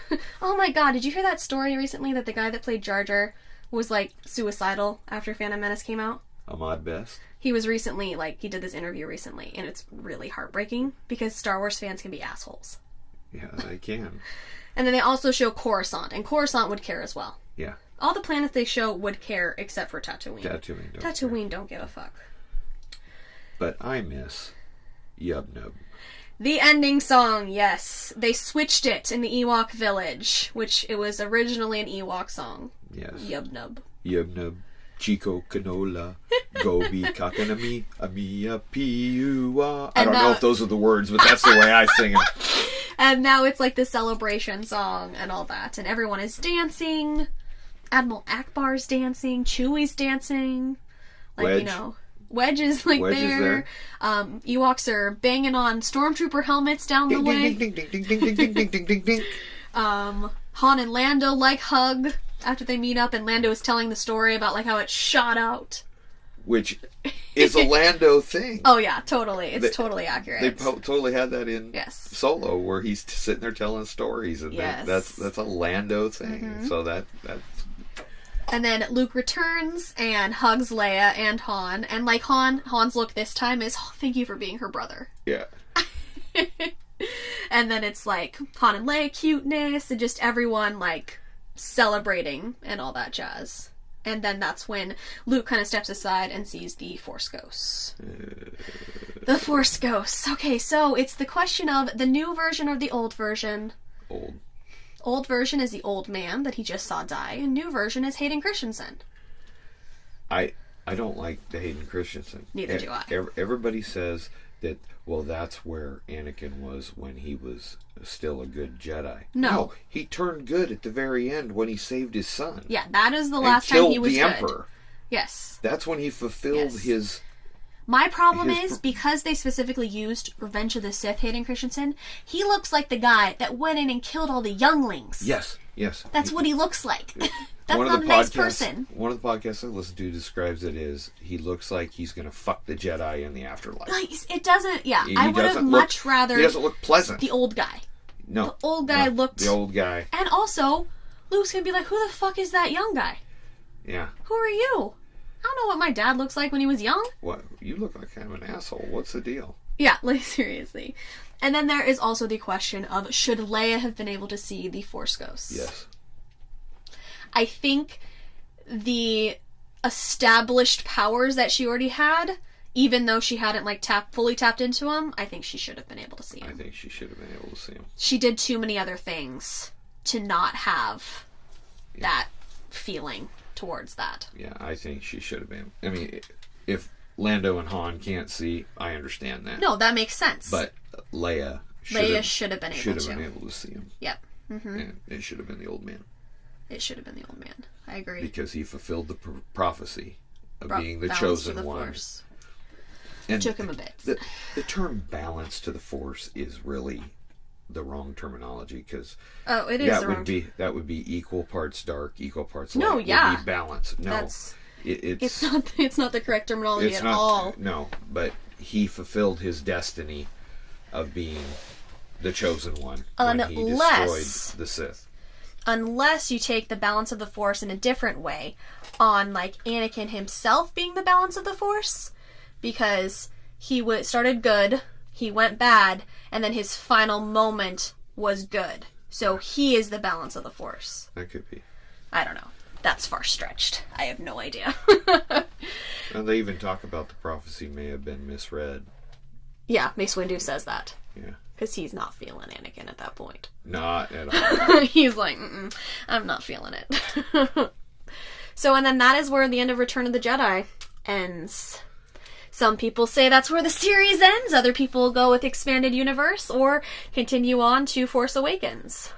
Oh my god, did you hear that story recently that the guy that played Jar Jar was, like, suicidal after Phantom Menace came out? Ahmad Best? He was recently, like, he did this interview recently, and it's really heartbreaking because Star Wars fans can be assholes. Yeah, they can. And then they also show Coruscant, and Coruscant would care as well. Yeah. All the planets they show would care except for Tatooine. Tatooine don't give a fuck. But I miss Yub Nub. The ending song, yes. They switched it in the Ewok village, which it was originally an Ewok song. Yes. Yub-nub. Yubnub, Chico Canola, Gobi Kakanami, Amia Piua. I don't know if those are the words, but that's the way I sing them. And now it's like the celebration song and all that. And everyone is dancing. Admiral Akbar's dancing. Chewie's dancing. Like, Wedge. you know, Wedge is like Wedge is there. Ewoks are banging on stormtrooper helmets down the way. Ding, ding, ding, ding, ding, ding, ding, ding, ding, ding. Han and Lando like hug after they meet up, and Lando is telling the story about like how it shot out. Which is a Lando thing. Oh yeah, totally. It's totally accurate. They totally had that in Yes. Solo, where he's sitting there telling stories, and Yes. that's a Lando thing. So that's And then Luke returns and hugs Leia and Han, and like Han's look this time is, oh, thank you for being her brother. yeah. And then it's like Han and Leia cuteness and just everyone like celebrating and all that jazz. And then that's when Luke kind of steps aside and sees the Force Ghosts. The Force Ghosts. Okay, so it's the question of the new version or the old version. Old version is the old man that he just saw die, and new version is Hayden Christensen. I don't like the Hayden Christensen. Neither do I. Everybody says that, well, that's where Anakin was when he was still a good Jedi. No, he turned good at the very end when he saved his son. Yeah, that is the last time he was the good. Emperor. Yes. That's when he fulfilled his... My problem is, because they specifically used Revenge of the Sith Hayden Christensen, he looks like the guy that went in and killed all the younglings. Yes. That's what he looks like. That's one not of the a nice person. One of the podcasts I listen to describes it as he looks like he's going to fuck the Jedi in the afterlife. It doesn't, He I would have much rather... He doesn't look pleasant. The old guy. No. The old guy looked... The old guy. And also, Luke's going to be like, who the fuck is that young guy? Yeah. Who are you? I don't know what my dad looks like when he was young. What? You look like kind of an asshole. What's the deal? Yeah, like, seriously. And then there is also the question of, should Leia have been able to see the Force Ghosts? Yes. I think the established powers that she already had, even though she hadn't, like, fully tapped into them, I think she should have been able to see them. I think she should have been able to see them. She did too many other things to not have that feeling towards that. Yeah, I think she should have been. I mean, if Lando and Han can't see, I understand that. No, that makes sense. But Leia should have been able to see him. Yep. Mm-hmm. And it should have been the old man. It should have been the old man. I agree. Because he fulfilled the prophecy of being the chosen one. Force. And took him a bit. The term balance to the Force is really the wrong terminology, because that would be equal parts dark, equal parts light. No, yeah, would be balance. No, it's not the correct terminology at all. No, but he fulfilled his destiny of being the chosen one when he destroyed the Sith. Unless you take the balance of the Force in a different way, on like Anakin himself being the balance of the Force, because he started good, he went bad, and then his final moment was good. So he is the balance of the Force. That could be. I don't know. That's far stretched. I have no idea. And they even talk about the prophecy may have been misread. Yeah, Mace Windu says that. Yeah. Because he's not feeling Anakin at that point. Not at all. He's like, I'm not feeling it. So, and then that is where the end of Return of the Jedi ends. Some people say that's where the series ends. Other people go with Expanded Universe or continue on to Force Awakens.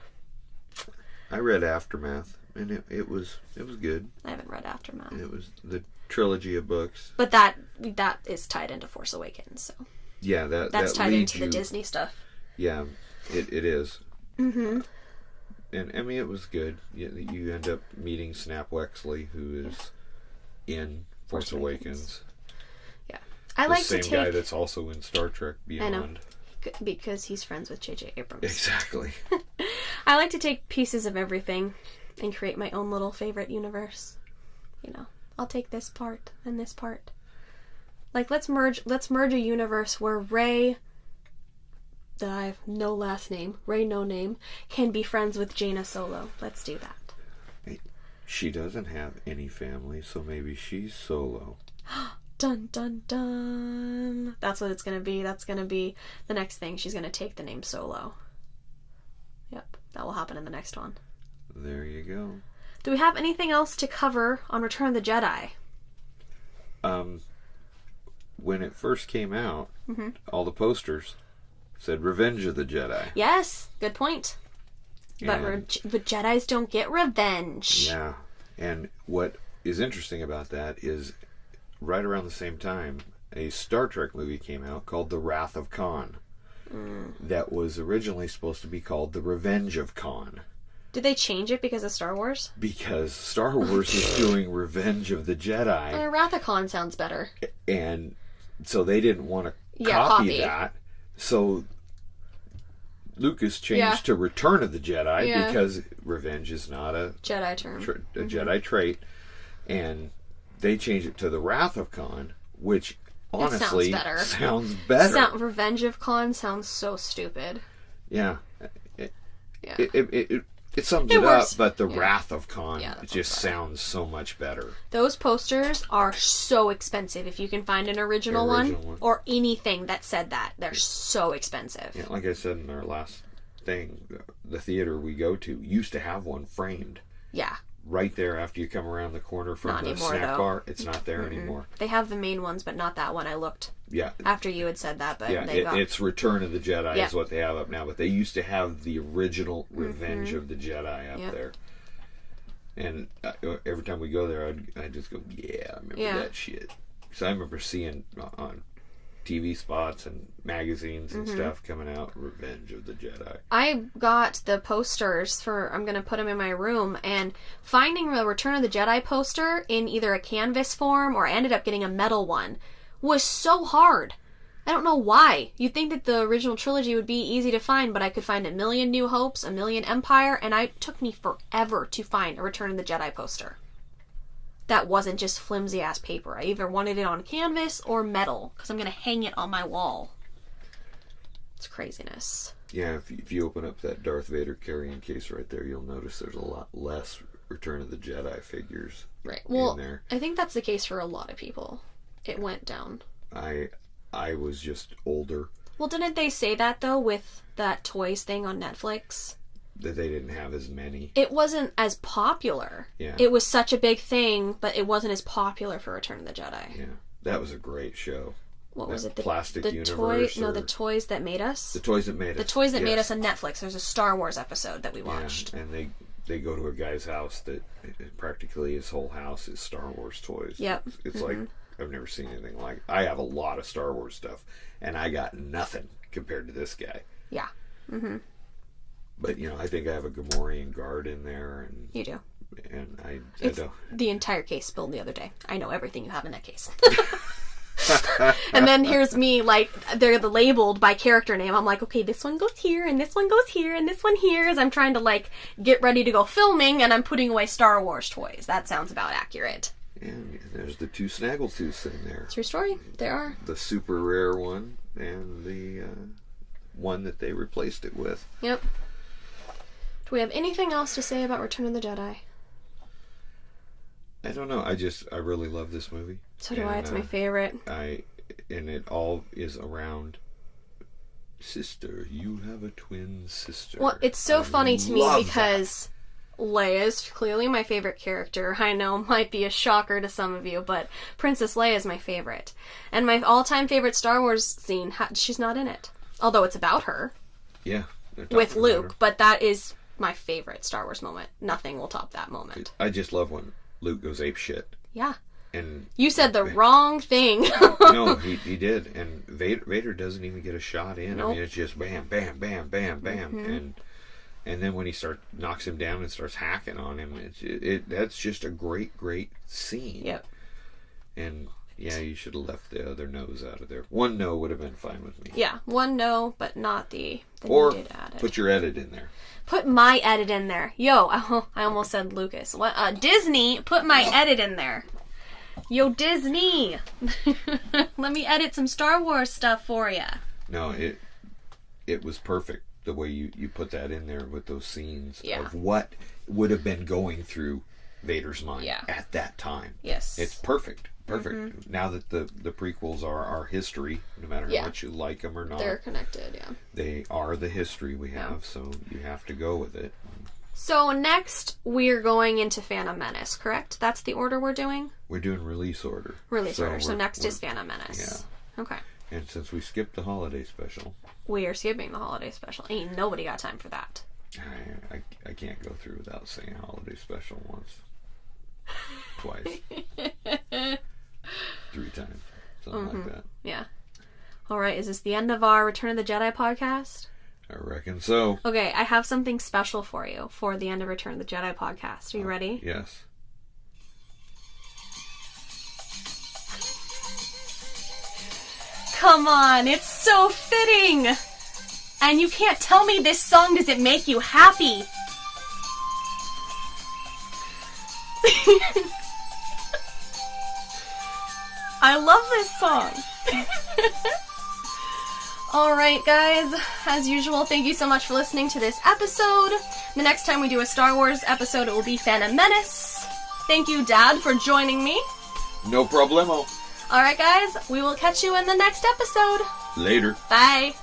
I read Aftermath, and it was good. I haven't read Aftermath. It was the trilogy of books. But that is tied into Force Awakens, so. Yeah, that's tied into the Disney stuff. Yeah, it is. Mm-hmm. And I mean, it was good. You end up meeting Snap Wexley, who is in Force Awakens. Yeah, I like to take the same guy that's also in Star Trek Beyond. I know, because he's friends with J.J. Abrams. Exactly. I like to take pieces of everything and create my own little favorite universe. You know, I'll take this part and this part. Like, let's merge a universe where Rey, that I have no last name, Rey no name, can be friends with Jaina Solo. Let's do that. She doesn't have any family, so maybe she's Solo. Dun, dun, dun. That's what it's going to be. That's going to be the next thing. She's going to take the name Solo. Yep, that will happen in the next one. There you go. Do we have anything else to cover on Return of the Jedi? When it first came out, all the posters said Revenge of the Jedi. Yes, good point. But Jedis don't get revenge. Yeah, and what is interesting about that is right around the same time, a Star Trek movie came out called The Wrath of Khan. That was originally supposed to be called The Revenge of Khan. Did they change it because of Star Wars? Because Star Wars is doing Revenge of the Jedi. Wrath of Khan sounds better. And so they didn't want to copy that. So Lucas changed to Return of the Jedi because revenge is not a Jedi term. A Jedi trait. And they changed it to The Wrath of Khan, which honestly sounds better. Revenge of Khan sounds so stupid. Yeah. It sums it up, but The Wrath of Khan just sounds so much better. Those posters are so expensive. If you can find an original one or anything that said that, they're so expensive. Yeah, like I said in our last thing, the theater we go to used to have one framed. Yeah. Right there after you come around the corner from the snack bar. It's not there anymore. They have the main ones, but not that one. I looked. Yeah. After you had said that, but it's Return of the Jedi is what they have up now. But they used to have the original Revenge of the Jedi up there. And every time we go there, I just go, yeah, I remember that shit. So I remember seeing on TV spots and magazines and stuff coming out, Revenge of the Jedi. I got the posters I'm going to put them in my room, and finding the Return of the Jedi poster in either a canvas form or I ended up getting a metal one was so hard. I don't know why. You'd think that the original trilogy would be easy to find, but I could find a million New Hopes, a million Empire, and it took me forever to find a Return of the Jedi poster. That wasn't just flimsy-ass paper. I either wanted it on canvas or metal, because I'm going to hang it on my wall. It's craziness. Yeah, if you open up that Darth Vader carrying case right there, you'll notice there's a lot less Return of the Jedi figures in there. I think that's the case for a lot of people. It went down. I was just older. Well, didn't they say that, though, with that Toys thing on Netflix? That they didn't have as many. It wasn't as popular. Yeah. It was such a big thing, but it wasn't as popular for Return of the Jedi. Yeah. That was a great show. What was it? The Plastic the Universe? The Toys That Made Us? The Toys That Made Us. The Toys That Made Us on Netflix. There's a Star Wars episode that we watched. Yeah, and they go to a guy's house that practically his whole house is Star Wars toys. Yep. It's like, I've never seen anything like it. I have a lot of Star Wars stuff, and I got nothing compared to this guy. Yeah. Mm-hmm. But, I think I have a Gamorrean guard in there. And you do. And I don't. The entire case spilled the other day. I know everything you have in that case. And then here's me, they're labeled by character name. I'm like, okay, this one goes here, and this one goes here, and this one here, as I'm trying to, get ready to go filming, and I'm putting away Star Wars toys. That sounds about accurate. And there's the two Snaggletooths in there. True story. There are. The super rare one, and the one that they replaced it with. Yep. Do we have anything else to say about Return of the Jedi? I don't know. I really love this movie. So do I. It's my favorite. And it all is around sister. You have a twin sister. Well, it's so funny to me because Leia is clearly my favorite character. I know it might be a shocker to some of you, but Princess Leia is my favorite. And my all-time favorite Star Wars scene, she's not in it. Although it's about her. Yeah. With Luke, but that is my favorite Star Wars moment. Nothing will top that moment. I just love when Luke goes ape shit. Yeah. And you said the wrong thing. No, he did. And Vader doesn't even get a shot in. Nope. I mean, it's just bam, bam, bam, bam, bam. Mm-hmm. And then when he knocks him down and starts hacking on him, that's just a great, great scene. Yep. And yeah, you should have left the other nose out of there. One no would have been fine with me. Yeah, one no, but not the or needed edit. Put your edit in there. Put my edit in there. Yo, I almost said Lucas. What? Disney, put my edit in there. Yo, Disney. Let me edit some Star Wars stuff for you. No, it was perfect the way you put that in there with those scenes of what would have been going through Vader's mind Yeah. at that time. Yes. It's perfect. Perfect. Now that the prequels are history, no matter how much you like them or not. They're connected, yeah. They are the history we have, so you have to go with it. So next, we're going into Phantom Menace, correct? That's the order we're doing? We're doing release order. Release order. So we're- next we're- is Phantom Menace. Yeah. Okay. And since we skipped the holiday special, We are skipping the holiday special. Ain't nobody got time for that. I can't go through without saying holiday special once. Twice. 3 times. Something like that. Yeah. All right, is this the end of our Return of the Jedi podcast? I reckon so. Okay, I have something special for you for the end of Return of the Jedi podcast. Are you ready? Yes. Come on, it's so fitting! And you can't tell me this song doesn't make you happy! I love this song! Alright guys, as usual, thank you so much for listening to this episode. The next time we do a Star Wars episode, it will be Phantom Menace. Thank you, Dad, for joining me. No problemo. Alright guys, we will catch you in the next episode. Later. Bye!